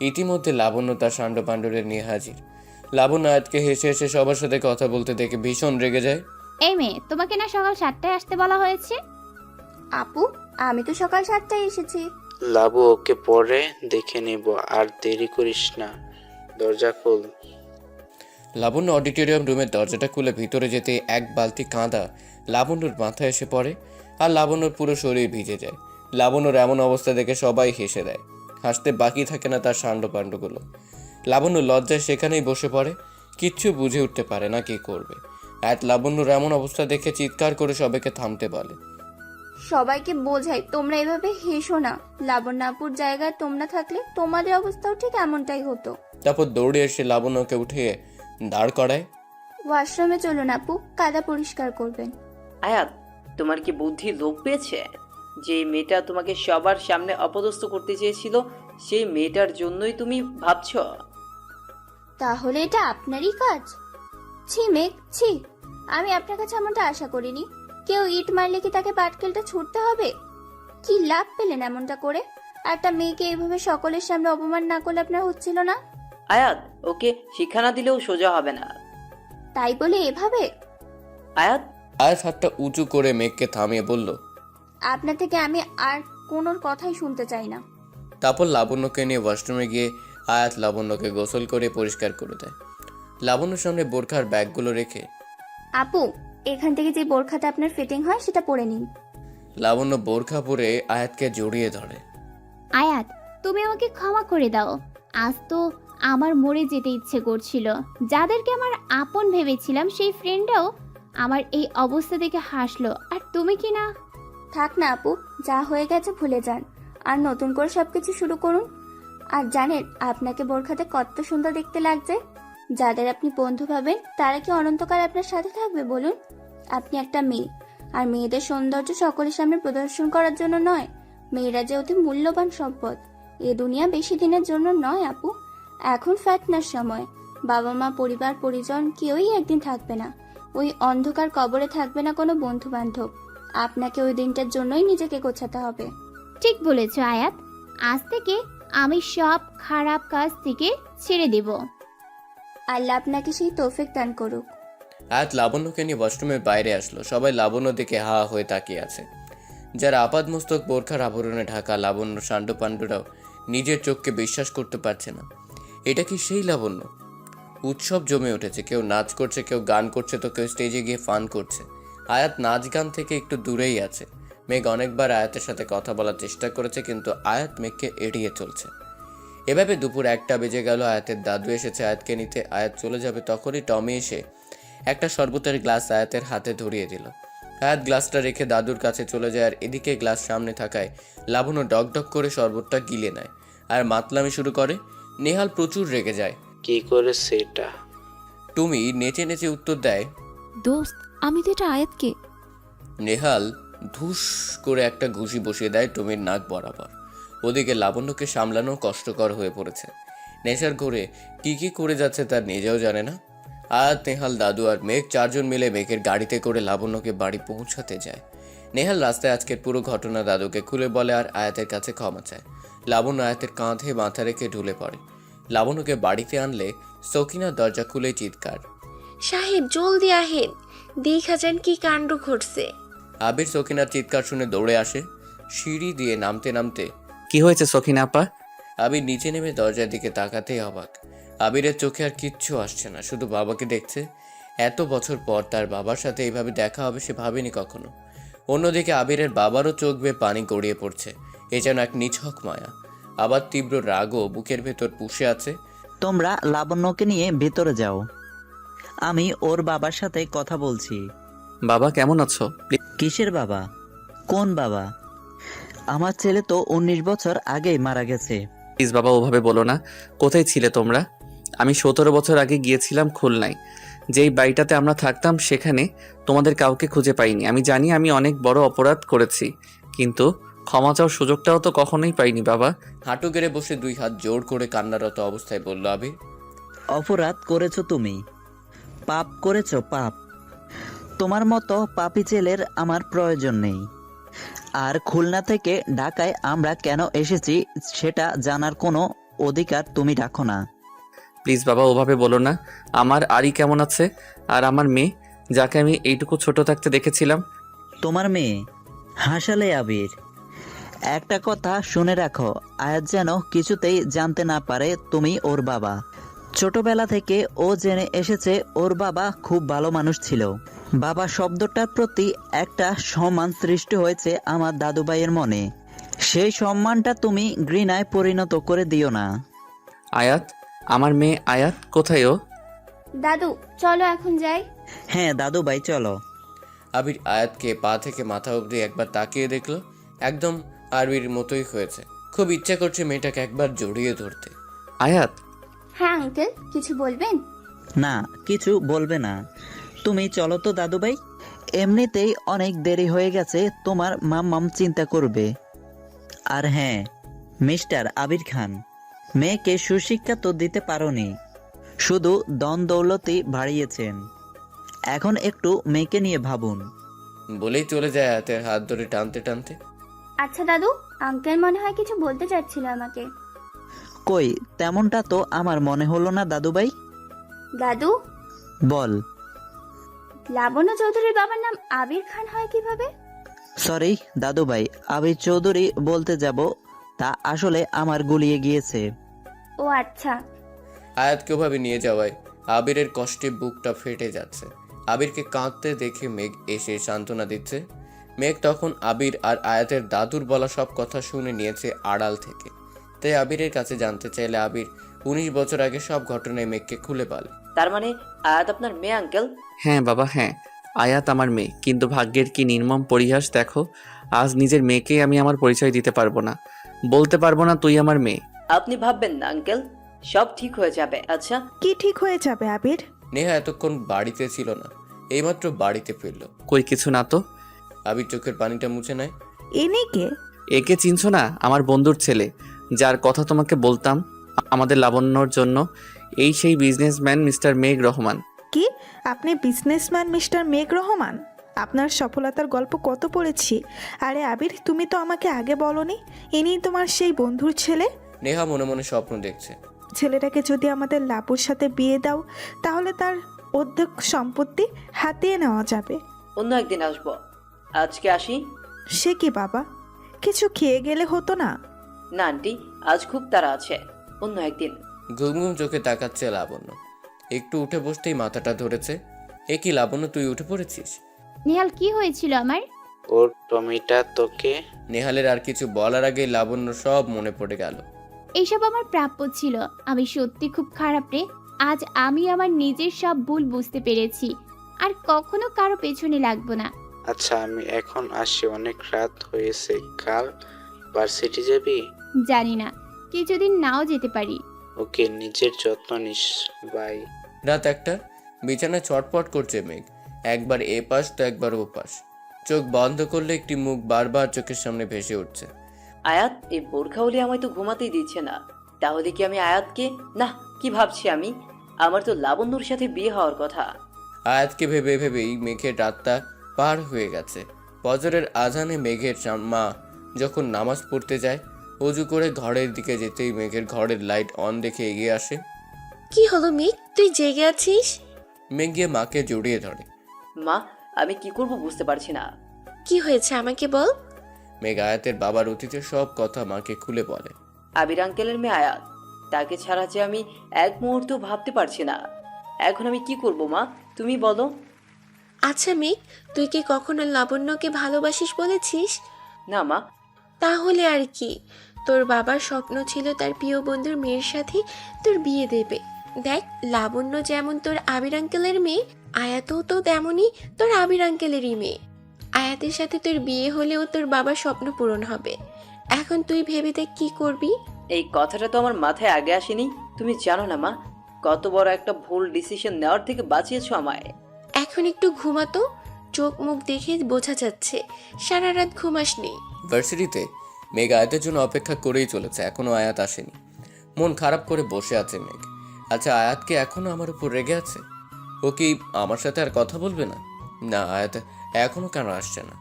ইতিমধ্যে লাবণ্য তার সান্ডপাণ্ডুরে নিয়ে হাজির। লাবণ্য আয়াতকে হেসে হেসে সবার সাথে কথা বলতে দেখে ভীষণ রেগে যায়। এই মেয়ে, তোমাকে না সকাল 7টায় আসতে বলা হয়েছে? আপু, আমি তো সকাল 7টায় এসেছি। লাবু, ওকে পরে দেখে নেব, আর দেরি করিস না, দরজা খোল। লাবণ্য অডিটোরিয়াম রুমের দরজাটা খুলে ভিতরে যেতে এক বালতি কাঁদা লাবণ্যর মাথায় এসে পড়ে আর লাবণ্যর পুরো শরীর ভিজে যায়। লাবণ্যর এমন অবস্থা দেখে সবাই হেসে দেয়, হাসতে বাকি থাকে না তার সান্ডপাণ্ডগুলো। লাবণ্য লজ্জায় সেখানেই বসে পড়ে, কিচ্ছু বুঝে উঠতে পারে না কি করবে। আয়াত লাবণ্যর এমন অবস্থা দেখে চিৎকার করে সবাইকে থামতে বলে। সবাইকে বোঝাই তোমরা এভাবে হেসো না, লাবণ্যাপুর জায়গায় তোমরা থাকলে তোমাদের অবস্থাও ঠিক এমনটাই হতো। তারপর দৌড়ে এসে লাবণ্যকে উঠিয়ে দাঁড় করায়। ওয়াশরুমে চলুন আপু, কাদা পরিষ্কার করবেন। আয়াত, তোমার কি বুদ্ধি লোপ পেয়েছে? যে মেয়েটা তোমাকে সবার সামনে অপদস্থ করতে চেয়েছিল, সেই মেয়েটার জন্যই তুমি ভাবছ? তাহলে এটা আপনারই কাজ? ছি মেঘ, ছি, আমি আপনার কাছে এমনটা আশা করিনি। কেউ ইট মারলে কি তাকে পাটকেলটা ছুটতে হবে? কি লাভ পেলেন এমনটা করে? একটা মেয়েকে এইভাবে সকলের সামনে অপমান না করলে আপনার হচ্ছিল না? আয়াত, ওকে শিক্ষা না দিলেও সোজা হবে না। তাই বলে এভাবে? আয়াত আয়াত হাতটা উঁচু করে মেঘকে থামিয়ে বলল, আপনার থেকে আমি আর কোনো কথাই শুনতে চাই না। তারপর লাবণ্যকে নিয়ে ওয়াশরুমে গিয়ে আয়াত লাবণ্যকে গোসল করে পরিষ্কার করে দেয়। লাবণ্যর সামনে বোরখার ব্যাগগুলো রেখে, আপু, এখান থেকে যে বোরখাটা আপনার ফিটিং হয় সেটা পরে নিন। লাবণ্য বোরখা পরে আয়াতকে জড়িয়ে ধরে। আয়াত, তুমি আমাকে ক্ষমা করে দাও। আজ তো আমার মরে যেতে ইচ্ছে করছিল। যাদেরকে আমার আপন ভেবেছিলাম সেই ফ্রেন্ডরাও আমার এই অবস্থা দেখে হাসলো, আর তুমি কি না? থাক না আপু, যা হয়ে গেছে ভুলে যান, আর নতুন করে সবকিছু শুরু করুন। আর জানেন আপনাকে বোরখাতে কত সুন্দর দেখতে লাগছে। যাদের আপনি বন্ধু ভাবেন তারা কি অনন্তকাল আপনার সাথে থাকবে বলুন? আপনি একটা মেয়ে, আর মেয়েদের সৌন্দর্য সকলের সামনে প্রদর্শন করার জন্য নয়। মেয়েরা যে অতি মূল্যবান সম্পদ, এ দুনিয়া বেশি দিনের জন্য নয় আপু। এখন ফ্যাটনার সময়, বাবা মা পরিবার পরিজন কেউই একদিন থাকবে না। ওই অন্ধকার কবরে থাকবে না কোনো বন্ধু বান্ধব। আপনাকে ওই দিনটার জন্যই নিজেকে গোছাতে হবে। ঠিক বলেছ আয়াত, আজ থেকে আমি সব খারাপ কাজ থেকে ছেড়ে দেব। আল্লাহ আপনাকে সেই তৌফিক দান করুক। আয়াত লাবণ্যকে নিয়ে ওয়াশরুমের বাইরে আসলো। সবাই লাবণ্য দিকে হা হয়ে তাকিয়ে আছে। যারা আপাদমস্তক বোরখার আবরণে ঢাকা লাবণ্য সান্ডপাণ্ডুরাও নিজের চোখকে বিশ্বাস করতে পারছে না। এটা কি সেই লাবণ্য? উৎসব জমে উঠেছে, কেউ নাচ করছে, কেউ গান করছে, তো কেউ স্টেজে গিয়ে ফান করছে। আয়াত নাচ গান থেকে একটু দূরেই আছে। মেঘ অনেকবার আয়াতের সাথে কথা বলার চেষ্টা করেছে, কিন্তু আয়াত মেঘকে এড়িয়ে চলছে। এভাবে দুপুর 1টা বেজে গেল। আয়াতের দাদু এসেছে আয়াতকে নিতে। আয়াত চলে যাবে তখনই টমি এসে একটা শরবতের গ্লাস আয়াতের হাতে ধরিয়ে দিল। আয়াত গ্লাসটা রেখে দাদুর কাছে চলে যায়, আর এদিকে গ্লাস সামনে থাকায় লাবণ্য ডক ডক করে শরবতটা গিলে নেয় আর মাতলামি শুরু করে। নেহাল প্রচুর রেগে যায়। কি করেছে এটা? টুমি নেচে নেচে উত্তর দেয়, দোস্ত আমি তো এটা আয়াতকে। নেহাল ধুস করে একটা ঘুষি বসিয়ে দেয় টমির নাক বরাবর। ওদিকে লাবণ্যকে সামলানো কষ্টকর হয়ে পড়েছে। নেশার ঘরে কি করে যাচ্ছে তার নিজেও জানে না। আয়াত, নেহাল, দাদু আর মেঘ চারজন মিলে মেঘের গাড়িতে করে লাবণ্যকে বাড়ি পৌঁছাতে যায়। নেহাল রাস্তায় আজকের পুরো ঘটনা দাদুকে খুলে বলে আর আয়াতের কাছে ক্ষমা চায়। লাবণ্য আয়াতের কাঁধে মাথা রেখে ঢুলে পড়ে। লাবণ্যকে বাড়িতে আনলে সকিনা দরজা খুলে চিৎকার। সাহেব জলদি আহেন, দেখা যান কি কাণ্ড ঘটছে। আবির সকিনার চিৎকার শুনে দৌড়ে আসে। সিঁড়ি দিয়ে নামতে নামতে কি হয়েছে সখিনা আপা? আবির নিচে নেমে দরজার দিকে তাকাতেই অবাক। আবিরের চোখে আর কিচ্ছু আসছে না, শুধু বাবাকে দেখছে। এত বছর পর তার বাবার সাথে এইভাবে দেখা হবে সে ভাবেনি কখনো। অন্যদিকে আবিরের বাবারও চোখ বেয়ে পানি গড়িয়ে পড়ছে। এ যেন এক নিছক মায়া। আবার তীব্র রাগও বুকের ভেতর পুষে আছে। তোমরা লাবণ্যকে নিয়ে ভেতরে যাও, আমি ওর বাবার সাথে কথা বলছি। বাবা কেমন আছো? কিসের বাবা? কোন বাবা? আমার ছেলে তো 19 বছর আগেই মারা গেছে। প্লিজ বাবা ওভাবে বলো না। কোথায় ছিলে তোমরা? আমি 17 বছর আগে গিয়েছিলাম খুলনায়। যেই বাড়িটাতে আমরা থাকতাম সেখানে তোমাদের কাউকে খুঁজে পাইনি। আমি জানি আমি অনেক বড় অপরাধ করেছি, কিন্তু ক্ষমা চাওয়ার সুযোগটাও তো কখনোই পাইনি বাবা। হাঁটু গেড়ে বসে দুই হাত জোর করে কান্নারত অবস্থায় বলল আবির। অপরাধ করেছো তুমি, পাপ করেছো, পাপ। তোমার মতো পাপী ছেলের আমার প্রয়োজন নেই। আর খুলনা থেকে ঢাকায় আমরা কেন এসেছি সেটা জানার কোনো অধিকার তুমি রাখো না। প্লিজ বাবা ওভাবে বলো না। আমার আরি কেমন আছে? আর আমার মেয়ে, যাকে আমি এইটুকু ছোট থাকতে দেখেছিলাম? তোমার মেয়ে? হাসালে আবির। একটা কথা শুনে রাখো, আয়াত যেন কিছুতেই জানতে না পারে তুমি ওর বাবা। ছোটবেলা থেকে ও জেনে এসেছে ওর বাবা খুব ভালো মানুষ ছিল। বাবা শব্দটার প্রতি একটা সম্মান সৃষ্টি হয়েছে আমার দাদু ভাইয়ের মনে। সেই সম্মানটা তুমি ঘৃণায় পরিণত করে দিও না। আয়াত, আমার মেয়ে আয়াত কোথায়? ও দাদু চলো এখন যাই। হ্যাঁ দাদু ভাই চলো। আবির আয়াতকে পা থেকে মাথা অবধি একবার তাকিয়ে দেখলো। একদম আরবির মতোই হয়েছে। খুব ইচ্ছা করছে মেয়েটাকে একবার জড়িয়ে ধরতে। আয়াত। হ্যাঁ আঙ্কেল, কিছু বলবেন? না, কিছু বলবে না। তুমি চলো তো দাদু ভাই। এমনিতেই অনেক দেরি হয়ে গেছে, তোমার মাম্মাম চিন্তা করবে। আর হ্যাঁ মিস্টার আবির খান, মেয়েকে সুশিক্ষা তো দিতে পারোনি, শুধু দন দৌলতি বাড়িয়েছেন। এখন একটু মেয়েকে নিয়ে ভাবুন। বলেই চলে যায় আয়াতের হাত ধরে টানতে টানতে। আচ্ছা দাদু, আঙ্কেল মনে হয় কিছু বলতে চাচ্ছিল আমাকে। কই, তেমনটা তো আমার মনে হলো না দাদু ভাই। দাদু, বল। লাবণ্য চৌধুরীর বাবার নাম আবির খান হয় কিভাবে? সরি দাদু ভাই, আবির চৌধুরী বলতে যাব, তা আসলে আমার গুলিয়ে গিয়েছে। ও আচ্ছা। আয়াতকে ওভাবে নিয়ে যাওয়ায় আবিরের কষ্টে বুকটা ফেটে যাচ্ছে। আবিরকে কাঁদতে দেখে মেঘ এসে সান্ত্বনা দিচ্ছে। মেঘ তখন আবির আর আয়াতের দাদুর বলা সব কথা শুনে নিয়েছে আড়াল থেকে। তাই আবিরের কাছে জানতে চাইলে আবির 19 বছর আগে সব ঘটনায় মেঘকে খুলে বলে। তার মানে আয়াত আপনার মেয়ে আঙ্কেল? হ্যাঁ বাবা হ্যাঁ, আয়াত আমার মেয়ে। কিন্তু ভাগ্যের কি নির্মম পরিহাস দেখো, আজ নিজের মেয়েকেই আমি আমার পরিচয় দিতে পারবো না, বলতে পারবো না তুই আমার মেয়ে। আপনি ভাববেন না আঙ্কেল, সব ঠিক হয়ে যাবে। আচ্ছা কি ঠিক হয়ে যাবে আবির? নেহা এতক্ষণ বাড়িতে ছিল না, এইমাত্র বাড়িতে ফিরল। কই কিছু না তো। আবির চোখের পানিটা মুছে নেয়। এনে কে? একে চিনছো না? আমার বন্ধুর ছেলে, যার কথা তোমাকে বলতাম আমাদের লাবণ্যর জন্য। এই সেই বিজনেসম্যান মিস্টার মেঘ রহমান। কি আপনি বিজনেসম্যান মিস্টার মেঘ রহমান? আপনার সফলতার গল্প কত পড়েছি। আরে আবির, তুমি তো আমাকে আগে বলনি ইনি তোমার সেই বন্ধুর ছেলে। নেহা মনে মনে স্বপ্ন দেখছে। ছেলেটাকে যদি আমাদের লাবুর সাথে বিয়ে দাও তাহলে তার অর্ধেক সম্পত্তি হাতিয়ে নেওয়া যাবে। অন্য একদিন আসবো, আজকে আসি। সে কি বাবা, কিছু খেয়ে গেলে হতো না? না আন্টি, আজ খুব তাড়া আছে, অন্য একদিন। ঘুম ঘুম চোখে তাকাচ্ছে লাবণ্য। একটু উঠে বসতেই মাথাটা ধরেছে। এ কি লাবণ্য, তুই উঠে পড়েছিস? নেহাল কি হয়েছিল আমার? ওর টমিটা তোকে। নেহালের আর কিছু বলার আগেই লাবণ্য সব মনে পড়ে গেল। এইসব আমার প্রাপ্য ছিল। আমি সত্যি খুব খারাপ রে। আজ আমি আমার নিজের সব ভুল বুঝতে পেরেছি, আর কখনো কারো পেছনে লাগবো না। আচ্ছা আমি এখন আসি, অনেক রাত হয়েছে। কাল ভার্সিটি যাবি? জানি না, কিছুদিন নাও যেতে পারি। ওকে, নিজের যত্ন নিস। বাই। রাত 1টা, বিছানায় ছটপট করছে মেঘ। একবার এ পাশ তো একবার ও পাশ। চোখ বন্ধ করলে একটি মুখ বারবার চোখের সামনে ভেসে উঠছে। আয়াত, এই বোরখাওয়ালি আমায় তো ঘুমাতেই দিচ্ছে না। তাহলে কি আমি আয়াতকে, না কি ভাবছি আমি, আমার তো লাবণ্যর সাথে বিয়ে হওয়ার কথা। আয়াতকে ভেবে ভেবেই মেঘের রাতটা পার হয়ে গেছে। ফজরের আজানে মেঘের মা যখন নামাজ পড়তে যায়, অজু করে ঘরের দিকে যেতেই মেঘের ঘরের লাইট অন দেখে এগিয়ে আসে। কি হলো মেঘ, তুই জেগে আছিস? মেঘ গিয়ে মাকে জড়িয়ে ধরে। মা, আমি কি করব বুঝতে পারছি না। কি হয়েছে আমাকে বল। মেঘ আয়াতের বাবার অতীতের সব কথা মাকে খুলে বলে। আবির আঙ্কেলের মেয়ে আয়াত, তাকে ছাড়া যে আমি এক মুহূর্ত ভাবতে পারছি না। এখন আমি কি করব মা, তুমি বলো। আচ্ছা মেঘ, তুই কি কখনো লাবণ্যকে ভালোবাসিস বলেছিস? না মা। তাহলে আর কি, তোর বাবার স্বপ্ন ছিল তার প্রিয় বন্ধুর মেয়ের সাথে তোর বিয়ে দেবে। দেখ, লাবণ্য যেমন তোর আবির আঙ্কেলের মেয়ে, আয়াতও তো তেমনই তোর আবির আঙ্কেলেরই মেয়ে। আয়াতের সাথে তোর বিয়ে হলেও তোর বাবার স্বপ্ন পূরণ হবে। এখন তুই ভেবে দেখ কি করবি। এই কথাটা তো আমার মাথায় আগে আসেনি। তুমি জানো না মা, কত বড় একটা ভুল ডিসিশন নেওয়ার থেকে বাঁচিয়েছো আমায়। এখন একটু ঘুমাতো, চোখ মুখ দেখে বোঝা যাচ্ছে সারা রাত ঘুমাসনি। ভার্সিটিতে মেঘ আয়াতের জন্য অপেক্ষা করেই চলেছে, এখনো আয়াত আসেনি। মন খারাপ করে বসে আছে মেঘ। আচ্ছা, আয়াতকে এখনো আমার উপর রেগে আছে? ও কি আমার সাথে আর কথা বলবে না? না, আয়াত এখনো কেন আসছে না?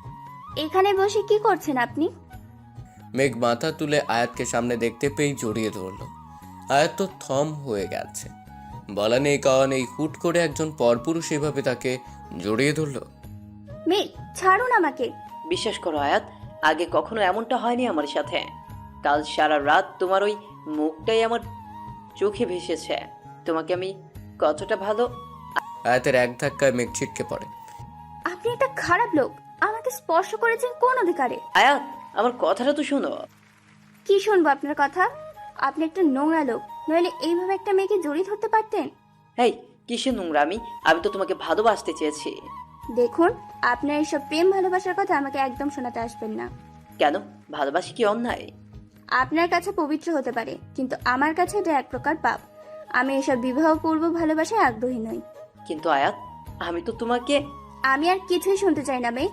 এখানে বসে কি করছেন আপনি? মেঘ মাথা তুলে আয়াতকে সামনে দেখতে পেয়েই জড়িয়ে ধরল। আয়াত তো থম হয়ে গেছে। বলা নেই কাওয়া নেই, হুট করে একজন পরপুরুষ এভাবে তাকে জড়িয়ে ধরল। মেঘ, ছাড়ুন আমাকে। বিশ্বাস করো আয়াত, আগে কখনো এমনটা হয়নি আমার সাথে। কাল সারা রাত তোমার ওই মুখটাই আমার চোখে ভেসেছে। তোমাকে আমি কতটা ভালো। আয়াতের এক ধাক্কায় মেঘ ছিটকে পড়ে। আপনি একটা খারাপ লোক, আমাকে স্পর্শ করেছেন কোন অধিকারে? আয়াত, আমার কথাটা তো শোনো। কি শুনবো আপনার কথা? আপনি একটা নোংরা লোক, নইলে এইভাবে একটা মেয়েকে জড়িয়ে ধরতে পারতেন? এই কিসের নোংরা? আমি তো তোমাকে ভালোবাসতে চেয়েছি। দেখুন, আপনার এইসব প্রেম ভালোবাসার কথা আমাকে একদম শোনাতে আসবেন না। কেন, ভালোবাসি কি অন্যায়? আপনার কাছে পবিত্র হতে পারে, কিন্তু আমার কাছে এটা এক প্রকার পাপ। আমি এসব বিবাহপূর্ব ভালোবাসায় আগ্রহী নই। কিন্তু আয়াত, আমি তো তোমাকে। আমি আর কিছুই শুনতে চাই না মেঘ।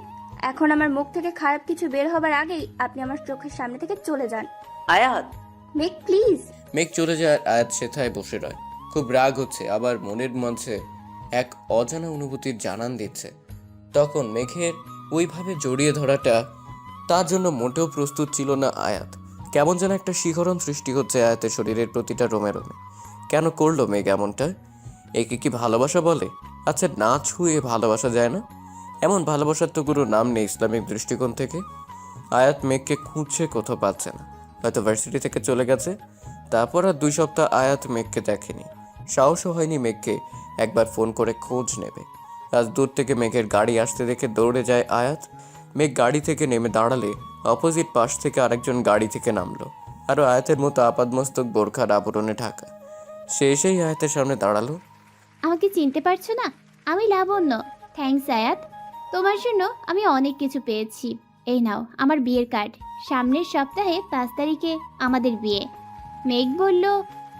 এখন আমার মুখ থেকে খারাপ কিছু বের হবার আগেই আপনি আমার চোখের সামনে থেকে চলে যান। আয়াত। মেঘ প্লিজ। মেঘ চলে যায়, আয়াত সেথায় বসে রয়। খুব রাগ হচ্ছে, আবার মনের মধ্যে এক অজানা অনুভূতির জানান দিচ্ছে। তখন মেঘের ওইভাবে জড়িয়ে ধরাটা তার জন্য মোটেও প্রস্তুত ছিল না আয়াত। কেমন যেন একটা শিহরণ সৃষ্টি হচ্ছে আয়াতের শরীরের প্রতিটা রোমে রোমে। কেন করলো মেঘ এমনটা? একে কি ভালোবাসা বলে? আচ্ছা, না ছুঁয়ে ভালোবাসা যায় না? এমন ভালোবাসার তো কোনো নাম নেই ইসলামিক দৃষ্টিকোণ থেকে। আয়াত মেঘকে খুঁজছে, কোথাও পাচ্ছে না। হয়তো ভার্সিটি থেকে চলে গেছে। তারপর আর 2 সপ্তাহ আয়াত মেঘকে দেখেনি। সাহসও হয়নি মেঘকে একবার ফোন করে খোঁজ নেবে। আজ দূর থেকে মেঘের গাড়ি আসতে দেখে দৌড়ে যায় আয়াত। মেঘ গাড়ি থেকে নেমে দাঁড়ালে অপোজিট পাশ থেকে আরেকজন গাড়ি থেকে নামলো, আরও আয়াতের মতো আপাদমস্তক বোরখার আবরণে ঢাকা। সে এসেই আয়াতের সামনে দাঁড়ালো। আমাকে চিনতে পারছো না? আমি লাবণ্য। থ্যাঙ্কস আয়াত, তোমার জন্য আমি অনেক কিছু পেয়েছি। এই নাও আমার বিয়ের কার্ড। সামনের সপ্তাহে 5 তারিখে আমাদের বিয়ে। মেঘ বলল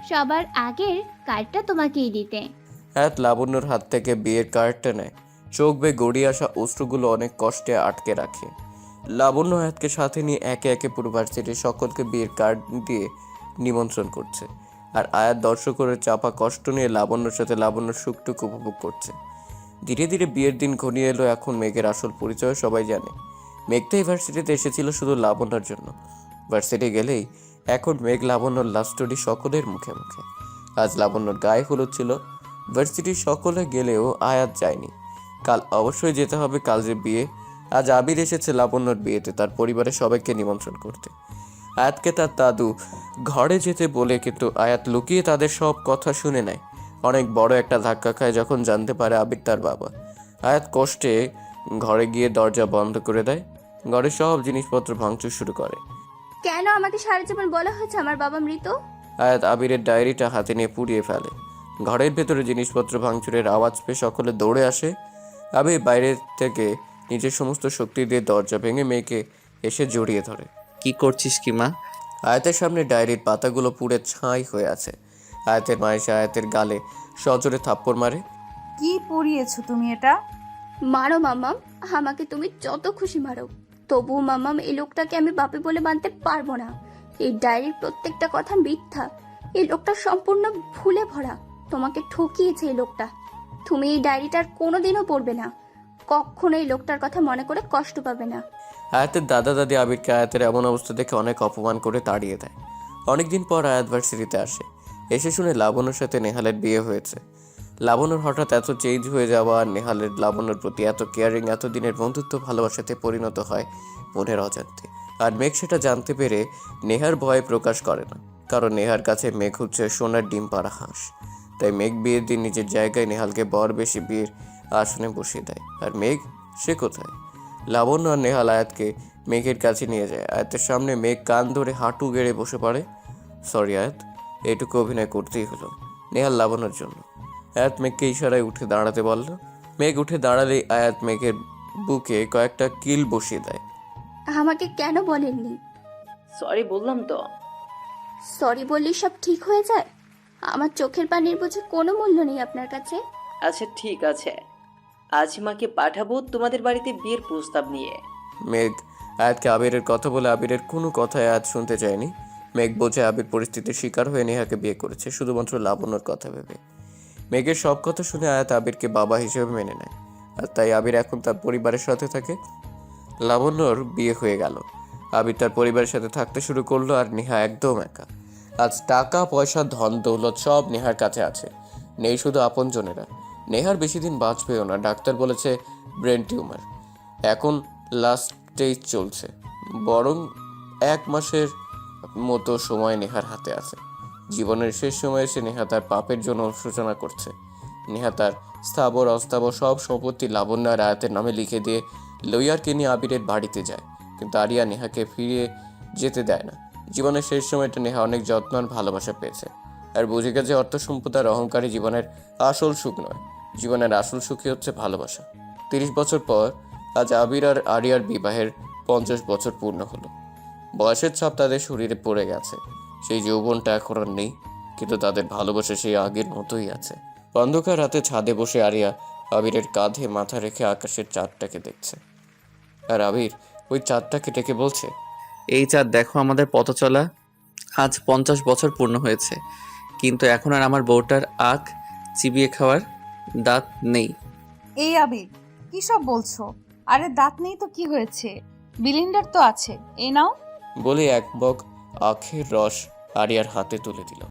সবার আগের কার্ডটা তোমাকেই দিতে। আয়াত লাবণ্যর হাত থেকে বিয়ের কার্ডটা নেয়। চোখ বেয়ে গড়িয়ে আসা অশ্রুগুলো অনেক কষ্টে আটকে রাখে। লাবণ্য আয়াতকে সাথে নিয়ে একে একে পুরো ভার্সিটির সকলকে বিয়ের কার্ড দিয়ে নিমন্ত্রণ করছে। আর আয়াত দর্শকের চাপা কষ্ট নিয়ে লাবণ্যর সাথে লাবণ্যর সুখটুকু উপভোগ করছে। ধীরে ধীরে বিয়ের দিন ঘনিয়ে এলো। এখন মেঘের আসল পরিচয় সবাই জানে। মেঘ তো এই ভার্সিটিতে এসেছিল শুধু লাবণ্যর জন্য। ভার্সিটি গেলেই এখন মেঘ লাবণ্যর লাভ স্টোরি সকলের মুখে মুখে। আজ লাবণ্যর গায়ে হলুদ ছিল। ভার্সিটির সকলে গেলেও আয়াত যায়নি। কাল অবশ্যই যেতে হবে, কাল যে বিয়ে। আজ আবির এসেছে লাবণ্যর বিয়েতে তার পরিবারের সবাইকে নিমন্ত্রণ করতে। আয়াতকে তার দাদু ঘরে যেতে বলে, কিন্তু আয়াত লুকিয়ে তাদের সব কথা শুনে নেয়। অনেক বড় একটা ধাক্কা খায় যখন জানতে পারে আবির তার বাবা। আয়াত কষ্টে ঘরে গিয়ে দরজা বন্ধ করে দেয়। ঘরের সব জিনিসপত্র ভাঙচুর শুরু করে। কেন আমাকে সারা জীবন বলা হয়েছে আমার বাবা মৃত? আয়াত আবিরের ডায়েরিটা হাতে নিয়ে পুড়িয়ে ফেলে। ঘরের ভেতরে জিনিসপত্র ভাঙচুরের আওয়াজ পেয়ে সকলে দৌড়ে আসে। আবির বাইরে থেকে নিজের সমস্ত শক্তি দিয়ে দরজা ভেঙে মেয়েকে এসে জড়িয়ে ধরে। কি করছিস কি মা? আয়াতের সামনে ডায়েরির পাতাগুলো পুড়ে ছাই হয়ে আছে। আয়াতের মা এসে আয়াতের গালে সজোরে থাপ্পড় মারে। কি পড়িয়েছো তুমি এটা? মারো মাম্মাম, আমাকে তুমি যত খুশি মারো, তবুও মাম্মাম এই লোকটাকে আমি বাপে বলে মানতে পারবো না। এই ডায়েরির প্রত্যেকটা কথা মিথ্যা। এই লোকটা সম্পূর্ণ ভুলে ভরা। তোমাকে ঠকিয়েছে এই লোকটা। তুমি এই ডায়েরিটার কোনোদিনও পড়বে না, কখনো এই লোকটার কথা মনে করে কষ্ট পাবে না। আয়াতের দাদা দাদি আবিরকে আয়াতের এমন অবস্থা দেখে অনেক অপমান করে তাড়িয়ে দেয়। অনেকদিন পর আয়াত ভার্সিটিতে আসে। এসে শুনে লাবণ্যর সাথে নেহালের বিয়ে হয়েছে। লাবণ্যর হঠাৎ এত চেঞ্জ হয়ে যাওয়া আর নেহালের লাবণ্যর প্রতি এত কেয়ারিং, এত দিনের বন্ধুত্ব ভালোবাসাতে পরিণত হয় মনের অজান্তে। আর মেঘ সেটা জানতে পেরে নেহার ভয় প্রকাশ করে না, কারণ নেহার কাছে মেঘ হচ্ছে সোনার ডিম পাড়া হাঁস। তাই মেঘ বিয়ের দিন নিজের জায়গায় নেহালকে বর বেশি বিয়ের আসনে বসিয়ে দেয়। আর মেঘ, সে কোথায়? লাবণ্য আর নেহাল আয়াতকে মেঘের কাছে নিয়ে যায়। আয়াতের সামনে মেঘ কান ধরে হাঁটু গেড়ে বসে পড়ে। সরি আয়াত, এইটুকু অভিনয় করতেই হলো নেহাল লাবণ্যর জন্য। আয়াত মেঘকে ইশারায় উঠে দাঁড়াতে বলল। মেঘ উঠে দাঁড়ালেই আয়াত মেঘের বুকে কয়েকটা কিল বসিয়ে দেয়। আমাকে কেন বলেননি? সরি বললাম তো। সরি বললি সব ঠিক হয়ে যায়? আমার চোখের পানির বুঝি কোনো মূল্য নেই আপনার কাছে? আচ্ছা ঠিক আছে, আজ মাকে পাঠাবো তোমাদের বাড়িতে বিয়ের প্রস্তাব নিয়ে। মেঘ আয়াতকে আবিরের কথা বলে আবিরের কোনো কথাই আয়াত শুনতে চায়নি। মেঘ বোঝে আবির পরিস্থিতির শিকার হয়ে নেহাকে বিয়ে করেছে শুধুমাত্র লাবণ্যর কথা ভেবে। মেঘের সব কথা শুনে আয়াত আবিরকে বাবা হিসেবে মেনে নেয়, আর তাই আবির এখন তার পরিবারের সাথে থাকে। লাবণ্যর বিয়ে হয়ে গেল, আবির তার পরিবারের সাথে থাকতে শুরু করলো। আর নেহা একদম একা। আজ টাকা পয়সা ধন দৌলত সব নেহার কাছে আছে, নেই শুধু আপনজনেরা। নেহার বেশি দিন বাঁচবেও না, ডাক্তার বলেছে ব্রেন টিউমার। এখন লাস্ট স্টেজ চলছে, বরং 1 মাসের মতো সময় নেহার হাতে আছে। জীবনের শেষ সময়ে এসে নেহা তার পাপের জন্য সূচনা করছে। নেহা তার স্থাবর অস্থাবর সব সম্পত্তি লাবণ্য আর আয়াতের নামে লিখে দিয়ে লইয়ারকে নিয়ে আবিরের বাড়িতে যায়, কিন্তু আরিয়া নেহাকে ফিরে যেতে দেয় না। জীবনের শেষ সময়টা নেহা অনেক যত্ন আর ভালোবাসা পেয়েছে, আর বুঝে গেছে অর্থ সম্পদ আর অহংকারী জীবনের আসল সুখ নয়। জীবনের আসল সুখই হচ্ছে ভালোবাসা। 30 বছর পর আজ আবির আর আরিয়ার বিবাহের 50 বছর পূর্ণ হলো। বয়সের ছাপ তাদের শরীরে পড়ে গেছে, সেই যৌবনটা এখন আর নেই, কিন্তু তাদের ভালোবাসা সেই আগের মতোই আছে। অন্ধকার রাতে ছাদে বসে আরিয়া আবিরের কাঁধে মাথা রেখে আকাশের চাঁদটাকে দেখছে, আর আবির ওই চাঁদটাকে ডেকে বলছে, এই চাঁদ দেখো, আমাদের পথ চলা আজ 50 বছর পূর্ণ হয়েছে, কিন্তু এখন আর আমার বউটার আখ চিবিয়ে খাওয়ার দাঁত নেই। এই আবির, কি সব বলছো? আরে দাঁত নেই তো কি হয়েছে? বিলিন্ডার তো আছে, এই নাও। বলে 1 বগ আখের রস আরিয়ার হাতে তুলে দিল।